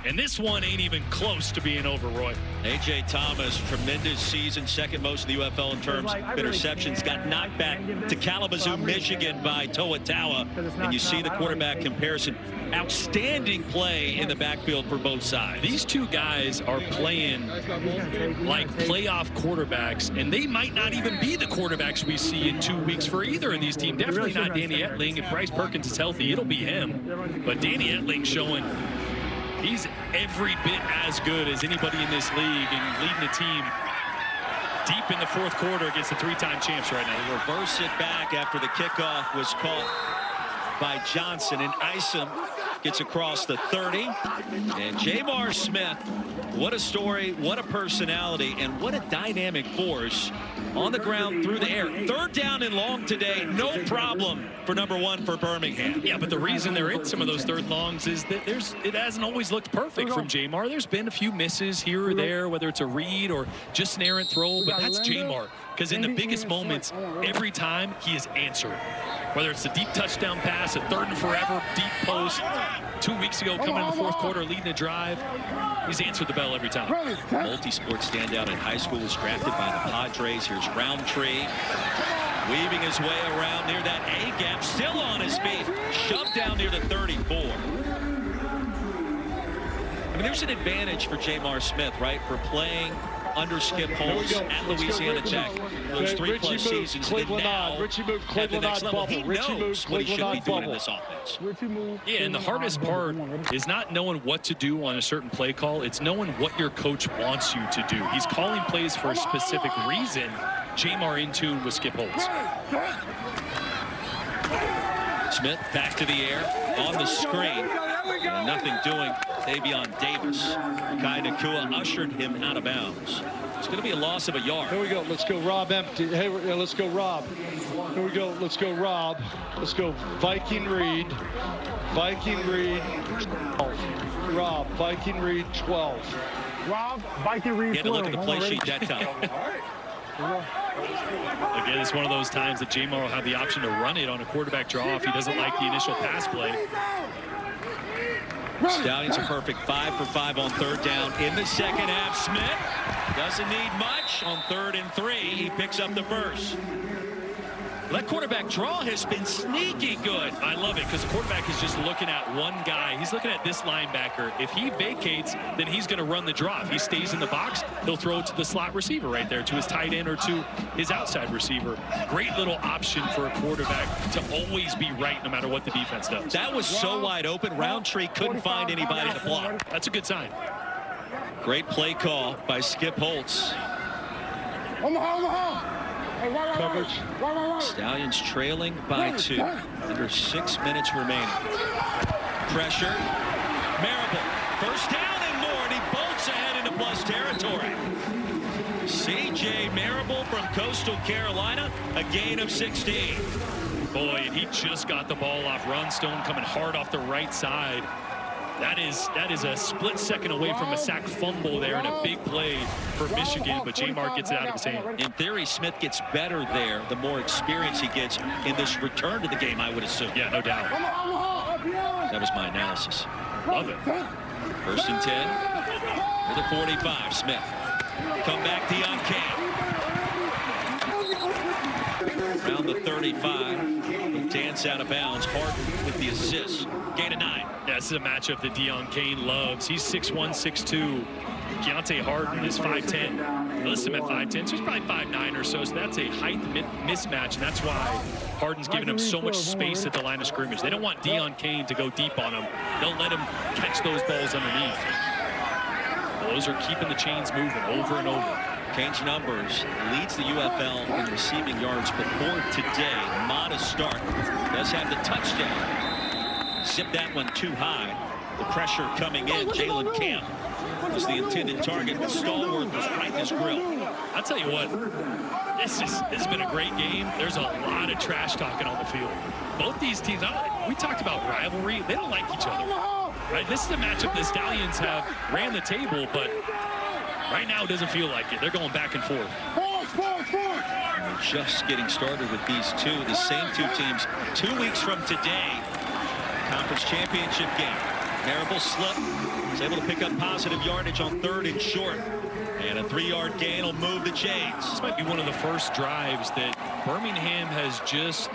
And this one ain't even close to being over, Roy. A.J. Thomas, tremendous season, second most in the UFL in terms of interceptions. Got knocked back to Kalamazoo, Michigan by Toa Taua. And you see the quarterback comparison. Outstanding play in the backfield for both sides. These two guys are playing like playoff quarterbacks, and they might not even be the quarterbacks we see in 2 weeks for either of these teams. Definitely not Danny Etling. If Bryce Perkins is healthy, it'll be him. But Danny Etling showing he's every bit as good as anybody in this league and leading the team deep in the fourth quarter against the three-time champs right now. They reverse it back after the kickoff was caught by Johnson, and Isom gets across the 30. And Jamar Smith, what a story, what a personality, and what a dynamic force on the ground through the air. Third down and long today, no problem for number one for Birmingham. Yeah, but the reason they're in some of those third longs is that it hasn't always looked perfect from Jamar. There's been a few misses here or there, whether it's a read or just an errant throw, but that's Jamar. Because in the biggest moments, every time he is answered. Whether it's a deep touchdown pass, a third and forever, deep post. 2 weeks ago, coming in the fourth quarter, leading the drive, he's answered the bell every time. Multi-sport standout in high school, was drafted by the Padres. Here's Roundtree, weaving his way around near that A-gap, still on his feet, shoved down near the 34. I mean, there's an advantage for Jamar Smith, right, for playing under Skip Holtz at Louisiana Tech. Those 3+ seasons, and now at the next level. He knows what he should be doing in this offense. Yeah, and the hardest part is not knowing what to do on a certain play call. It's knowing what your coach wants you to do. He's calling plays for a specific reason. Jamar in tune with Skip Holtz. Smith back to the air on the screen. And nothing doing. Davion Davis. Kai Nakua ushered him out of bounds. It's going to be a loss of a yard. Here we go. Let's go Rob empty. Hey, let's go Rob. Here we go. Let's go Rob. Let's go Viking Reed. Viking Reed 12. Rob, Viking Reed 12. Rob, Viking Reed 12. He had to look at the play sheet that time. Again, it's one of those times that Jamar will have the option to run it on a quarterback draw if he doesn't like the initial pass play. Stallions are perfect 5 for 5 on third down in the second half. Smith doesn't need much on 3rd and 3. He picks up the first. That quarterback draw has been sneaky good. I love it because the quarterback is just looking at one guy. He's looking at this linebacker. If he vacates, then he's going to run the draw. If he stays in the box, he'll throw it to the slot receiver right there, to his tight end or to his outside receiver. Great little option for a quarterback to always be right no matter what the defense does. That was so wide open. Roundtree couldn't find anybody to block. That's a good sign. Great play call by Skip Holtz. Coverage. Stallions trailing by 2. Under 6 minutes remaining. Pressure. Marable. First down and more, and he bolts ahead into plus territory. C.J. Marable from Coastal Carolina, a gain of 16. Boy, and he just got the ball off Runstone, coming hard off the right side. That is a split second away from a sack fumble there and a big play for Michigan, but Jamar gets it out of his hand. In theory, Smith gets better there the more experience he gets in this return to the game, I would assume. Yeah, no doubt. That was my analysis. Love it. 1st and 10. To the 45, Smith. Come back, Deon Cain. Around the 35. Dance out of bounds. Harden with the assist. Gain of 9. Yeah, this is a matchup that Deon Cain loves. He's 6'1", 6'2". Keontae Harden is 5'10". They list him at 5'10", so he's probably 5'9" or so. So that's a height mismatch, and that's why Harden's giving him so much space at the line of scrimmage. They don't want Deon Cain to go deep on him. They'll let him catch those balls underneath. Those are keeping the chains moving over and over. Cain's numbers leads the UFL in receiving yards before today. Modest start. Does have the touchdown. Zip that one too high. The pressure coming in. Jalen Camp was the intended target, but Stallworth was right in his grill. I'll tell you what, this has been a great game. There's a lot of trash talking on the field. Both these teams, we talked about rivalry. They don't like each other. Right? This is a matchup the Stallions have ran the table, but right now it doesn't feel like it. They're going back and forth. We're just getting started with these two. The same two teams 2 weeks from today. Conference championship game. Marable slip. Was able to pick up positive yardage on 3rd and short. And a 3-yard gain will move the chains. This might be one of the first drives that Birmingham has just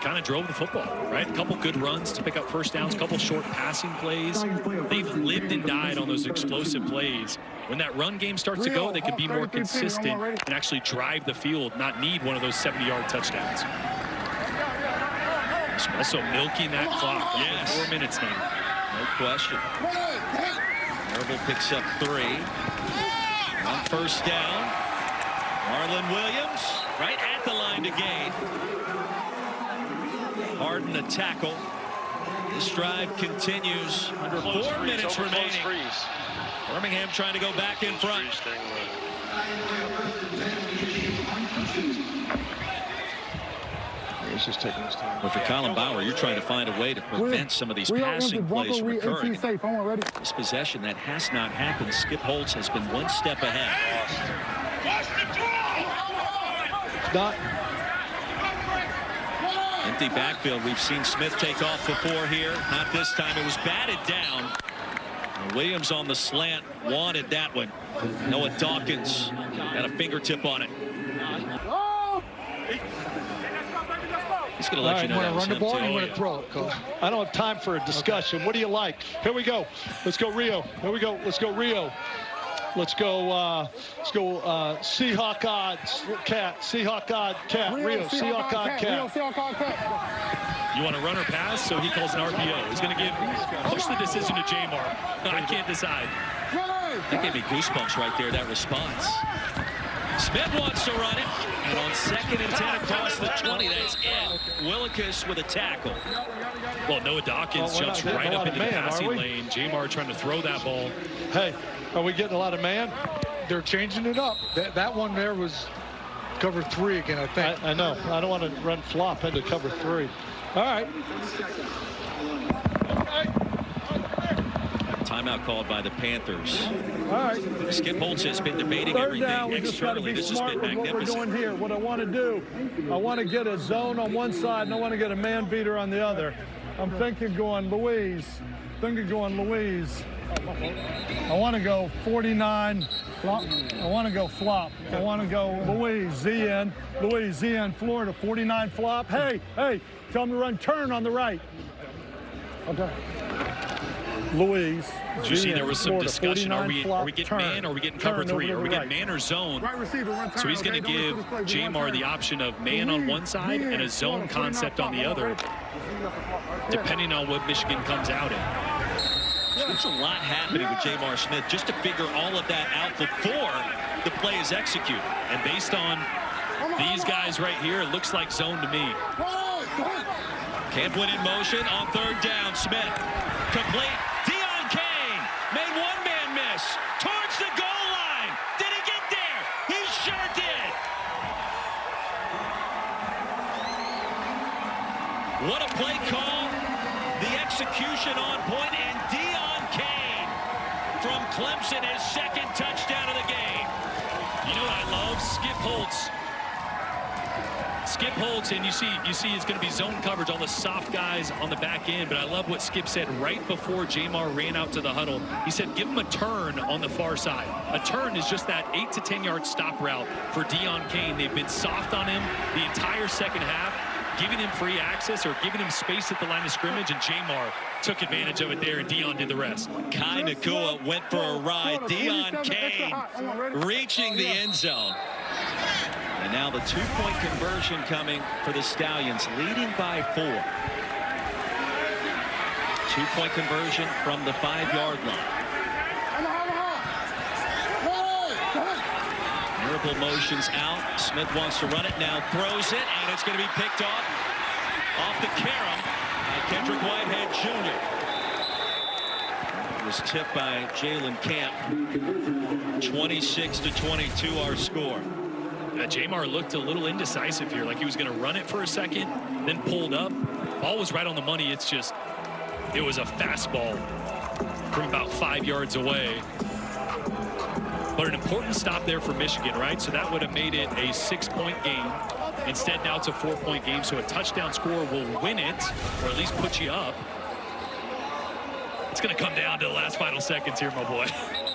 kind of drove the football, right? A couple good runs to pick up first downs, a couple short passing plays. They've lived and died on those explosive plays. When that run game starts to go, they can be more consistent and actually drive the field, not need one of those 70-yard touchdowns. Also milking that clock. Yes. 4 minutes now. No question. Marble picks up 3. On first down. Marlon Williams right at the line to gain. Harden a tackle. This drive continues. Under 4 minutes remaining. Birmingham trying to go back in front. He's just taking his time. But for Colin Bauer, you're trying to find a way to prevent some of these passing plays from occurring. This possession, that has not happened. Skip Holtz has been one step ahead. Not. Empty backfield. We've seen Smith take off before here. Not this time. It was batted down. And Williams on the slant wanted that one. Noah Dawkins got a fingertip on it. He's going to let you know that was him, too. You want to throw it, Coach? I don't have time for a discussion. What do you like? Here we go. Let's go, Rio. Here we go. Let's go, Rio. Let's go Seahawk odds, cat. Seahawk odd, cat. Rio, Seahawk odd, cat. You want to run or pass? So he calls an RPO. He's going to push the decision to Jamar. I can't decide. That gave me goosebumps right there, that response. Smith wants to run it, and on 2nd and 10 across the 20, that's it. Willikis with a tackle. Well, Noah Dawkins jumps right up into the passing lane. Jamar trying to throw that ball. Hey, are we getting a lot of man? They're changing it up. That one there was cover 3 again, I think. I know. I don't want to run flop into cover 3. All right. Timeout called by the Panthers. All right. Skip Holtz has been debating everything externally. This has been magnificent. What we're doing here, what I want to do, I want to get a zone on one side and I want to get a man beater on the other. I'm thinking going Louise. I want to go 49. Flop. I want to go flop. I want to go Louise, ZN, Florida, 49 flop. Hey, tell him to run turn on the right. Okay. Louise. Did you see there was some discussion? Are we getting man or are we getting cover 3? Are we getting man or zone? So he's going to give Jamar the option of man on one side and a zone concept on the other, depending on what Michigan comes out in. There's a lot happening with Jamar Smith just to figure all of that out before the play is executed. And based on these guys right here, it looks like zone to me. Camp went in motion on 3rd down. Smith complete. Deon Cain made one man miss towards the goal line. Did he get there? He sure did. What a play call. The execution on point, and Deon Cain from Clemson, his 2nd touchdown of the game. You know what I love? Skip Holtz, and you see it's going to be zone coverage, all the soft guys on the back end, but I love what Skip said right before Jamar ran out to the huddle. He said, give him a turn on the far side. A turn is just that 8 to 10 yard stop route for Deon Cain. They've been soft on him the entire second half, giving him free access or giving him space at the line of scrimmage, and Jamar took advantage of it there, and Deon did the rest. Kai Nakua went for a ride. Deon Cain reaching the end zone. And now the 2-point conversion coming for the Stallions, leading by 4. 2-point conversion from the 5-yard line. Miracle motions out. Smith wants to run it now, throws it, and it's going to be picked off the carom by Kendrick Whitehead Jr. It was tipped by Jalen Camp. 26-22 our score. Jamar looked a little indecisive here, like he was going to run it for a second, then pulled up. Ball was right on the money. It was a fastball from about 5 yards away. But an important stop there for Michigan, right? So that would have made it a 6-point game. Instead, now it's a 4-point game, so a touchdown score will win it, or at least put you up. It's going to come down to the last final seconds here, my boy.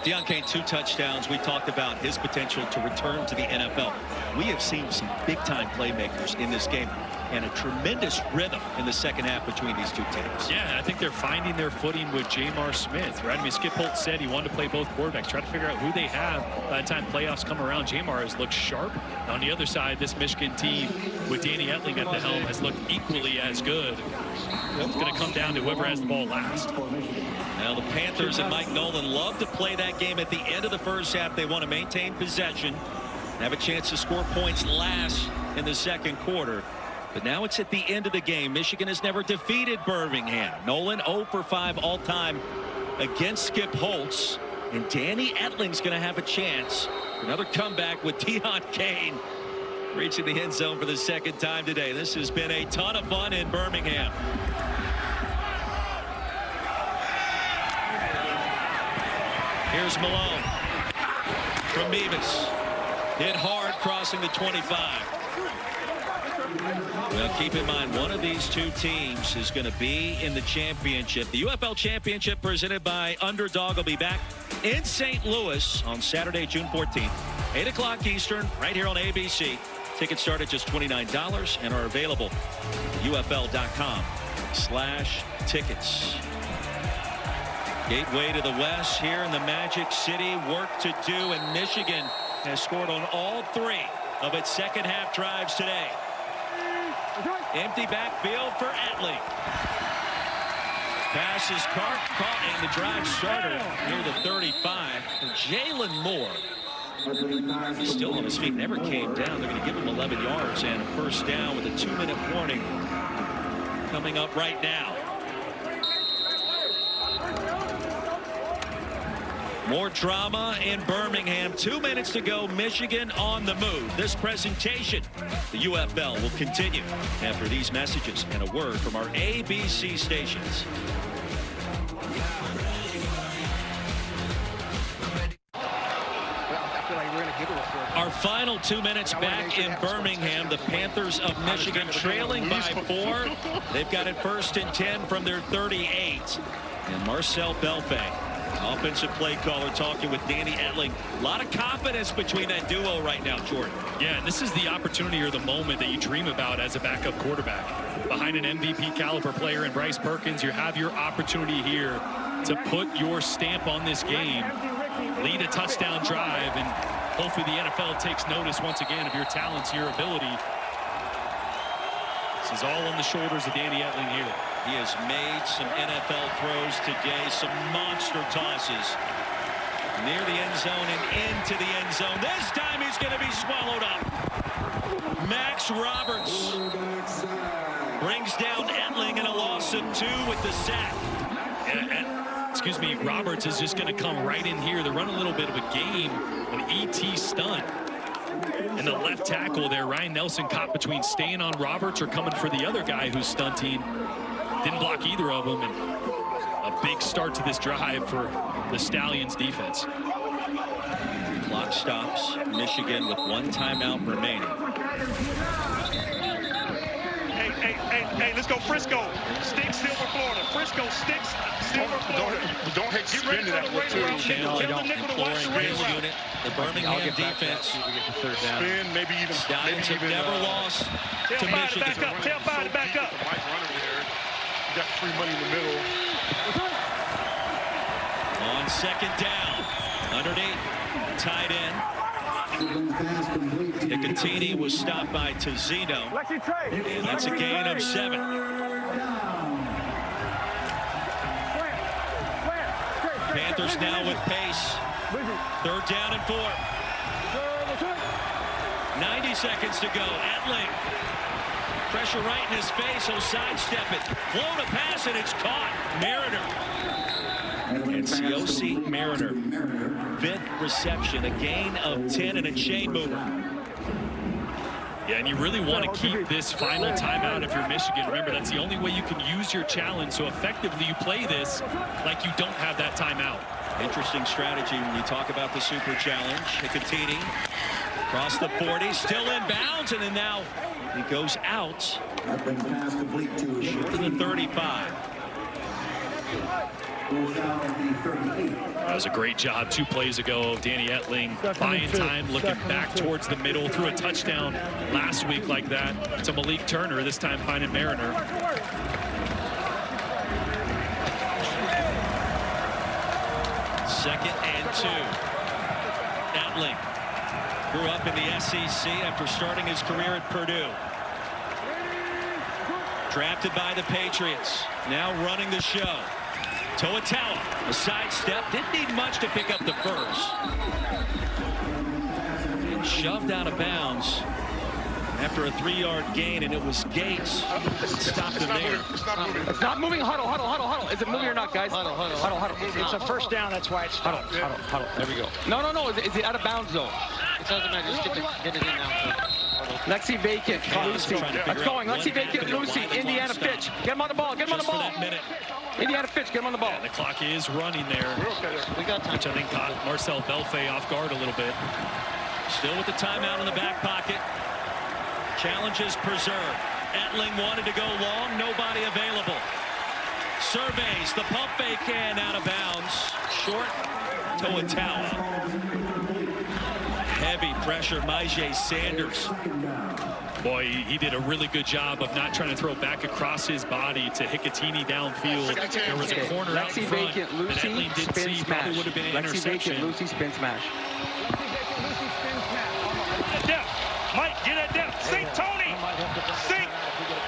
Deon Cain, 2 touchdowns. We talked about his potential to return to the NFL. We have seen some big-time playmakers in this game and a tremendous rhythm in the second half between these two teams. Yeah, I think they're finding their footing with Jamar Smith, right? I mean, Skip Holtz said he wanted to play both quarterbacks, try to figure out who they have by the time playoffs come around. Jamar has looked sharp. On the other side, this Michigan team with Danny Etling at the helm has looked equally as good. It's going to come down to whoever has the ball last. Now the Panthers and Mike Nolan love to play that game at the end of the first half. They want to maintain possession, have a chance to score points last in the second quarter. But now it's at the end of the game. Michigan has never defeated Birmingham. Nolan 0 for 5 all-time against Skip Holtz. And Danny Etling's going to have a chance for another comeback with Deon Cain reaching the end zone for the second time today. This has been a ton of fun in Birmingham. Here's Malone from Beavis. Hit hard, crossing the 25. Well, keep in mind, one of these two teams is going to be in the championship. The UFL Championship presented by Underdog will be back in St. Louis on Saturday, June 14th, 8 o'clock Eastern, right here on ABC. Tickets start at just $29 and are available at UFL.com/tickets. Gateway to the west here in the Magic City. Work to do, and Michigan has scored on all 3 of its second half drives today. Empty backfield for Etling. Pass is caught, and the drive starter near the 35 for Jalen Moore. He's still on his feet, never came down. They're going to give him 11 yards and a first down with a 2-minute warning coming up right now. More drama in Birmingham. 2 minutes to go. Michigan on the move. This presentation, the UFL, will continue after these messages and a word from our ABC stations. Our final 2 minutes back in Birmingham. The Panthers of Michigan trailing by 4. They've got it 1st and 10 from their 38. And Marcel Belfay, offensive play caller, talking with Danny Etling. A lot of confidence between that duo right now, Jordan. Yeah, and this is the opportunity or the moment that you dream about as a backup quarterback. Behind an MVP caliber player in Bryce Perkins, you have your opportunity here to put your stamp on this game, lead a touchdown drive, and hopefully the NFL takes notice once again of your talents, your ability. This is all on the shoulders of Danny Etling here. He has made some NFL throws today, some monster tosses near the end zone and into the end zone. This time he's going to be swallowed up. Max Roberts brings down Etling in a loss of 2 with the sack. Excuse me, Roberts is just going to come right in here. They're running a little bit of a game, an ET stunt. And the left tackle there, Ryan Nelson, caught between staying on Roberts or coming for the other guy who's stunting. Didn't block either of them, and a big start to this drive for the Stallions defense. Clock stops. Michigan with 1 timeout remaining. Hey, let's go Frisco. Sticks, Silver, Florida. Frisco, Sticks, Silver, Florida. Don't hate spinning that one, too. Unit, the Birmingham defense. Spin, maybe even. Stallions have never lost to Michigan. Tell Biden to back up. Mike running there. Got free money in the middle. On 2nd down, underneath, tight end. Nicotini was stopped by Tizino, and that's a gain of 7. Panthers now with pace. 3rd down and 4. 90 seconds to go. Etling. Pressure right in his face. He'll sidestep it. Float a pass, and it's caught. Mariner. And C.O.C. Mariner. 5th reception. A gain of 10 and a chain mover. Yeah, and you really want to keep this final timeout if you're Michigan. Remember, that's the only way you can use your challenge. So effectively, you play this like you don't have that timeout. Interesting strategy when you talk about the super challenge. Nicotini across the 40, still in bounds, and then now he goes out short of the 35. That was a great job 2 plays ago of Danny Etling buying time, looking back towards the middle, threw a touchdown last week like that to Malik Turner, this time finding Mariner. Second and 2. Etling grew up in the SEC after starting his career at Purdue. Drafted by the Patriots, now running the show. Toatawa, a sidestep, didn't need much to pick up the first. And shoved out of bounds after a 3-yard gain, and it was Gates that stopped him there. It's not moving. Huddle, huddle, huddle, huddle. Is it moving or not, guys? Huddle, huddle, huddle, huddle. It's a first down, that's why it's stopped. Huddle, huddle, huddle. There we go. No, no, no. Is it out of bounds, though? It doesn't matter. Just get it in now. Lexi vacant, Lucy. That's going. Lexi vacant, Lucy. Indiana Fitch. Get him on the ball. Get him on the ball. Indiana Fitch, get him on the ball. Yeah, the clock is running there, which I think caught Marcel Belfay off guard a little bit. Still with the timeout in the back pocket. Challenges preserved. Etling wanted to go long. Nobody available. Surveys the pump fake and out of bounds. Short Toatawa. Heavy pressure, Myjai Sanders. Boy, he did a really good job of not trying to throw back across his body to Hikatini downfield. There was a corner out in front that Etling didn't see. Probably would have been an interception. Lucy spin smash. Mike, get at depth. Sink, Tony. Sink.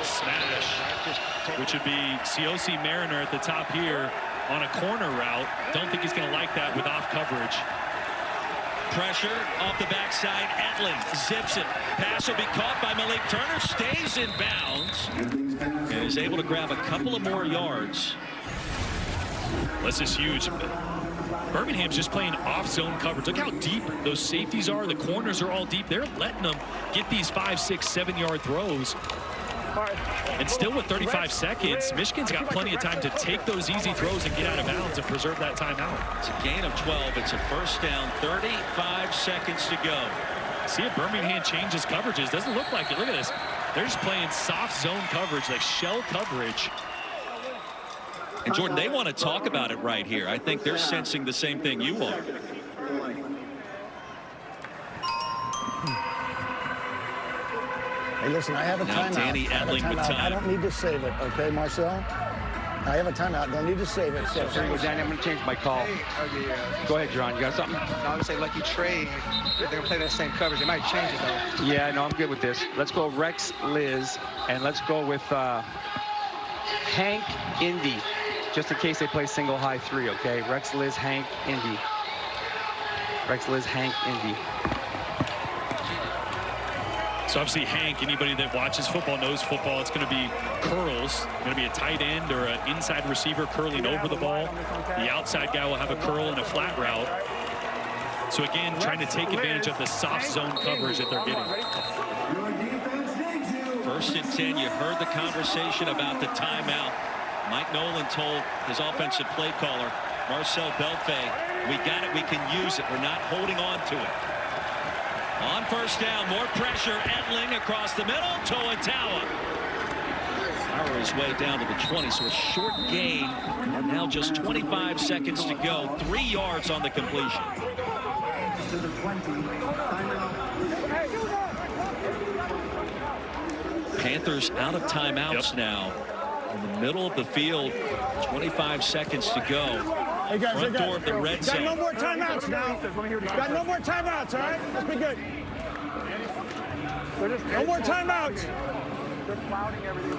Smash, which would be Ciosi Mariner at the top here on a corner route. Don't think he's going to like that with off coverage. Pressure off the backside. Etling zips it. Pass will be caught by Malik Turner. Stays in bounds and is able to grab a couple of more yards. This is huge. Birmingham's just playing off-zone coverage. Look how deep those safeties are. The corners are all deep. They're letting them get these 5, 6, 7-yard throws. And still with 35 seconds, Michigan's got plenty of time to take those easy throws and get out of bounds and preserve that timeout. It's a gain of 12. It's a first down. 35 seconds to go. See if Birmingham changes coverages. Doesn't look like it. Look at this. They're just playing soft zone coverage, like shell coverage. And Jordan, they want to talk about it right here. I think they're sensing the same thing you are. Hey, listen, I have a timeout. Danny Etling with time. I don't need to save it, okay, Marcel? I have a timeout. Don't need to save it. So Danny, I'm going to change my call. Go ahead, John. You got something? No, I would say lucky trade. They're going to play that same coverage. They might change it, though. Yeah, no, I'm good with this. Let's go Rex, Liz, and let's go with Hank, Indy, just in case they play single high 3, okay? Rex, Liz, Hank, Indy. Rex, Liz, Hank, Indy. So obviously Hank, anybody that watches football knows football. It's going to be curls. Going to be a tight end or an inside receiver curling over the ball. The outside guy will have a curl and a flat route. So again, trying to take advantage of the soft zone coverage that they're getting. First and 10. You heard the conversation about the timeout. Mike Nolan told his offensive play caller, Marcel Belfay, we got it, we can use it. We're not holding on to it. On first down, more pressure. Etling across the middle. Toatawa. Power his way down to the 20, so a short gain. And now just 25 seconds to go. 3 yards on the completion. Panthers out of timeouts now. In the middle of the field, 25 seconds to go. Hey guys, front door of the red zone. Got no more timeouts now. Got no more timeouts, all right? Let's be good. No more timeouts. They're clouding everything.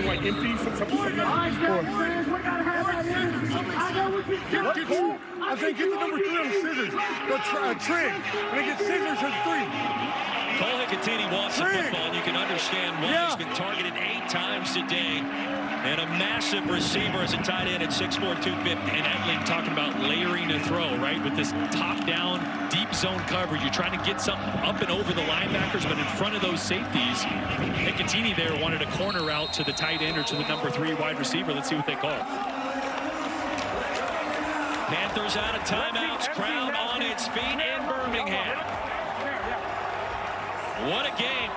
Like empty from something. I think get the number 3 on the scissors. Go trig. And then get scissors at 3. Cole Hikatini wants the football, and you can understand why. He's been targeted 8 times today. And a massive receiver as a tight end at 6'4", 250. And Etling talking about layering a throw, right? With this top-down, deep zone coverage. You're trying to get something up and over the linebackers, but in front of those safeties. Hikatini there wanted a corner route to the tight end or to the number 3 wide receiver. Let's see what they call. Panthers out of timeouts. Crowd on its feet in Birmingham. What a game.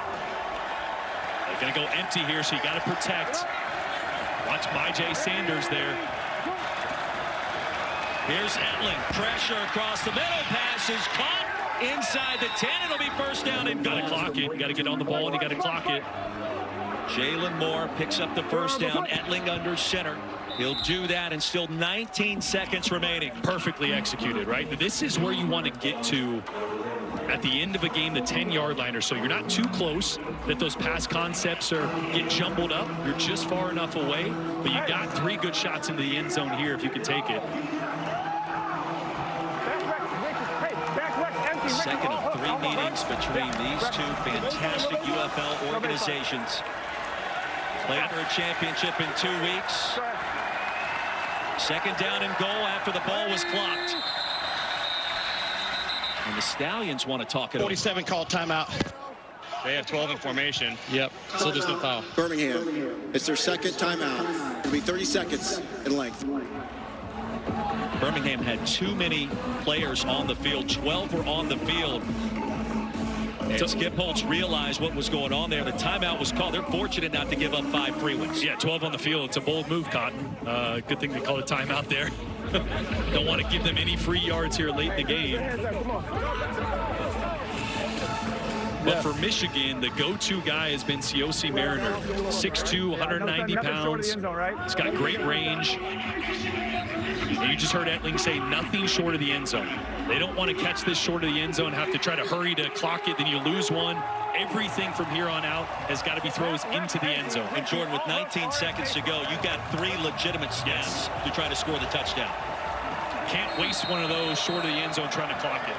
They're going to go empty here, so you got to protect. Watch Myjai Sanders there. Here's Etling. Pressure across the middle. Pass is caught inside the 10. It'll be first down and goal. Got to clock it. Got to get on the ball and you got to clock it. Jalen Moore picks up the first down. Etling under center. He'll do that, and still 19 seconds remaining. Perfectly executed, right? This is where you want to get to at the end of a game, the 10-yard line or so. You're not too close that those pass concepts get jumbled up. You're just far enough away, but you got 3 good shots into the end zone here if you can take it. Second of 3 meetings between these two fantastic UFL organizations. Played for a championship in 2 weeks. Second down and goal after the ball was clocked. And the Stallions want to talk it over. 47 called timeout. They have 12 in formation. Yep, so there's no foul. Birmingham, it's their second timeout. It'll be 30 seconds in length. Birmingham had too many players on the field. 12 were on the field. And Skip Holtz realized what was going on there. The timeout was called. They're fortunate not to give up 5 free ones. Yeah, 12 on the field. It's a bold move, Cotton. Good thing they called a timeout there. Don't want to give them any free yards here late in the game. But for Michigan, the go-to guy has been Siosi Mariner. 6'2", 190 pounds. He's got great range. And you just heard Etling say nothing short of the end zone. They don't want to catch this short of the end zone, have to try to hurry to clock it, then you lose one. Everything from here on out has got to be throws into the end zone. And Jordan, with 19 seconds to go, you got 3 legitimate snaps to try to score the touchdown. Can't waste one of those short of the end zone trying to clock it.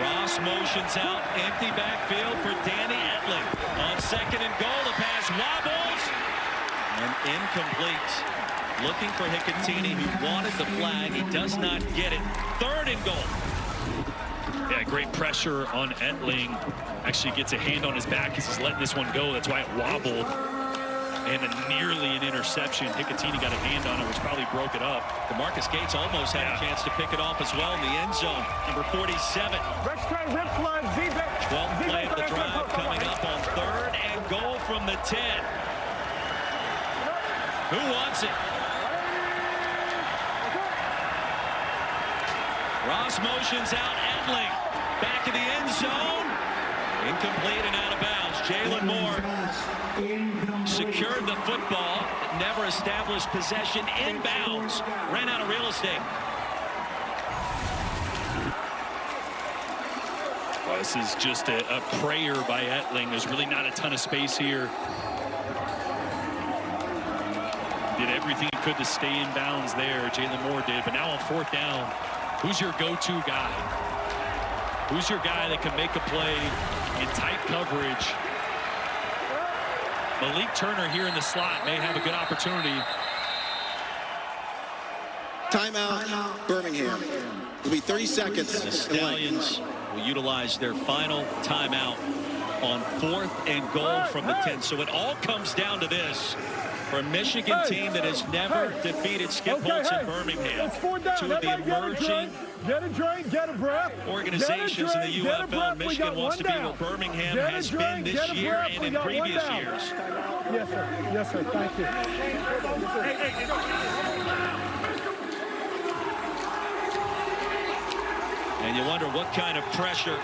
Ross motions out, empty backfield for Danny Etling. On second and goal, the pass wobbles and incomplete. Looking for Hicatini, who wanted the flag. He does not get it. Third and goal. Yeah, great pressure on Etling. Actually gets a hand on his back as he's letting this one go. That's why it wobbled. And nearly an interception. Hicatini got a hand on it, which probably broke it up. DeMarcus Gates almost had a chance to pick it off as well in the end zone. Number 47. 12th play of the drive coming up on third and goal from the 10. Who wants it? Ross motions out Etling. Back in the end zone. Incomplete and out of bounds. Jalen Moore secured the football, never established possession inbounds. Ran out of real estate. Well, this is just a prayer by Etling. There's really not a ton of space here. Did everything he could to stay in bounds there. Jalen Moore did. But now on fourth down, who's your go-to guy? Who's your guy that can make a play in tight coverage? Malik Turner here in the slot may have a good opportunity. Timeout, Birmingham. It'll be 30 seconds. The Stallions will utilize their final timeout on fourth and goal from the 10. So it all comes down to this. For a Michigan team that has never defeated Skip Holtz in Birmingham. Two of the emerging organizations in the UFL. Michigan wants to be where Birmingham has been this year and in previous years. Yes, sir. Yes, sir. Thank you. And you wonder what kind of pressure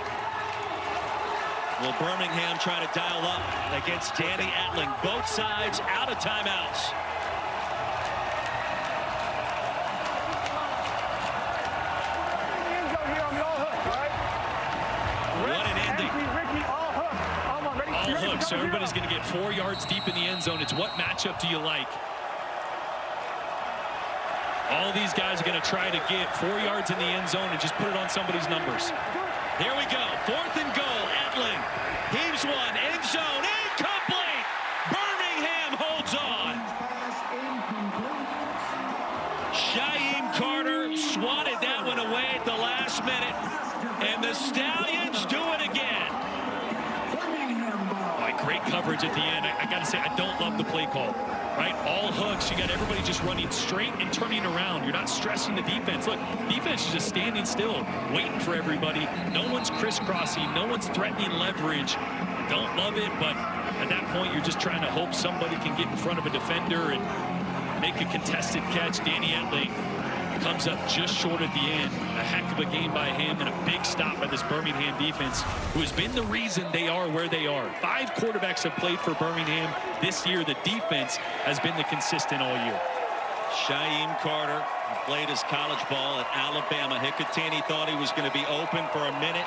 will Birmingham try to dial up against Danny Etling? Both sides out of timeouts. What an ending. All hooks, so everybody's going to get 4 yards deep in the end zone. It's what matchup do you like? All these guys are going to try to get 4 yards in the end zone and just put it on somebody's numbers. Here we go. Fourth and goal. Etling heaves one. End zone. Incomplete. Birmingham holds on. Shaheem Carter swatted that one away at the last minute. And the Stallions do it again. Great coverage at the end. I got to say, I don't love the play call. Right? All hooks. You got everybody just running straight and turning around. You're not stressing the defense. Look, defense is just standing still, waiting for everybody. No one's crisscrossing. No one's threatening leverage. don't love it, but at that point, you're just trying to hope somebody can get in front of a defender and make a contested catch. Danny Etling comes up just short at the end. A heck of a game by him and a big stop by this Birmingham defense, who has been the reason they are where they are. 5 quarterbacks have played for Birmingham this year. The defense has been the consistent all year. Shaim Carter played his college ball at Alabama. Hicatini thought he was going to be open for a minute.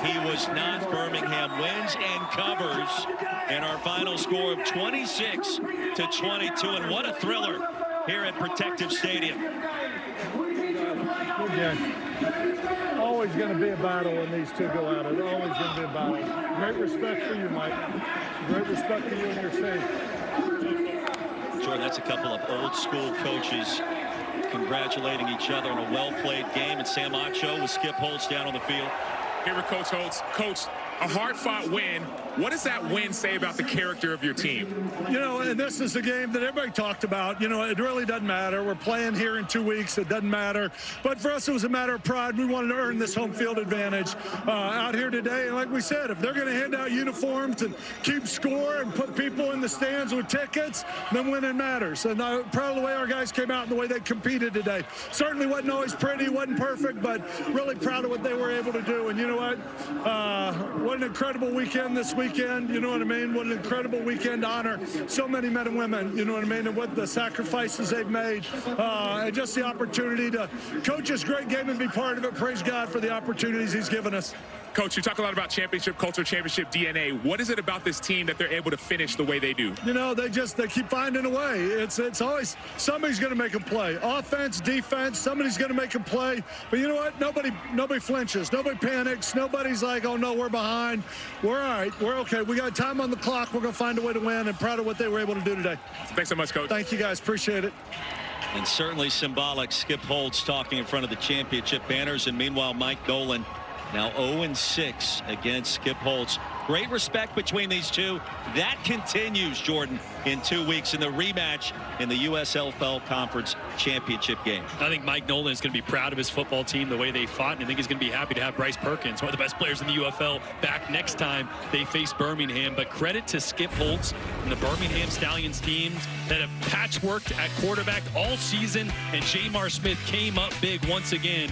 He was not. Birmingham wins and covers. And our final score of 26-22. And what a thriller here at Protective Stadium. Again, always going to be a battle when these two go at it. Always going to be a battle. Great respect for you, Mike. Great respect for you and your team. Jordan, that's a couple of old school coaches congratulating each other on a well-played game. And Sam Acho with Skip Holtz down on the field. Here with Coach Holtz. Coach, a hard-fought win. What does that win say about the character of your team? You know, and this is a game that everybody talked about. You know, it really doesn't matter. We're playing here in 2 weeks. It doesn't matter. But for us, it was a matter of pride. We wanted to earn this home field advantage out here today. And like we said, if they're going to hand out uniforms and keep score and put people in the stands with tickets, then winning matters. And I'm proud of the way our guys came out and the way they competed today. Certainly wasn't always pretty, wasn't perfect, but really proud of what they were able to do. And you know what? What an incredible weekend this weekend. You know what I mean? What an incredible weekend to honor so many men and women, you know what I mean, and what the sacrifices they've made, and just the opportunity to coach this great game and be part of it. Praise God for the opportunities he's given us. Coach, you talk a lot about championship culture, championship DNA. What is it about this team that they're able to finish the way they do? You know, they keep finding a way. It's always somebody's going to make a play. Offense, defense, somebody's going to make a play. But you know what? Nobody flinches. Nobody panics. Nobody's like, oh, no, we're behind. We're all right. We're okay. We got time on the clock. We're going to find a way to win, and proud of what they were able to do today. Thanks so much, Coach. Thank you, guys. Appreciate it. And certainly symbolic. Skip Holtz talking in front of the championship banners. And meanwhile, Mike Nolan now 0-6 against Skip Holtz. Great respect between these two. That continues, Jordan, in 2 weeks in the rematch in the USFL Conference Championship game. I think Mike Nolan is going to be proud of his football team, the way they fought, and I think he's going to be happy to have Bryce Perkins, one of the best players in the UFL, back next time they face Birmingham. But credit to Skip Holtz and the Birmingham Stallions teams that have patchworked at quarterback all season, and Jamar Smith came up big once again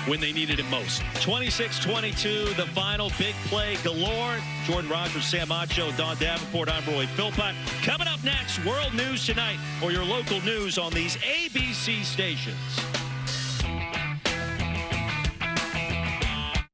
when they needed it most. 26-22, the final. Big play galore. Jordan Rogers, Sam Acho, Don Davenport, I'm Roy Philpott. Coming up next, World News Tonight, or your local news on these ABC stations.